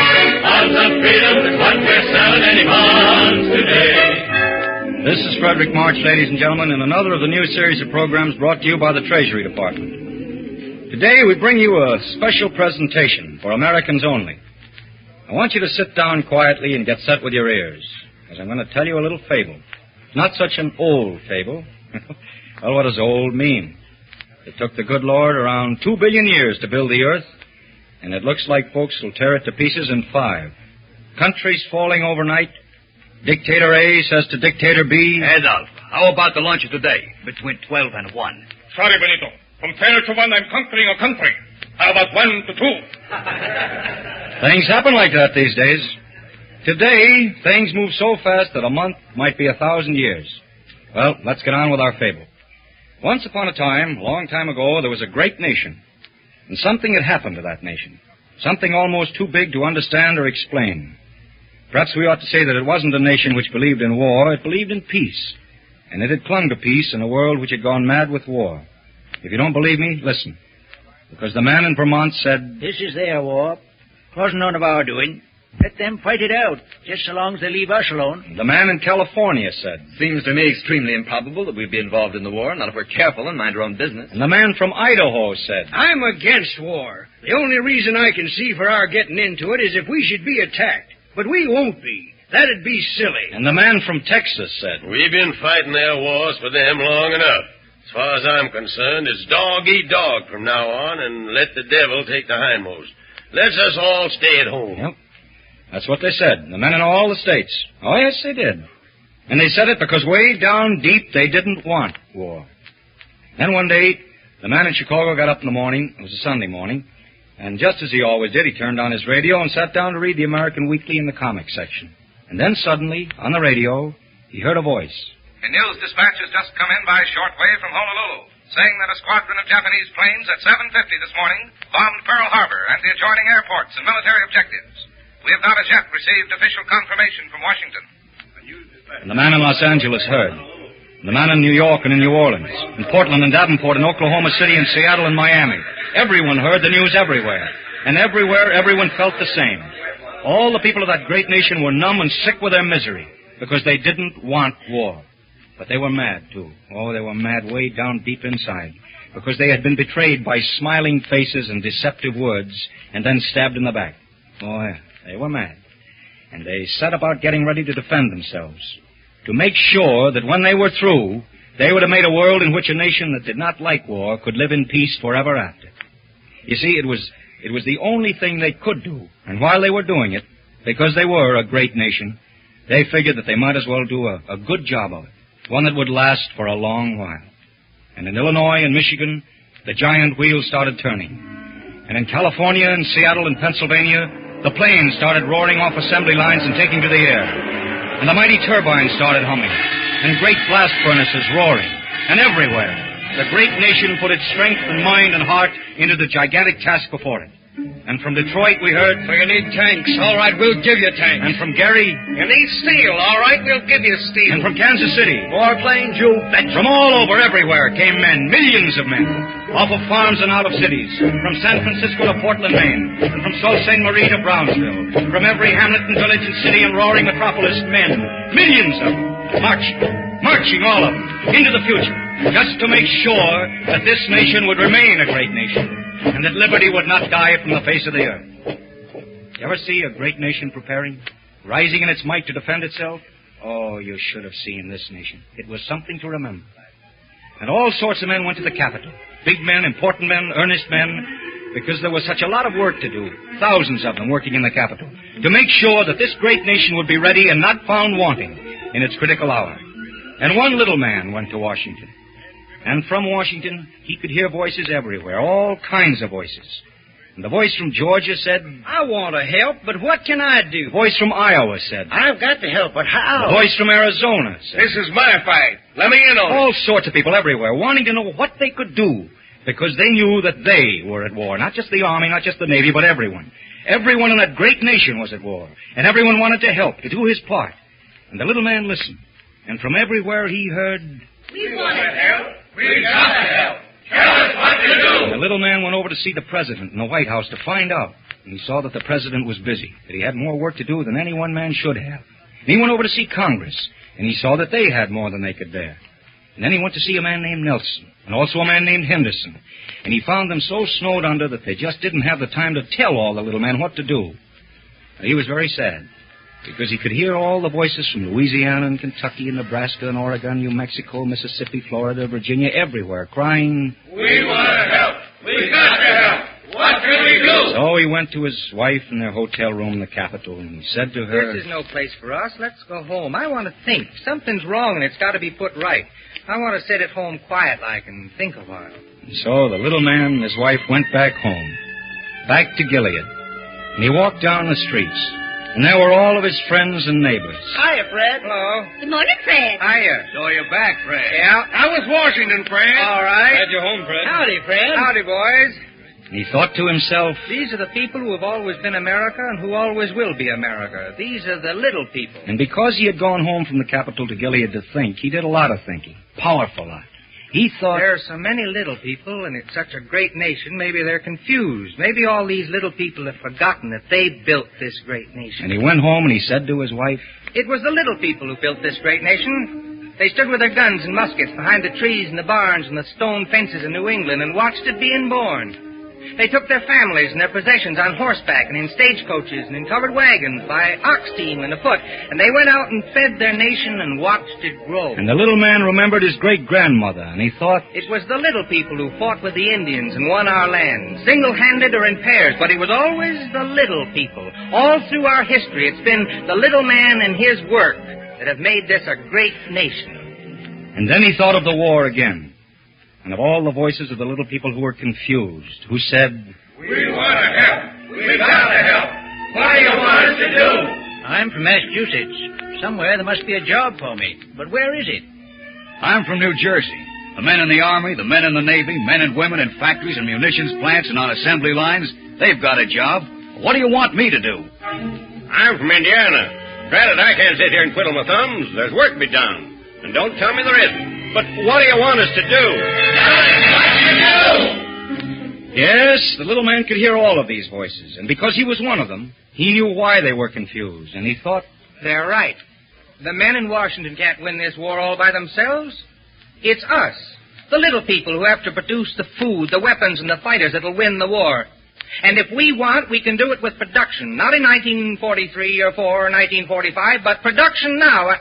Bonds of freedom is what we're selling. Any bonds today? This is Frederick March, ladies and gentlemen, in another of the new series of programs brought to you by the Treasury Department. Today we bring you a special presentation for Americans only. I want you to sit down quietly and get set with your ears, as I'm going to tell you a little fable. Not such an old fable. Well, what does old mean? It took the good Lord around 2 billion years to build the earth, and it looks like folks will tear it to pieces in 5. Countries falling overnight. Dictator A says to Dictator B... Adolf, how about the lunch of today, between 12 and 1? Sorry, Benito. From 12 to 1, I'm conquering a country. How about 1 to 2? Things happen like that these days. Today, things move so fast that a month might be 1,000 years. Well, let's get on with our fable. Once upon a time, a long time ago, there was a great nation. And something had happened to that nation. Something almost too big to understand or explain. Perhaps we ought to say that it wasn't a nation which believed in war, it believed in peace. And it had clung to peace in a world which had gone mad with war. If you don't believe me, listen. Because the man in Vermont said... This is their war. Wasn't none of our doing. Let them fight it out, just so long as they leave us alone. The man in California said... Seems to me extremely improbable that we'd be involved in the war, not if we're careful and mind our own business. And the man from Idaho said... I'm against war. The only reason I can see for our getting into it is if we should be attacked. But we won't be. That'd be silly. And the man from Texas said... We've been fighting their wars for them long enough. As far as I'm concerned, it's dog eat dog from now on, and let the devil take the hindmost. Let's us all stay at home. Yep. That's what they said, the men in all the states. Oh, yes, they did. And they said it because way down deep they didn't want war. Then one day, the man in Chicago got up in the morning, it was a Sunday morning, and just as he always did, he turned on his radio and sat down to read the American Weekly in the comic section. And then suddenly, on the radio, he heard a voice. A news dispatch has just come in by shortwave from Honolulu, saying that a squadron of Japanese planes at 7:50 this morning bombed Pearl Harbor and the adjoining airports and military objectives. We have not as yet received official confirmation from Washington. And the man in Los Angeles heard. And the man in New York and in New Orleans, in Portland and Davenport, in Oklahoma City and Seattle and Miami. Everyone heard the news everywhere. And everywhere, everyone felt the same. All the people of that great nation were numb and sick with their misery because they didn't want war. But they were mad, too. Oh, they were mad way down deep inside. because they had been betrayed by smiling faces and deceptive words and then stabbed in the back. Oh, yeah, they were mad. And they set about getting ready to defend themselves, to make sure that when they were through, they would have made a world in which a nation that did not like war could live in peace forever after. You see, it was the only thing they could do. And while they were doing it, because they were a great nation, they figured that they might as well do a good job of it, one that would last for a long while. And in Illinois and Michigan, the giant wheel started turning. And in California and Seattle and Pennsylvania, the planes started roaring off assembly lines and taking to the air. And the mighty turbines started humming, and great blast furnaces roaring. And everywhere, the great nation put its strength and mind and heart into the gigantic task before it. And from Detroit we heard, "So you need tanks. All right, we'll give you tanks." And from Gary, "You need steel. All right, we'll give you steel." And from Kansas City, "Warplanes, you betcha." From all over, everywhere, came men, millions of men, off of farms and out of cities, from San Francisco to Portland, Maine, and from Sault Ste. Marie to Brownsville, from every hamlet and village and city and roaring metropolis, men, millions of them, marching all of them, into the future, just to make sure that this nation would remain a great nation, and that liberty would not die from the face of the earth. You ever see a great nation preparing, rising in its might to defend itself? Oh, you should have seen this nation. It was something to remember. And all sorts of men went to the Capitol. Big men, important men, earnest men, because there was such a lot of work to do, thousands of them working in the Capitol, to make sure that this great nation would be ready and not found wanting in its critical hour. And one little man went to Washington. And from Washington, he could hear voices everywhere, all kinds of voices. And the voice from Georgia said, "I want to help, but what can I do?" The voice from Iowa said, "I've got to help, but how?" The voice from Arizona said, "This is my fight. Let me in on it." All sorts of people everywhere wanting to know what they could do, because they knew that they were at war. Not just the Army, not just the Navy, but everyone. Everyone in that great nation was at war. And everyone wanted to help, to do his part. And the little man listened. And from everywhere he heard, "We want to help. We've got to help. Tell us what to do." And the little man went over to see the president in the White House to find out. And he saw that the president was busy, that he had more work to do than any one man should have. And he went over to see Congress, and he saw that they had more than they could bear. And then he went to see a man named Nelson, and also a man named Henderson. And he found them so snowed under that they just didn't have the time to tell all the little man what to do. And he was very sad, because he could hear all the voices from Louisiana and Kentucky and Nebraska and Oregon, New Mexico, Mississippi, Florida, Virginia, everywhere, crying, "We want to help. We've got to help. What can we do?" So he went to his wife in their hotel room in the Capitol, and he said to her, "This is no place for us. Let's go home. I want to think. Something's wrong, and it's got to be put right. I want to sit at home quiet-like and think a while." And so the little man and his wife went back home, back to Gilead. And he walked down the streets, and there were all of his friends and neighbors. "Hiya, Fred." "Hello." Good morning, Fred. Hiya. "So you're back, Fred." "Yeah." "How was Washington, Fred?" "All right." "Glad you're home, Fred." "Howdy, Fred." "Howdy, boys." And he thought to himself, "These are the people who have always been America and who always will be America. These are the little people." And because he had gone home from the Capitol to Gilead to think, he did a lot of thinking. Powerful lot. He thought, there are so many little people, and it's such a great nation, maybe they're confused. Maybe all these little people have forgotten that they built this great nation. And he went home and he said to his wife, "It was the little people who built this great nation. They stood with their guns and muskets behind the trees and the barns and the stone fences in New England and watched it being born. They took their families and their possessions on horseback and in stagecoaches and in covered wagons by ox team and afoot, and they went out and fed their nation and watched it grow." And the little man remembered his great-grandmother, and he thought, it was the little people who fought with the Indians and won our land, single-handed or in pairs, but it was always the little people. All through our history, it's been the little man and his work that have made this a great nation. And then he thought of the war again, and of all the voices of the little people who were confused, who said, "We want to help. We've got to help. What do you want us to do?" "I'm from Massachusetts. Somewhere there must be a job for me. But where is it?" "I'm from New Jersey. The men in the Army, the men in the Navy, men and women in factories and munitions plants and on assembly lines, they've got a job. What do you want me to do?" "I'm from Indiana. Granted, I can't sit here and twiddle my thumbs. There's work to be done. And don't tell me there isn't. But what do you want us to do?" Yes, the little man could hear all of these voices, and because he was one of them, he knew why they were confused, and he thought, they're right. The men in Washington can't win this war all by themselves. It's us. The little people who have to produce the food, the weapons, and the fighters that'll win the war. And if we want, we can do it with production. Not in 1943 or 4 or 1945, but production now.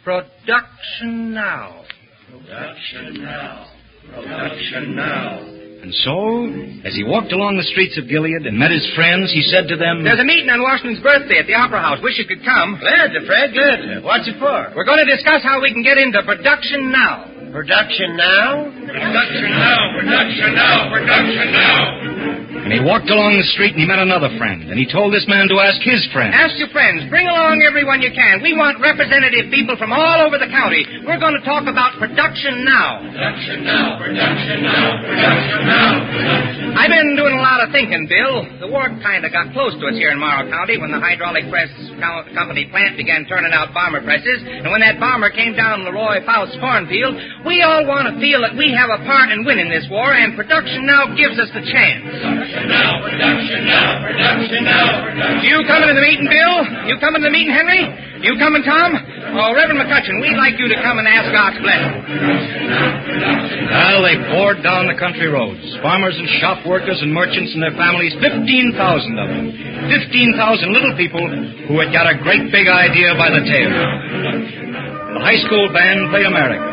Production now. Production now. Production now. And so, as he walked along the streets of Gilead and met his friends, he said to them, There's a meeting on Washington's birthday at the Opera House. Wish you could come. Glad to, Fred, glad to. What's it for? We're going to discuss how we can get into production now. Production now? Production now, production now, production now. And he walked along the street and he met another friend. And he told this man to ask his friend. Ask your friends. Bring along everyone you can. We want representative people from all over the county. We're going to talk about production now. Production now, production now, production now. I've been doing a lot of thinking, Bill. The war kind of got close to us here in Morrow County when the hydraulic press company plant began turning out bomber presses. And when that bomber came down Leroy Faust's cornfield, we all want to feel that we have a part in winning this war, and production now gives us the chance. Production now, production now, production now, production. You coming to the meeting, Bill? You coming to the meeting, Henry? You coming, Tom? Oh, Reverend McCutcheon, we'd like you to come and ask God's blessing. Well, they poured down the country roads. Farmers and shop workers and merchants and their families, 15,000 of them. 15,000 little people who had got a great big idea by the tail. The high school band played America.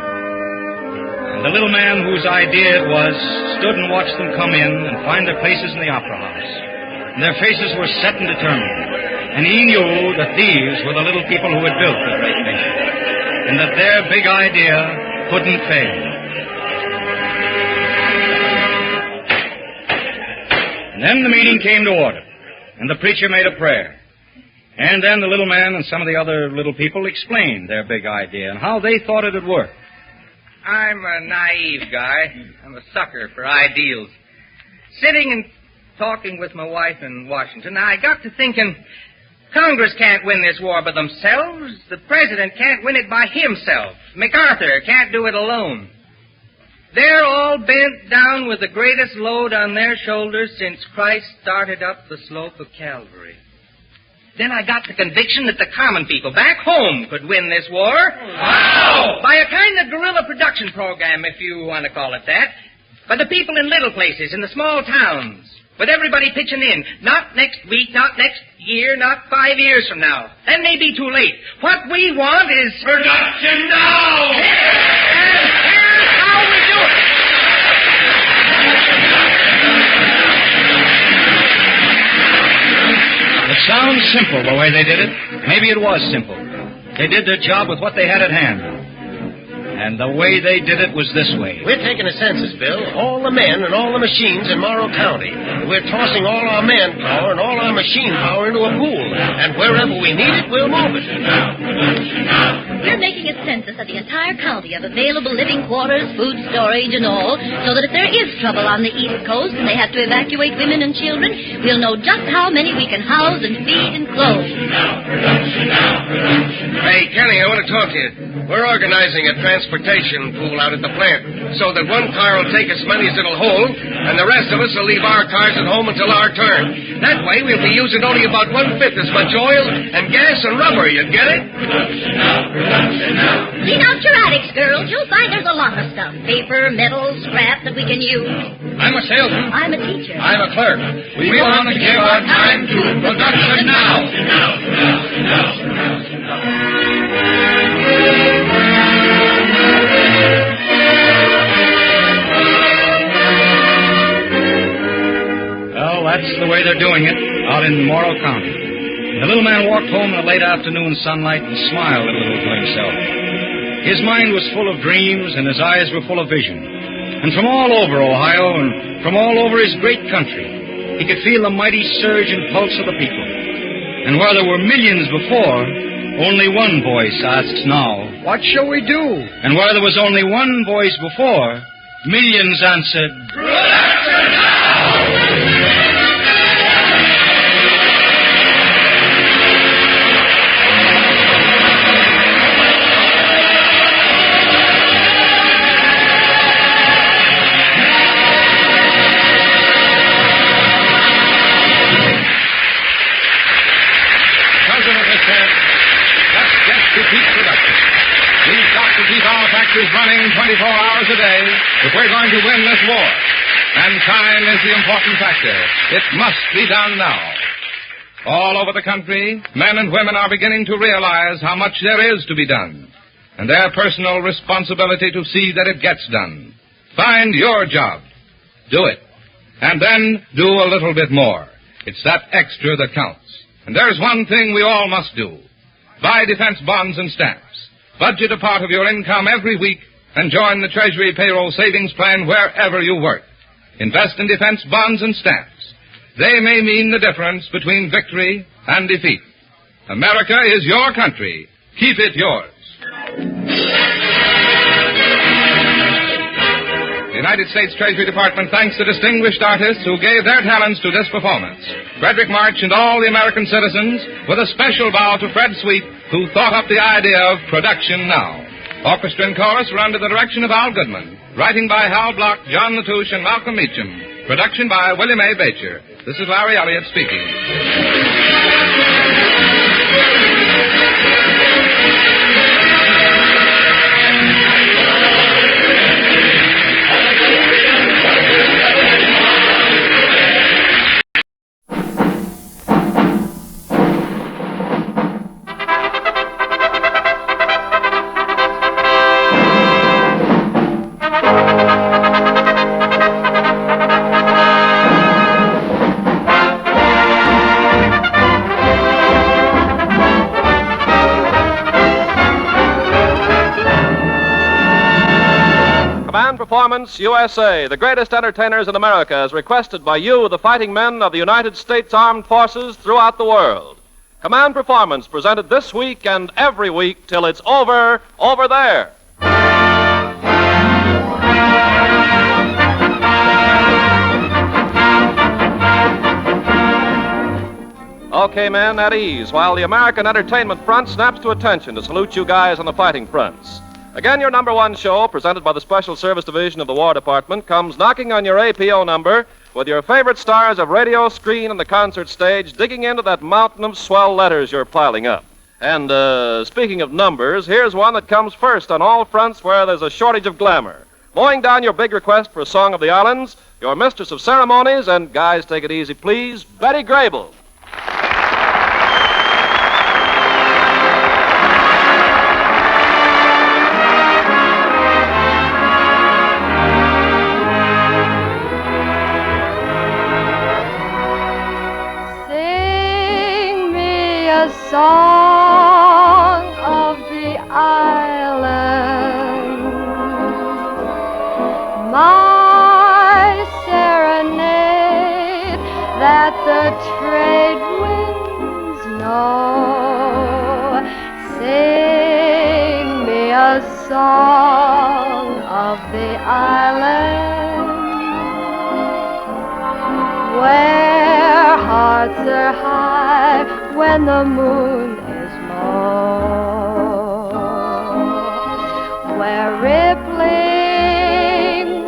And the little man whose idea it was stood and watched them come in and find their places in the opera house. And their faces were set and determined. And he knew that these were the little people who had built the great nation. And that their big idea couldn't fail. And then the meeting came to order. And the preacher made a prayer. And then the little man and some of the other little people explained their big idea and how they thought it would work. I'm a naive guy. I'm a sucker for ideals. Sitting and talking with my wife in Washington, I got to thinking, Congress can't win this war by themselves. The president can't win it by himself. MacArthur can't do it alone. They're all bent down with the greatest load on their shoulders since Christ started up the slope of Calvary. Then I got the conviction that the common people back home could win this war. Wow! By a kind of guerrilla production program, if you want to call it that. By the people in little places, in the small towns. With everybody pitching in. Not next week, not next year, not 5 years from now. That may be too late. What we want is production now! And here's how we do it. It sounds simple the way they did it. Maybe it was simple. They did their job with what they had at hand. And the way they did it was this way. We're taking a census, Bill. All the men and all the machines in Morrow County. We're tossing all our manpower and all our machine power into a pool. And wherever we need it, we'll move it. We're making a census of the entire county of available living quarters, food storage, and all, so that if there is trouble on the East Coast and they have to evacuate women and children, we'll know just how many we can house and feed and clothe. Hey, Kenny, I want to talk to you. We're organizing a transportation pool out at the plant so that one car will take as many as it'll hold, and the rest of us will leave our cars at home until our turn. That way, we'll be using only about 1/5 as much oil and gas and rubber. You get it? Clean out your attics, girls. You'll find there's a lot of stuff. Paper, metal, scrap that we can use. I'm a salesman. I'm a teacher. I'm a clerk. We want to give our time to production now. Well, that's the way they're doing it out in Morrow County. The little man walked home in the late afternoon sunlight and smiled a little to himself. His mind was full of dreams and his eyes were full of vision. And from all over Ohio and from all over his great country, he could feel the mighty surge and pulse of the people. And where there were millions before, only one voice asks now, what shall we do? And where there was only one voice before, millions answered, production now! Keep production. We've got to keep our factories is running 24 hours a day if we're going to win this war. And time is the important factor. It must be done now. All over the country, men and women are beginning to realize how much there is to be done, and their personal responsibility to see that it gets done. Find your job. Do it. And then do a little bit more. It's that extra that counts. And there's one thing we all must do. Buy defense bonds and stamps. Budget a part of your income every week and join the Treasury payroll savings plan wherever you work. Invest in defense bonds and stamps. They may mean the difference between victory and defeat. America is your country. Keep it yours. The United States Treasury Department thanks the distinguished artists who gave their talents to this performance. Frederick March and all the American citizens, with a special bow to Fred Sweet, who thought up the idea of production now. Orchestra and chorus were under the direction of Al Goodman. Writing by Hal Block, John Latouche, and Malcolm Meacham. Production by William A. Bacher. This is Larry Elliott speaking. Performance USA, the greatest entertainers in America, as requested by you, the fighting men of the United States Armed Forces throughout the world. Command Performance presented this week and every week till it's over there. Okay, men, at ease, while the American entertainment front snaps to attention to salute you guys on the fighting fronts. Again, your number one show, presented by the Special Service Division of the War Department, comes knocking on your APO number with your favorite stars of radio, screen, and the concert stage digging into that mountain of swell letters you're piling up. And, speaking of numbers, here's one that comes first on all fronts where there's a shortage of glamour. Mowing down your big request for a song of the islands, your mistress of ceremonies, and guys, take it easy, please, Betty Grable. Song of the island, my serenade that the trade winds know. Sing me a song of the island, where hearts are high when the moon is low, where rippling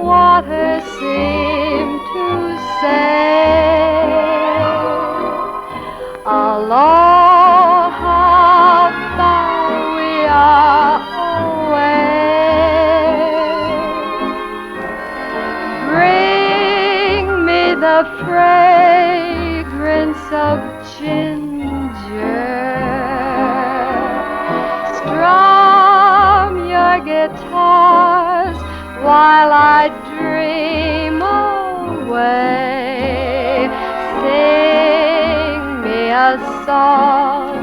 waters seem to say, aloha, far we are away. Bring me the fragrance of ginger, strum your guitars while I dream away. Sing me a song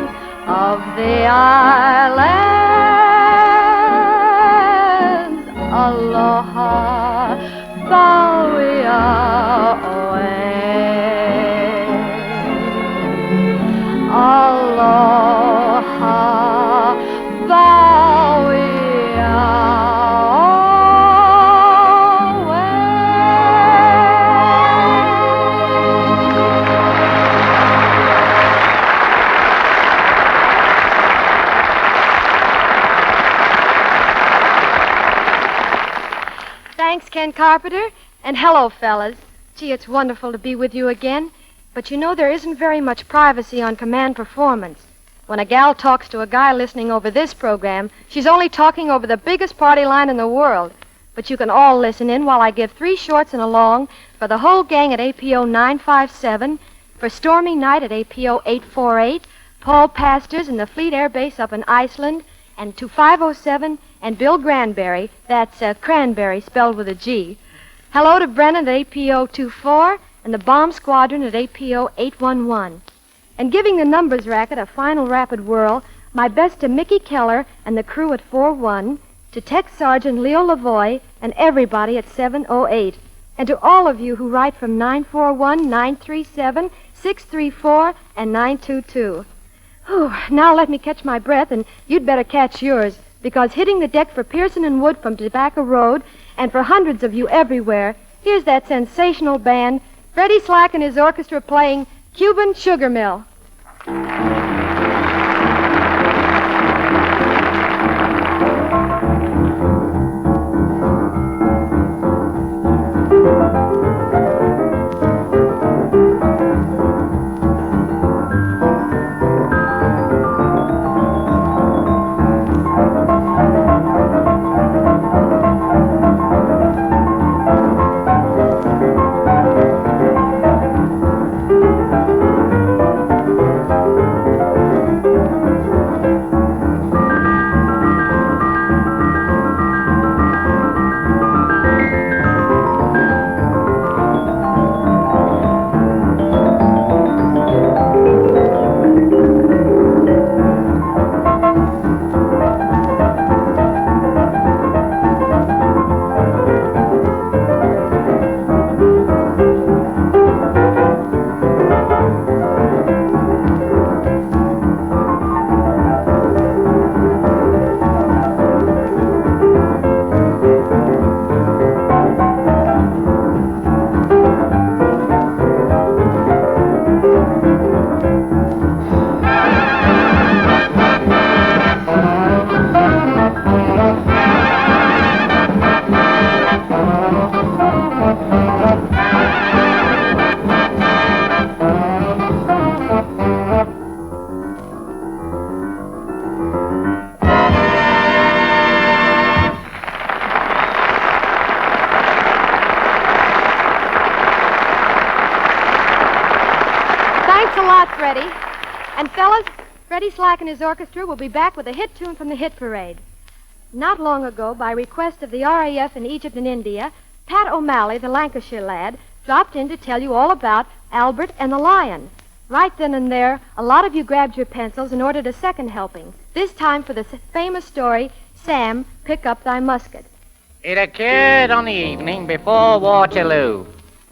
of the islands, aloha, Bauia away. Aloha, Bauia Thanks, Ken Carpenter, and hello, fellas. Gee, it's wonderful to be with you again. But you know there isn't very much privacy on Command Performance. When a gal talks to a guy listening over this program, she's only talking over the biggest party line in the world. But you can all listen in while I give 3 shorts and a long for the whole gang at APO 957, for Stormy Night at APO 848, Paul Pastors in the Fleet Air Base up in Iceland, and to 507 and Bill Granberry, that's Cranberry spelled with a G. Hello to Brennan at APO 24 and the Bomb Squadron at APO 811. And giving the numbers racket a final rapid whirl, my best to Mickey Keller and the crew at 41, to Tech Sergeant Leo Lavoie and everybody at 708, and to all of you who write from 941, 937, 634, and 922. Whew, now let me catch my breath, and you'd better catch yours, because hitting the deck for Pearson and Wood from Tobacco Road, and for hundreds of you everywhere, here's that sensational band, Freddie Slack and his orchestra playing Cuban Sugar Mill. Freddie. And fellas, Freddie Slack and his orchestra will be back with a hit tune from the hit parade. Not long ago, by request of the RAF in Egypt and India, Pat O'Malley, the Lancashire lad, dropped in to tell you all about Albert and the Lion. Right then and there, a lot of you grabbed your pencils and ordered a second helping, this time for the famous story, Sam, Pick Up Thy Musket. It occurred on the evening before Waterloo,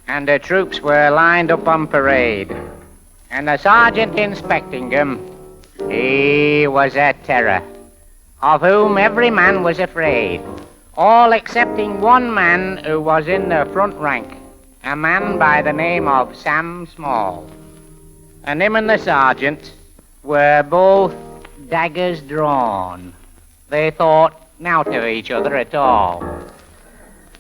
and the troops were lined up on parade. And the sergeant inspecting them, he was a terror, of whom every man was afraid, all excepting one man who was in the front rank, a man by the name of Sam Small. And him and the sergeant were both daggers drawn. They thought not of each other at all.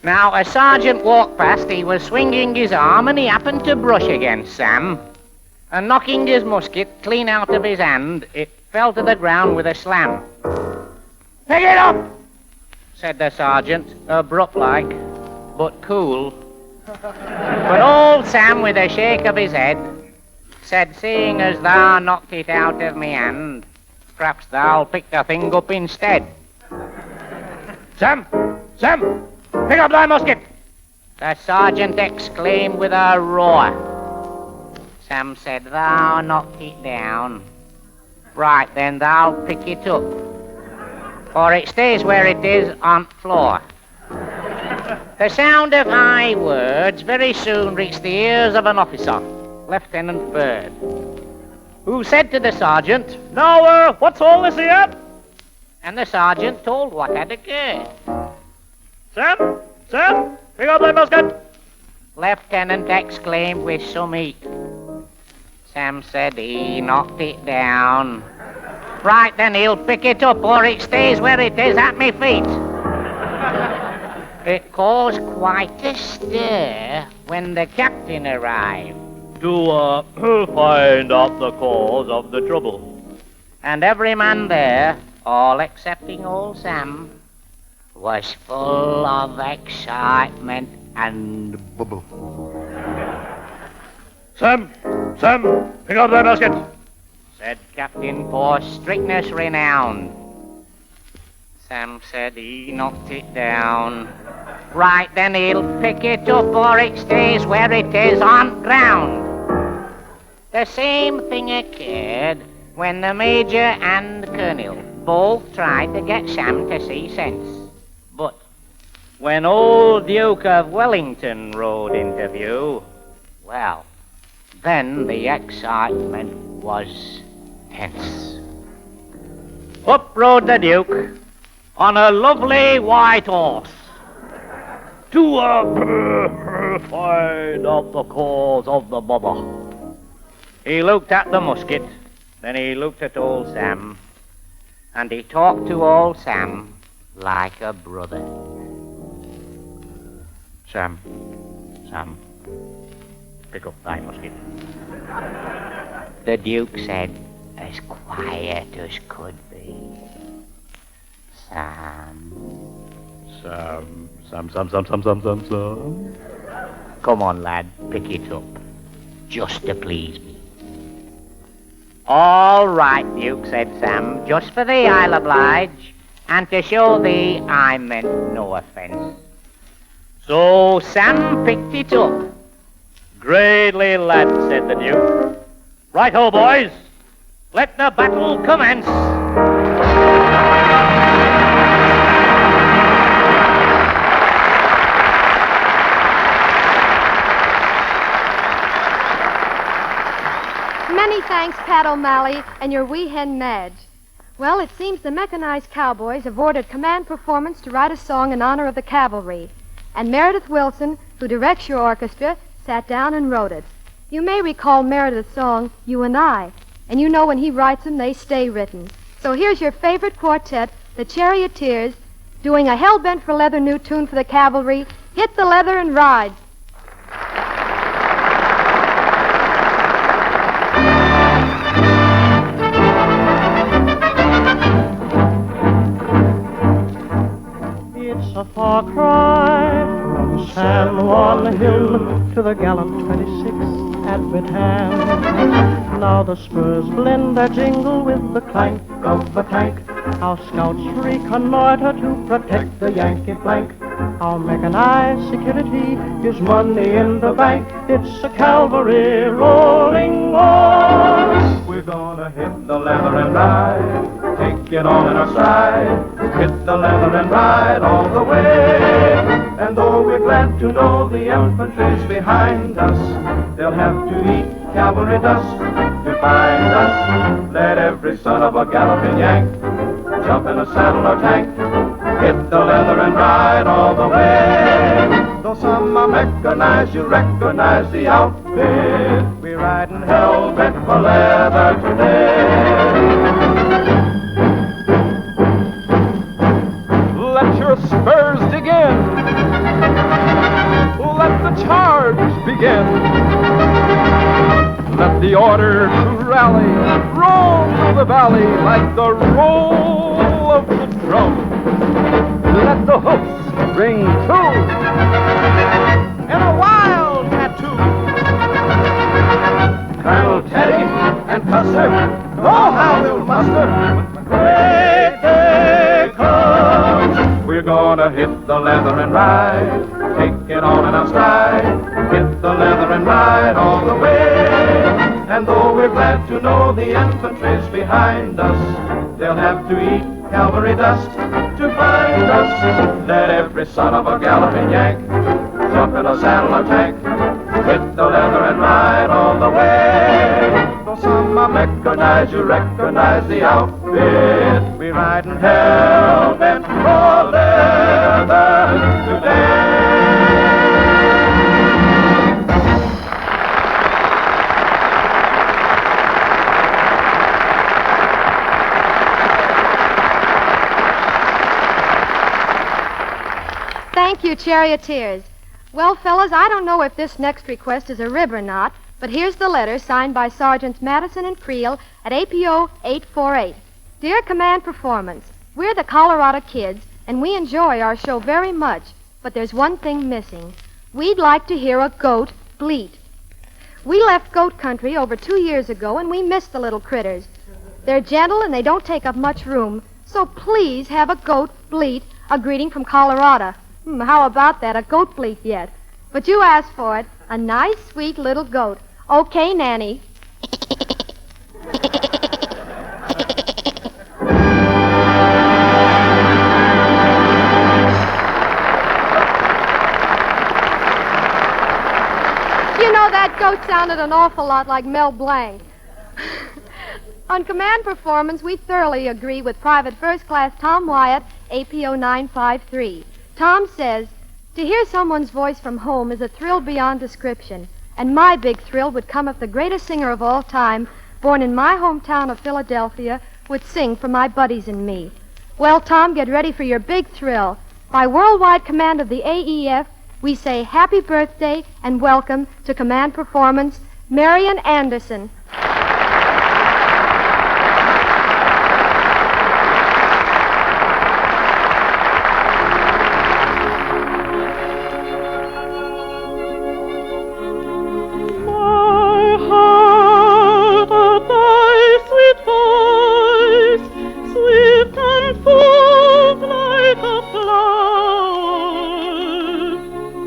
Now, a sergeant walked past, he was swinging his arm, and he happened to brush against Sam. And knocking his musket clean out of his hand, it fell to the ground with a slam. "Pick it up," said the sergeant, abrupt-like, but cool. But old Sam, with a shake of his head, said, "Seeing as thou knocked it out of me hand, perhaps thou'll pick the thing up instead." "Sam! Sam! Pick up thy musket!" the sergeant exclaimed with a roar. Sam said, "Thou knocked it down. Right, then thou'll pick it up, for it stays where it is on the floor." The sound of high words very soon reached the ears of an officer, Lieutenant Bird, who said to the sergeant, "Now, what's all this here?" And the sergeant told what had occurred. "Sam! Sam! Pick up thy musket!" Lieutenant exclaimed with some heat. Sam said he knocked it down. Right, then he'll pick it up, or it stays where it is at me feet. It caused quite a stir when the captain arrived. To find out the cause of the trouble. And every man there, all excepting old Sam, was full of excitement and bubble. Sam, pick out that basket, said Captain for strictness renowned. Sam said he knocked it down. Right, then he'll pick it up or it stays where it is on ground. The same thing occurred when the Major and the Colonel both tried to get Sam to see sense. But when old Duke of Wellington rode into view, well, then the excitement was tense. Up rode the Duke on a lovely white horse to find out the cause of the bother. He looked at the musket, then he looked at old Sam, and he talked to old Sam like a brother. Sam, pick up thy musket. The Duke said, as quiet as could be, Sam. Come on, lad, pick it up, just to please me. All right, Duke, said Sam, just for thee I'll oblige, and to show thee I meant no offence. So Sam picked it up. Greatly, lad, said the Duke. Right-ho, boys, let the battle commence. Many thanks, Pat O'Malley, and your wee hen Madge. Well, it seems the mechanized cowboys have ordered command performance to write a song in honor of the cavalry. And Meredith Wilson, who directs your orchestra, sat down and wrote it. You may recall Meredith's song, You and I. And you know when he writes them, they stay written. So here's your favorite quartet, the Charioteers, doing a hell-bent for leather new tune for the cavalry, Hit the Leather and Ride. It's a far cry from San Juan Hill to the gallant 26 at Midham. Now the spurs blend their jingle with the clank of a tank. Our scouts reconnoiter to protect the Yankee flank. Our mechanized security gives money in the bank. It's a cavalry rolling on. We're gonna hit the leather and ride, take it on in our stride. Hit the leather and ride all the way. And though we're glad to know the infantry's behind us, they'll have to eat cavalry dust to find us. Let every son of a galloping Yank jump in a saddle or tank. Hit the leather and ride all the way. Though some are mechanized, you recognize the outfit. We're riding hell-bent for leather today. Let your spurs dig in. Let the charge begin. Let the order to rally roll through the valley like the roll of the drum. Let the hoofs ring too in a wild tattoo. Colonel Teddy and Custer, oh how we'll muster. Great day comes. We're gonna hit the leather and ride, take it on in our stride. Hit the leather and ride all the way. And though we're glad to know the infantry's behind us, they'll have to eat cavalry dust to find us. Let every son of a galloping Yank jump in a saddle or tank. Hit the leather and ride all the way. Though some are mechanized, you recognize the outfit. We're riding hell-bent for leather today. Thank you, Charioteers. Well, fellas, I don't know if this next request is a rib or not, But here's the letter signed by Sergeants Madison and Creel at APO 848. Dear Command Performance, we're the Colorado Kids, and we enjoy our show very much, but there's one thing missing. We'd like to hear a goat bleat. We left goat country over 2 years ago, and we miss the little critters. They're gentle and they don't take up much room, so please have a goat bleat, a greeting from Colorado. How about that, a goat bleat yet? But you asked for it, a nice, sweet little goat. Okay, Nanny. You know, that goat sounded an awful lot like Mel Blanc. On Command Performance, we thoroughly agree with Private First Class Tom Wyatt, APO 953. Tom says, to hear someone's voice from home is a thrill beyond description, and my big thrill would come if the greatest singer of all time, born in my hometown of Philadelphia, would sing for my buddies and me. Well, Tom, get ready for your big thrill. By worldwide command of the AEF, we say happy birthday and welcome to Command Performance, Marian Anderson.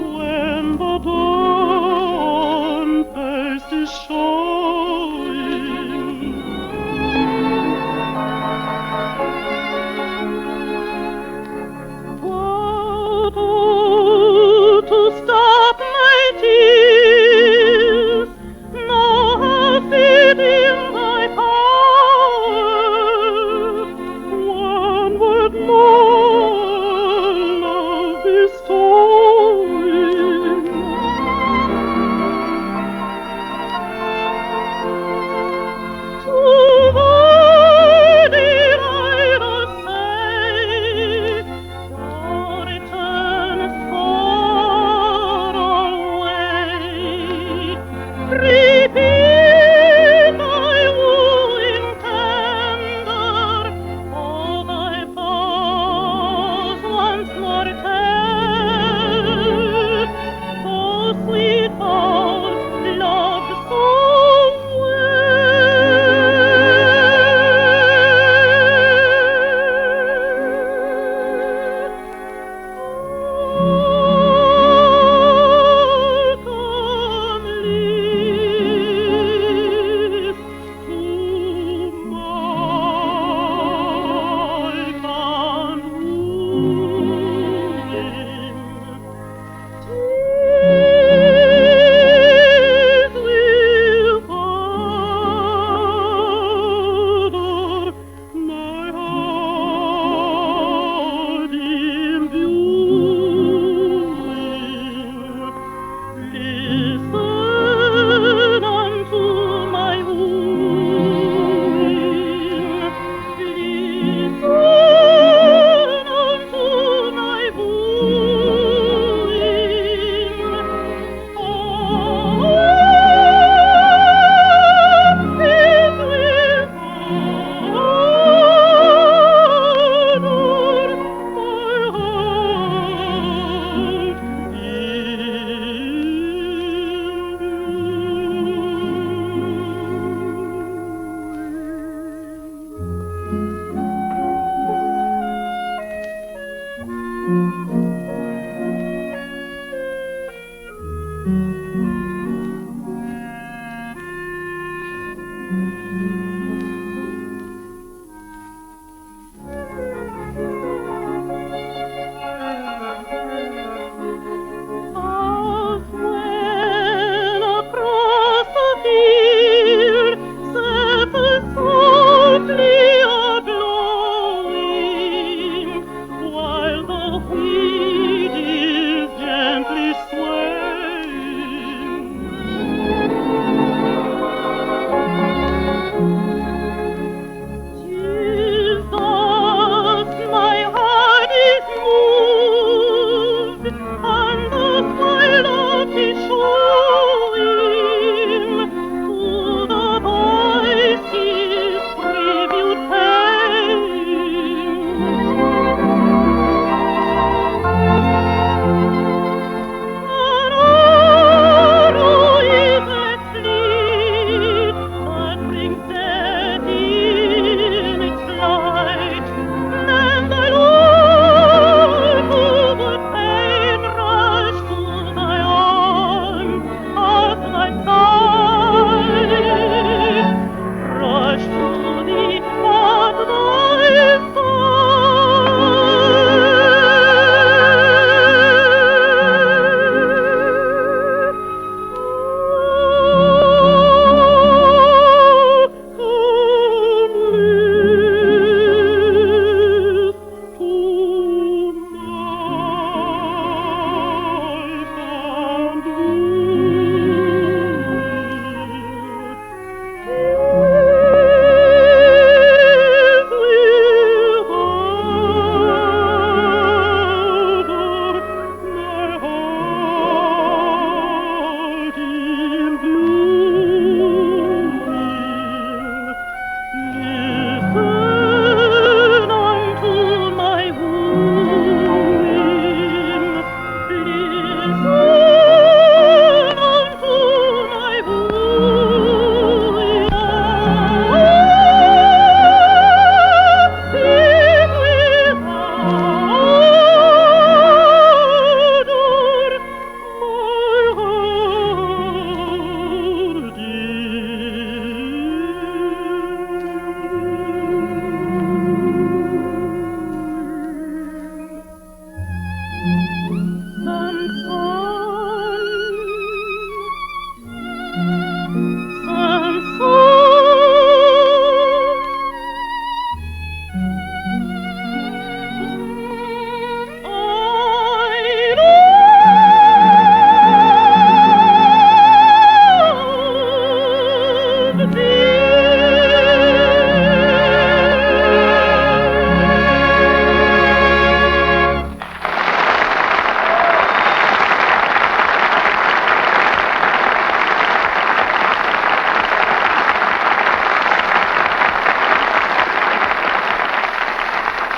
When the dawn first is showing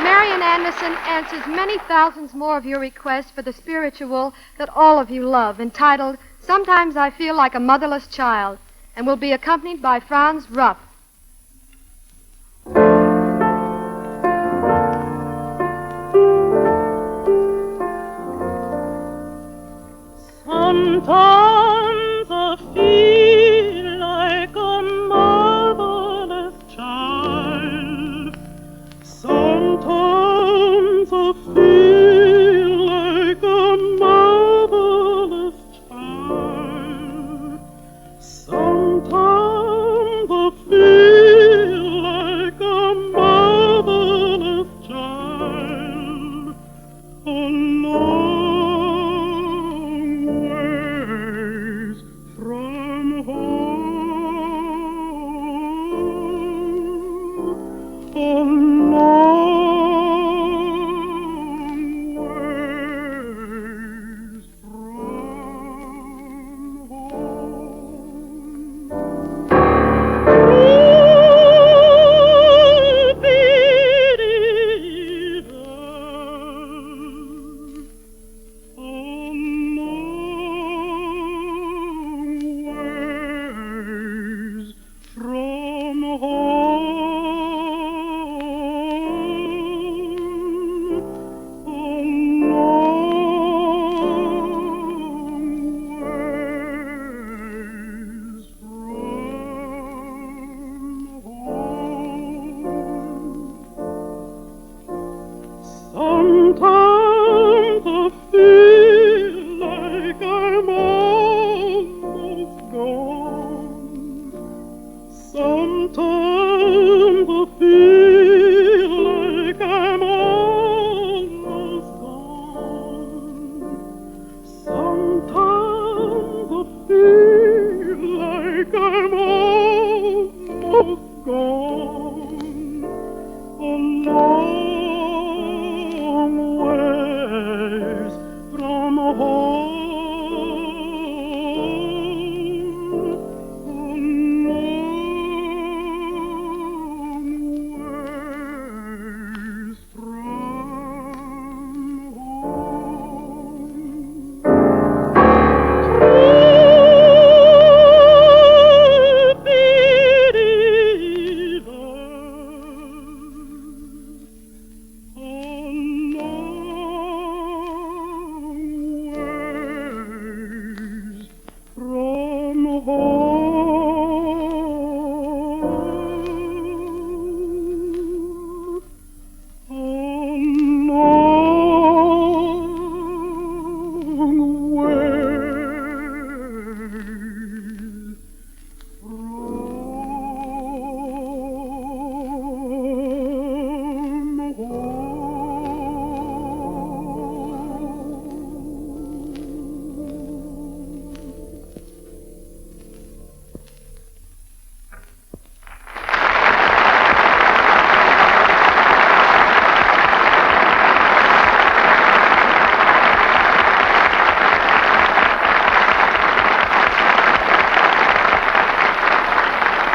Marian Anderson answers many thousands more of your requests for the spiritual that all of you love, entitled Sometimes I Feel Like a Motherless Child, and will be accompanied by Franz Rupp. Sometimes I feel like a motherless child. Sometimes I feel like a motherless child. Sometimes I feel like a motherless child. Oh, Lord.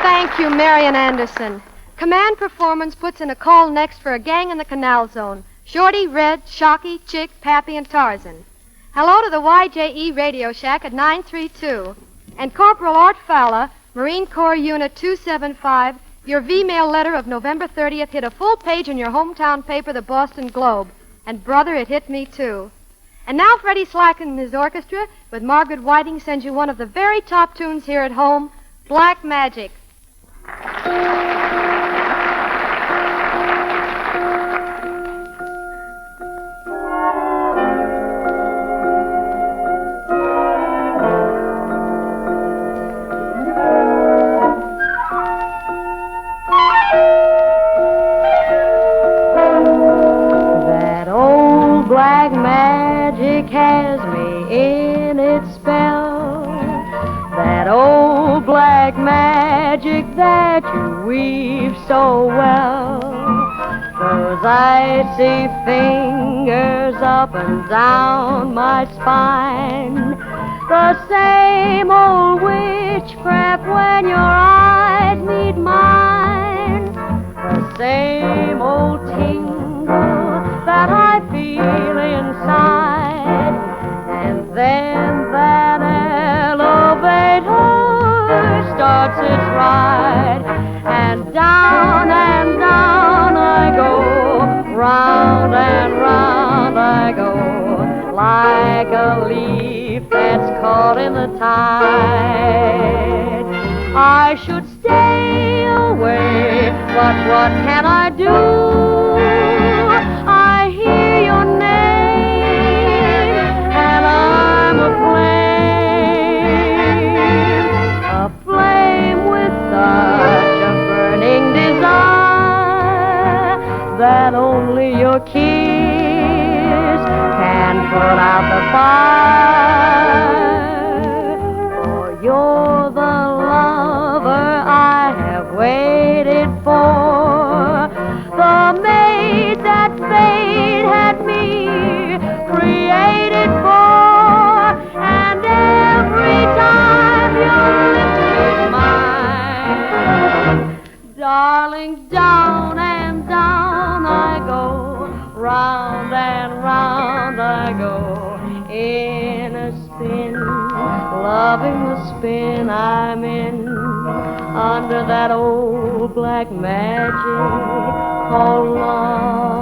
Thank you, Marian Anderson. Command Performance puts in a call next for a gang in the Canal Zone. Shorty, Red, Shocky, Chick, Pappy, and Tarzan. Hello to the YJE Radio Shack at 932. And Corporal Art Fowler, Marine Corps Unit 275, your V-mail letter of November 30th hit a full page in your hometown paper, the Boston Globe. And, brother, it hit me, too. And now Freddie Slack and his orchestra with Margaret Whiting sends you one of the very top tunes here at home, Black Magic. That old black magic has me in its spell. That old black magic that you weave so well. Those icy fingers up and down my spine. The same old witchcraft when your eyes meet mine. The same old tingle tide. I should stay away, but what can I do? I hear your name, and I'm aflame with such a burning desire that only your kiss can put out the fire. For you're the lover I have waited for, the maid that fate had me created for, and every time your lips meet mine, darling, down and down I go, round and round I go, in a spin, loving the spin I'm in, under that old black magic called love.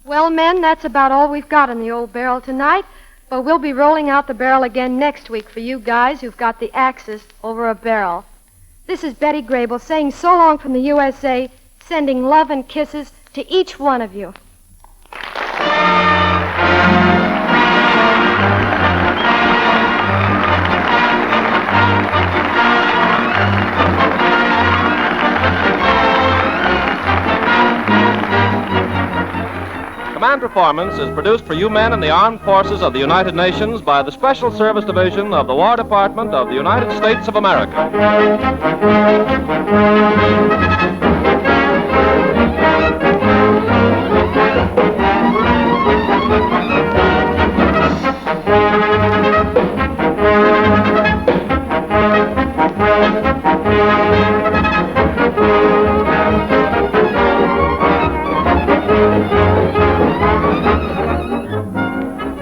Well, men, that's about all we've got in the old barrel tonight, but we'll be rolling out the barrel again next week for you guys who've got the axis over a barrel. This is Betty Grable saying so long from the USA, sending love and kisses to each one of you. Command Performance is produced for you men in the armed forces of the United Nations by the Special Service Division of the War Department of the United States of America.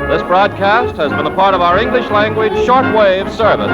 This broadcast has been a part of our English language shortwave service.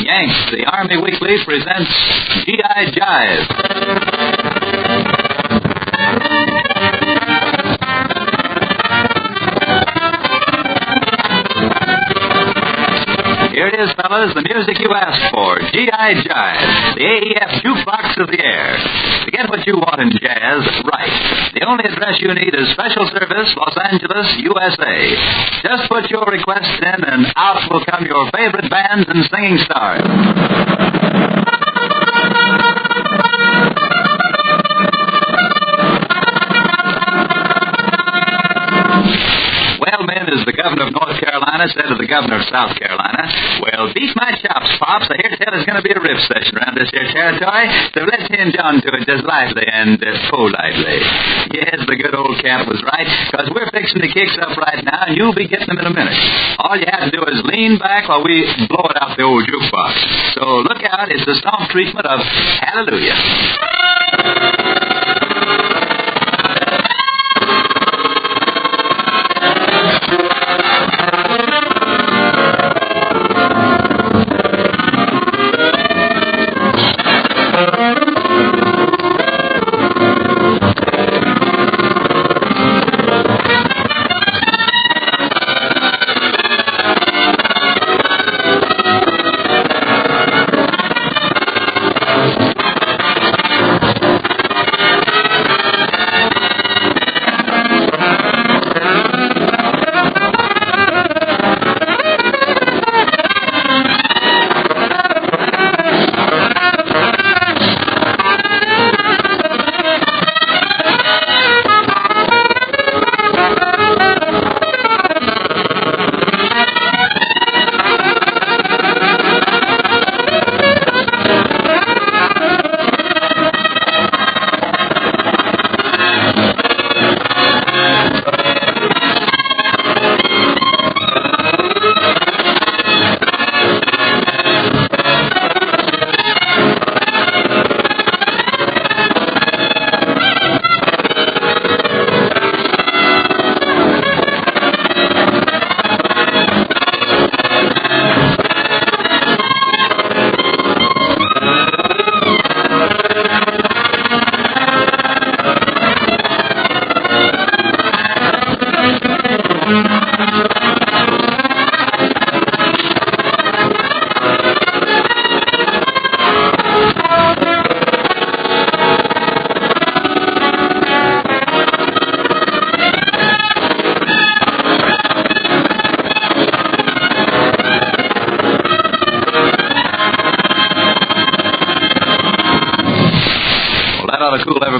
Yanks, the Army Weekly presents G.I. Jive. Here it is, fellas, the music you asked for, G.I. Jive, the AEF jukebox of the air. To get what you want in jazz, right. The only address you need is Special Service, Los Angeles, USA. Just put your request in, and out will come your favorite bands and singing stars. Well, men, as the governor of North Carolina said to the governor of South Carolina, well, beat my chops, Pops. I hear tell there's going to be a riff session around this here territory, so let's hinge on to it just lively and politely. Yes, the good old cat was right, because we're fixing the kicks up right now, and you'll be getting them in a minute. All you have to do is lean back while we blow it out the old jukebox. So look out, it's the stomp treatment of Hallelujah.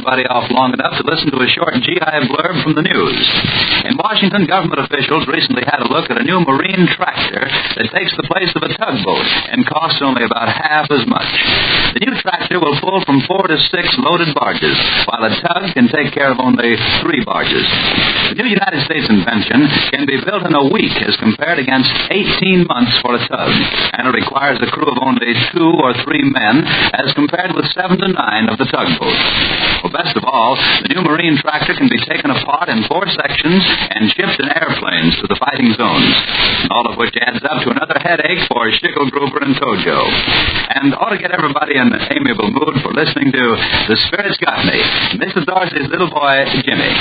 everybody off long enough to listen to a short Jive blurb from the news. In Washington, government officials recently had a look at a new marine tractor that takes the place of a tugboat and costs only about half as much. The new tractor will pull from 4 to 6 loaded barges, while a tug can take care of only 3 barges. The new United States invention can be built in a week as compared against 18 months for a tug, and it requires a crew of only 2 or 3 men as compared with 7 to 9 of the tugboat. Well, best of all, the new marine tractor can be taken apart in 4 sections and shipped in airplanes to the fighting zones, all of which adds up to another headache for Schickelgruber and Tojo, and ought to get everybody in an amiable mood for listening to The Spirit's Got Me, Mrs. Dorsey's little boy, Jimmy.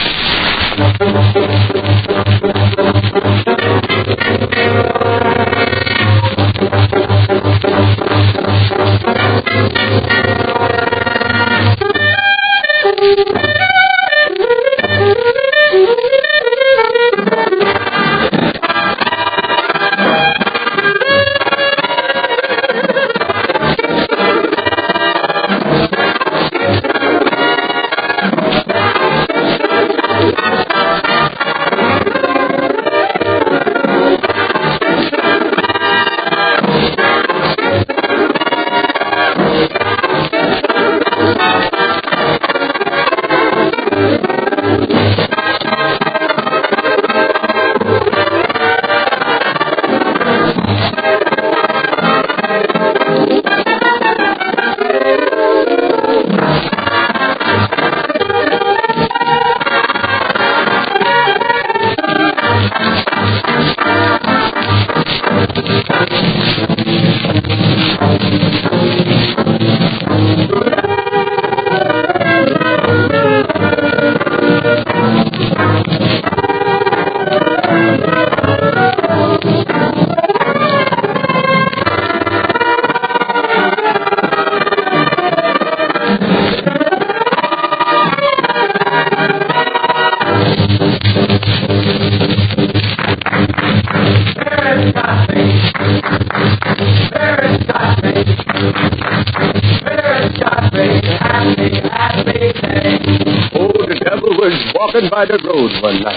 Walking by the road one night,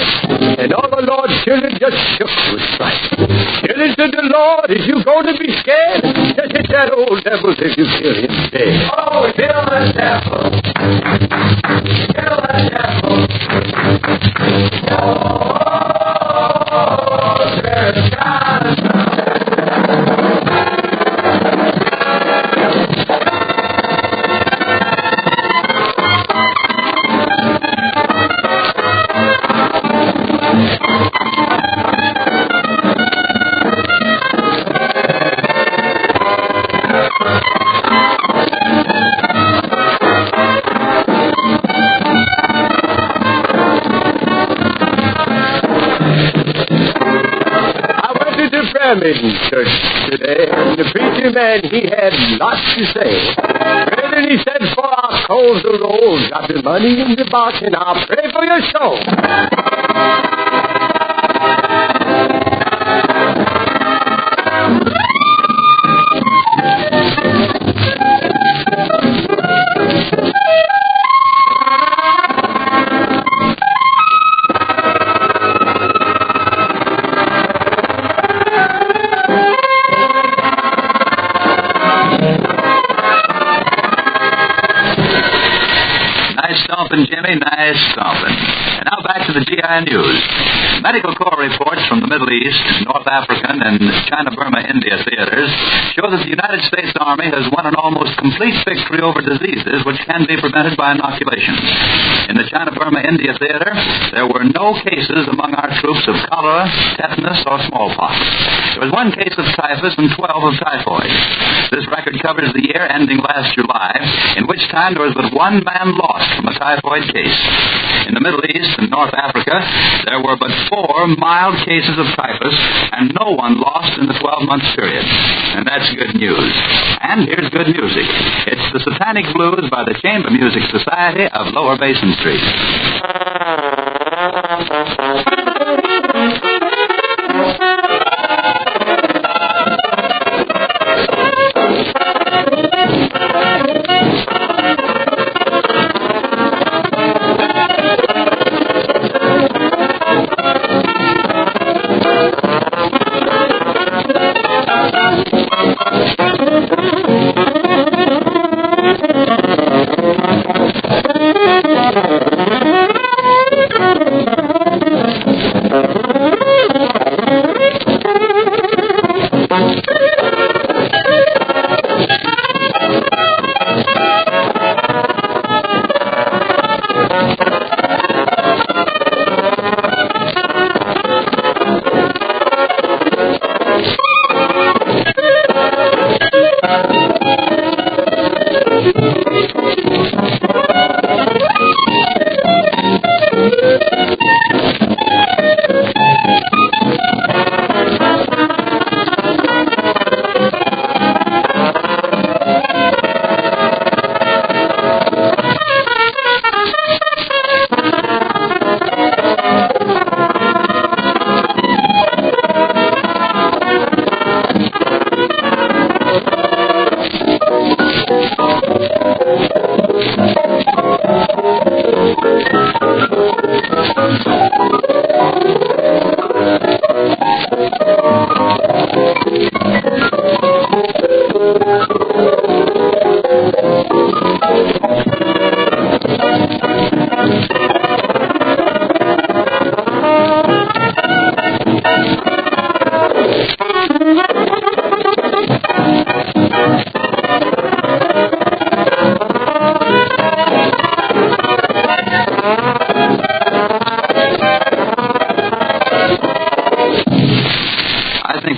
and all the Lord's children just shook with fright. Children said the Lord, is you going to be scared? Just hit that old devil till you kill him dead. Oh, kill the devil. Kill the devil. Oh, there's God. Meeting church today, and the preacher man, he had lots to say. Brethren, he said, for our coals to roll, got the money in the box, and I'll pray for your soul. Jimmy, nice stomping. And now back to the GI News. Medical Corps reports from the Middle East, North African, and China-Burma India theaters show that the United States Army has won an almost complete victory over diseases which can be prevented by inoculations. In the China-Burma India theater, there were no cases among our troops of cholera, tetanus, or smallpox. There was 1 case of typhus and 12 of typhoid. This record covers the year ending last July, in which time there was but 1 man lost from a typhoid case. In the Middle East and North Africa, there were but 4 mild cases of typhus and no one lost in the 12-month period. And that's good news. And here's good music. It's the Satanic Blues by the Chamber Music Society of Lower Basin Street.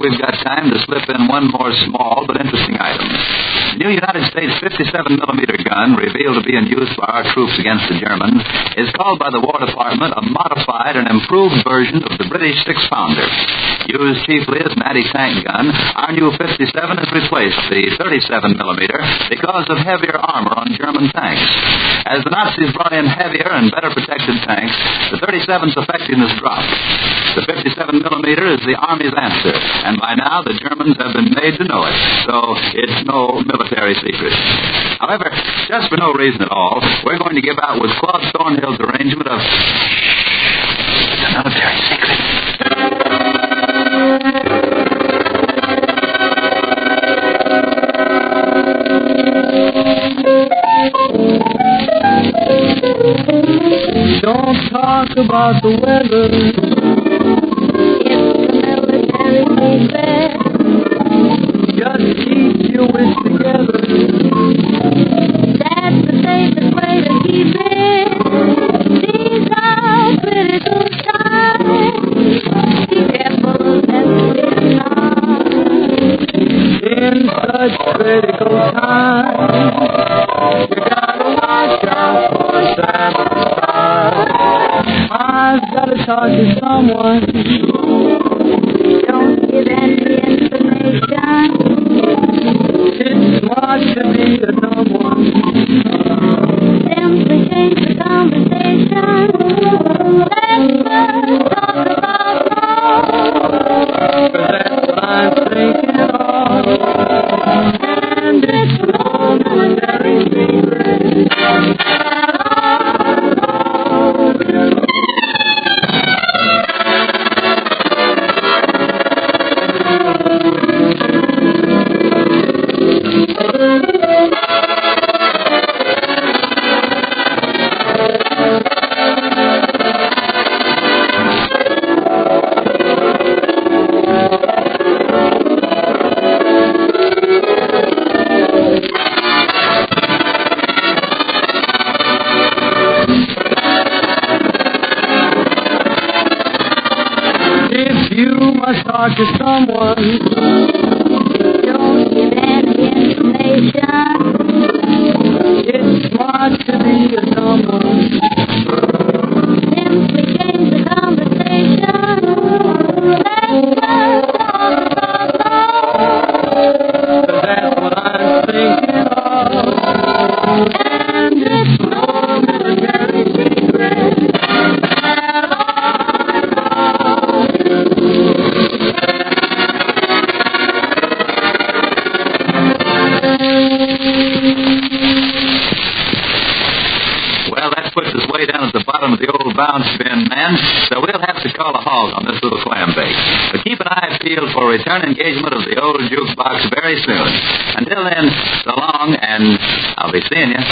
We've got time to slip in one more small but interesting item. The new United States 57-millimeter gun, revealed to be in use by our troops against the Germans, is called by the War Department a modified and improved version of the British 6-pounder. Used chiefly as an anti-tank gun, our new 57 has replaced the 37-millimeter because of heavier armor on German tanks. As the Nazis brought in heavier and better protected tanks, the 37's effectiveness dropped. The 57-millimeter is the Army's answer, and by now the Germans have been made to know it, so it's no military secret. However, just for no reason at all, we're going to give out with Claude Thornhill's arrangement of the military secret. Don't talk about the weather. Just keep your wits together. That's the safest way to keep it. These are critical times. Be careful that we're not. In such critical times, you gotta watch out for sabotage. I've gotta talk to someone. Don't give any information. It's smart to be a dumb one. Simply change the conversation. Let's talk about love. That's what I'm thinking of. And it's no military secret. Talk to someone. Don't give any information. It's smart to be a dumb one. Simply change the conversation. Let's talk about love. That's what I'm thinking of. And it's no military secret. Of the old bounce bin, man, so we'll have to call a halt on this little clam bake. But keep an eye peeled for return engagement of the old jukebox very soon. Until then, so long, and I'll be seeing you.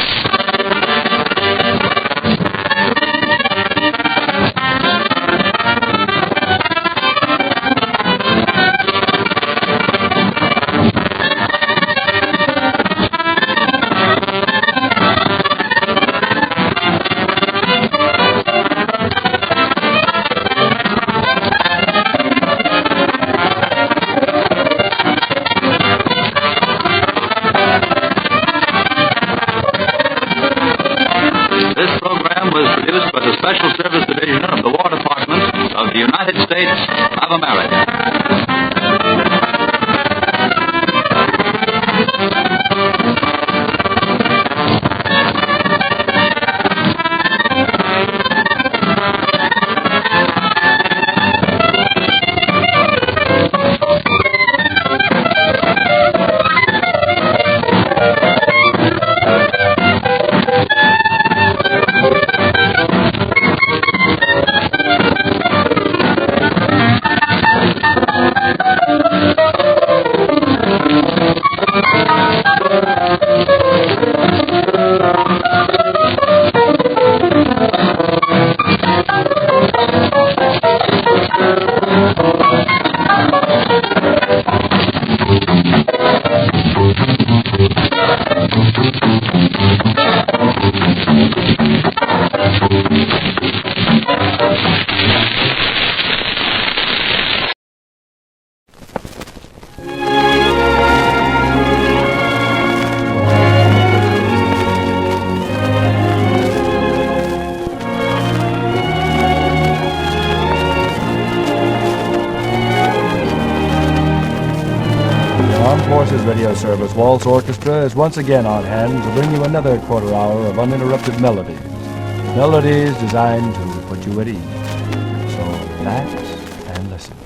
Division of the War Department of the United States of America. Forces Radio Service Waltz Orchestra is once again on hand to bring you another quarter hour of uninterrupted melodies. Melodies designed to put you at ease. So relax and listen.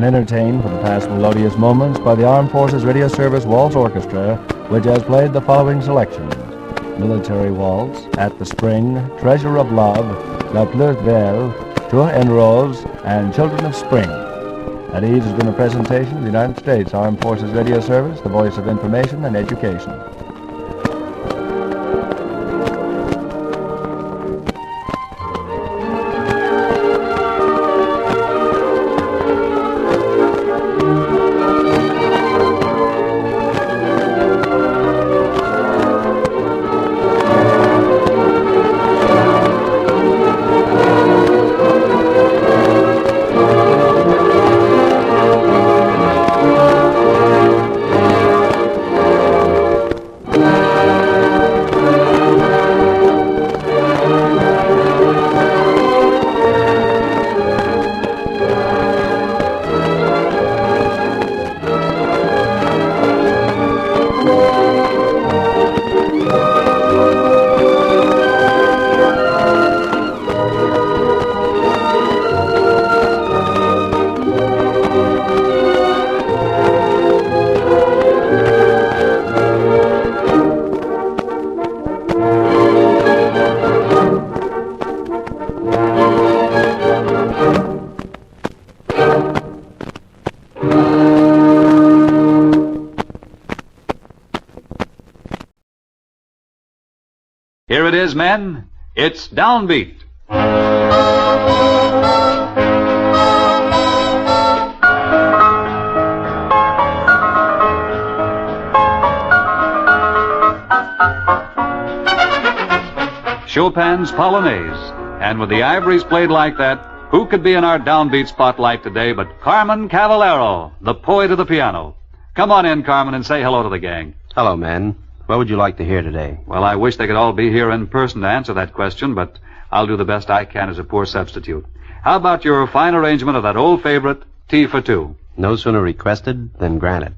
entertained for the past melodious moments by the Armed Forces Radio Service Waltz Orchestra, which has played the following selections: Military Waltz, At the Spring, Treasure of Love, La Plus Belle, Toi en Rose, and Children of Spring. At Ease has been a presentation of the United States Armed Forces Radio Service, the voice of information and education. Here it is, men. It's Downbeat. Chopin's Polonaise. And with the ivories played like that, who could be in our Downbeat spotlight today but Carmen Cavallero, the poet of the piano. Come on in, Carmen, and say hello to the gang. Hello, men. What would you like to hear today? Well, I wish they could all be here in person to answer that question, but I'll do the best I can as a poor substitute. How about your fine arrangement of that old favorite, Tea for Two? No sooner requested than granted.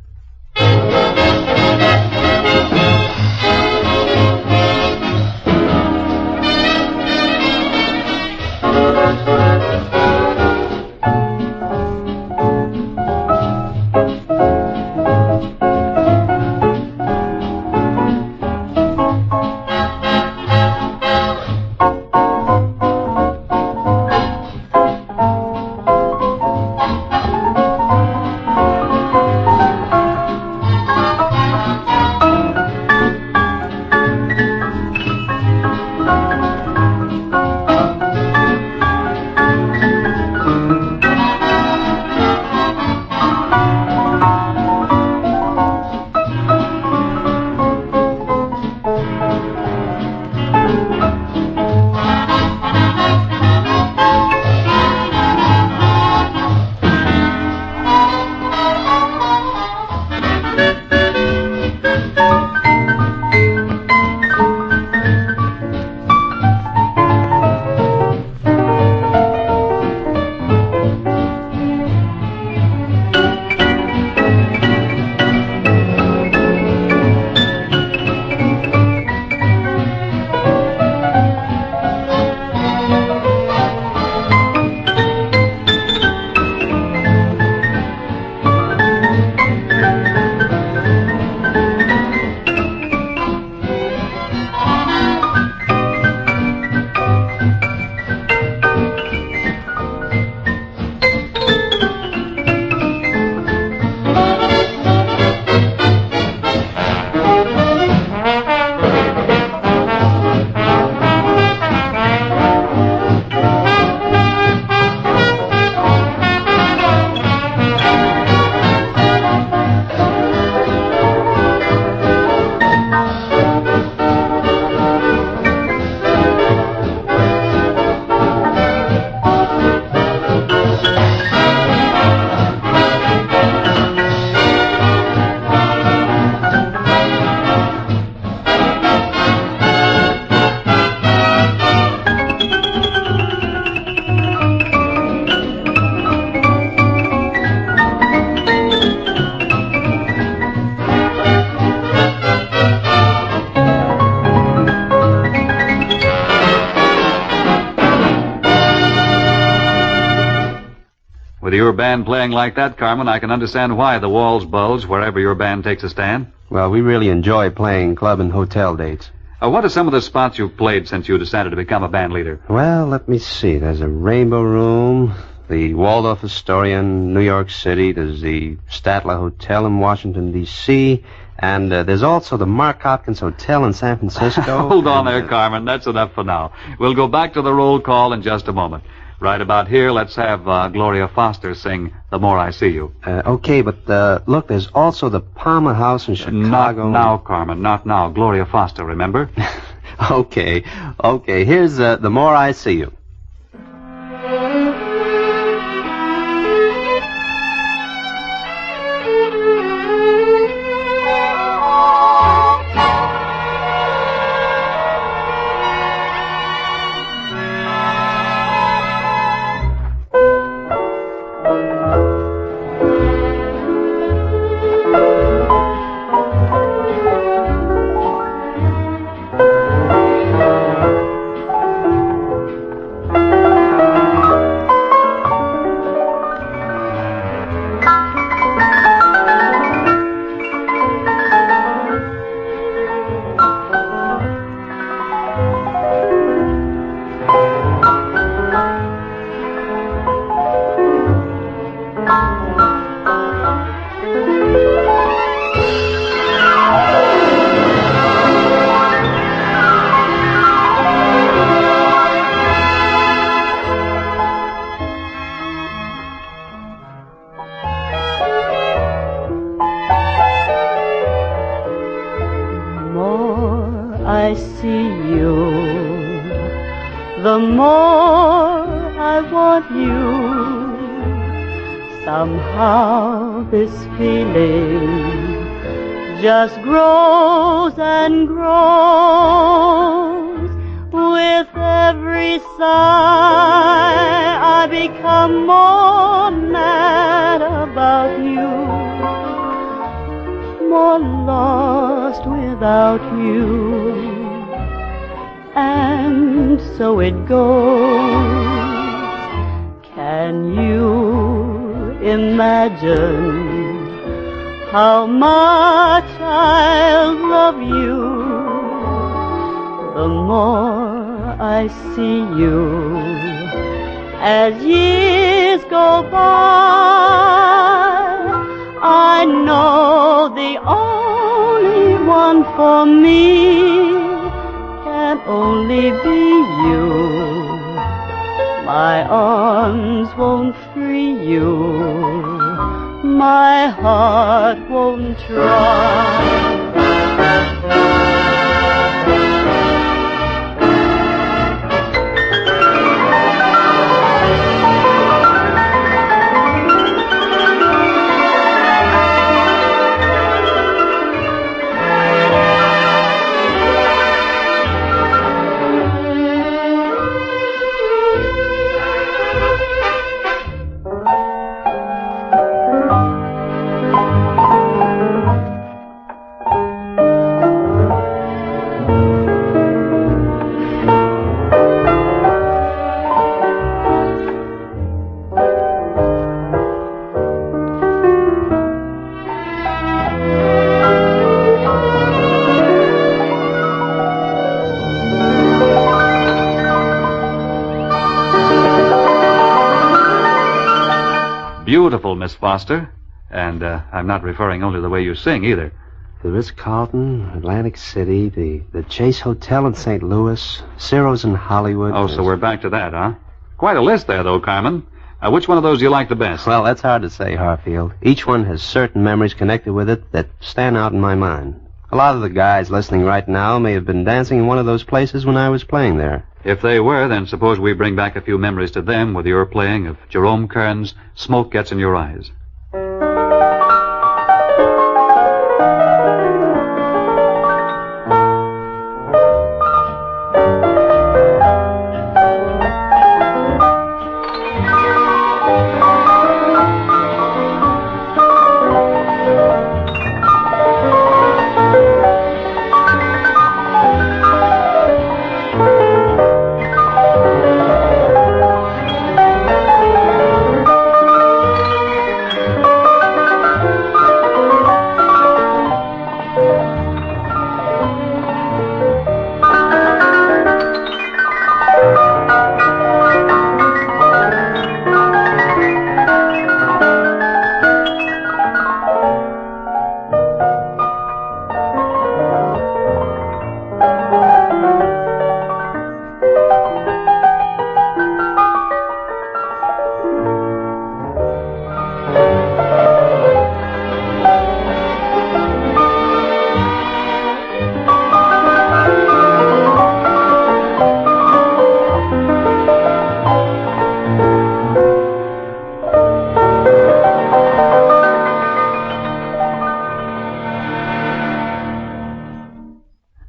With your band playing like that, Carmen, I can understand why the walls bulge wherever your band takes a stand. Well, we really enjoy playing club and hotel dates. What are some of the spots you've played since you decided to become a band leader? Well, let me see. There's a Rainbow Room, the Waldorf Astoria in New York City. There's the Statler Hotel in Washington, D.C., and there's also the Mark Hopkins Hotel in San Francisco. Hold on there, Carmen. That's enough for now. We'll go back to the roll call in just a moment. Right about here, let's have Gloria Foster sing The More I See You. Okay, but look, there's also the Palmer House in Chicago. Not now, Carmen, not now. Gloria Foster, remember? Okay, here's The More I See You. I see you, the more I want you. Somehow this feeling just grows and grows. With every sigh I become more mad about you, more lost without you. And so it goes. Can you imagine how much I'll love you the more I see you? As years go by, I know the only one for me can only be you. My arms won't free you, my heart won't try. Beautiful, Miss Foster. And I'm not referring only to the way you sing, either. The Ritz-Carlton, Atlantic City, the Chase Hotel in St. Louis, Ciro's in Hollywood. Oh, so we're back to that, huh? Quite a list there, though, Carmen. Which one of those do you like the best? Well, that's hard to say, Harfield. Each one has certain memories connected with it that stand out in my mind. A lot of the guys listening right now may have been dancing in one of those places when I was playing there. If they were, then suppose we bring back a few memories to them with your playing of Jerome Kern's Smoke Gets in Your Eyes.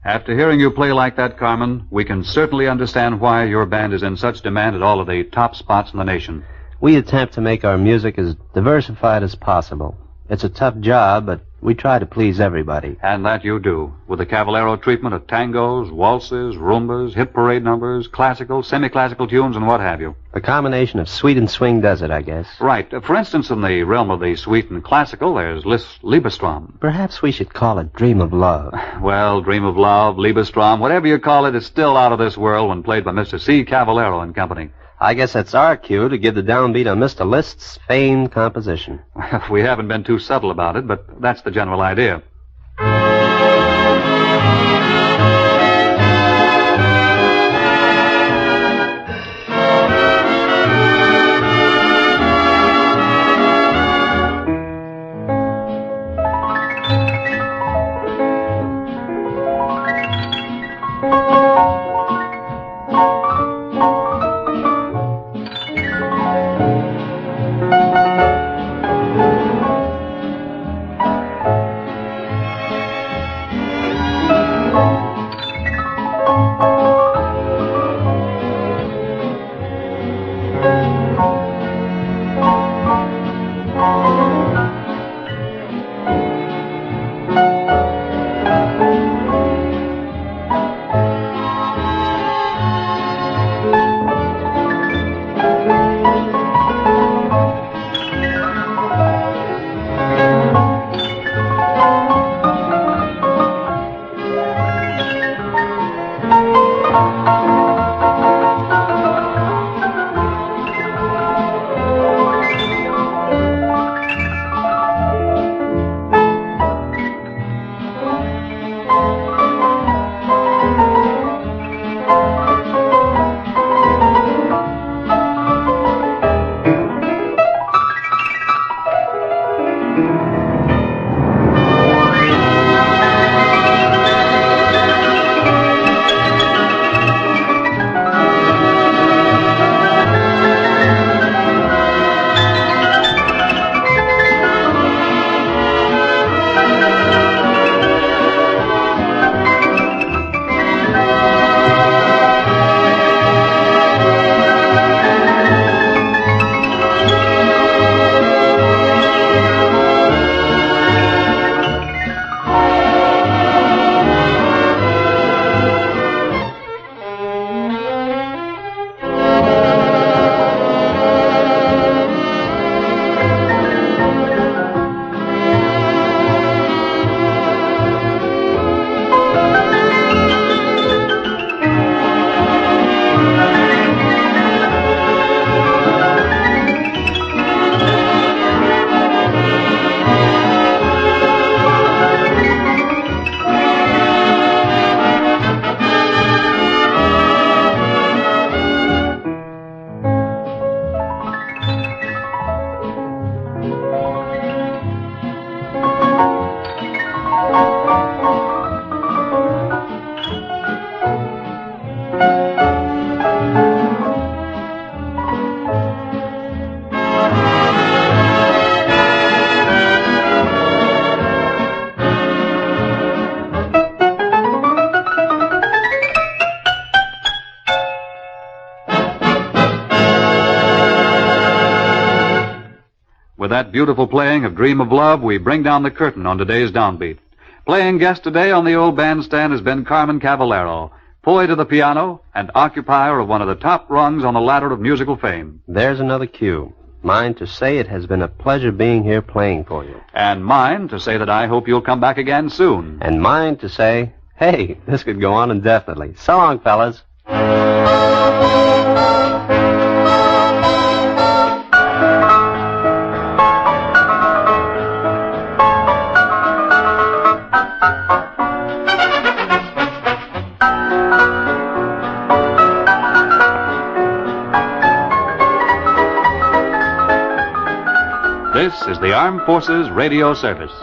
After hearing you play like that, Carmen, we can certainly understand why your band is in such demand at all of the top spots in the nation. We attempt to make our music as diversified as possible. It's a tough job, but we try to please everybody. And that you do, with the Caballero treatment of tangos, waltzes, rumbas, hit parade numbers, classical, semi-classical tunes, and what have you. A combination of sweet and swing does it, I guess. Right. For instance, in the realm of the sweet and classical, there's Liebestrom. Perhaps we should call it Dream of Love. Well, Dream of Love, Liebestrom, whatever you call it, it's still out of this world when played by Mr. C. Caballero and company. I guess that's our cue to give the downbeat on Mr. List's famed composition. We haven't been too subtle about it, but that's the general idea. With that beautiful playing of Dream of Love, we bring down the curtain on today's Downbeat. Playing guest today on the old bandstand has been Carmen Caballero, poet of the piano and occupier of one of the top rungs on the ladder of musical fame. There's another cue. Mine to say it has been a pleasure being here playing for you. And mine to say that I hope you'll come back again soon. And mine to say, hey, this could go on indefinitely. So long, fellas. This is the Armed Forces Radio Service.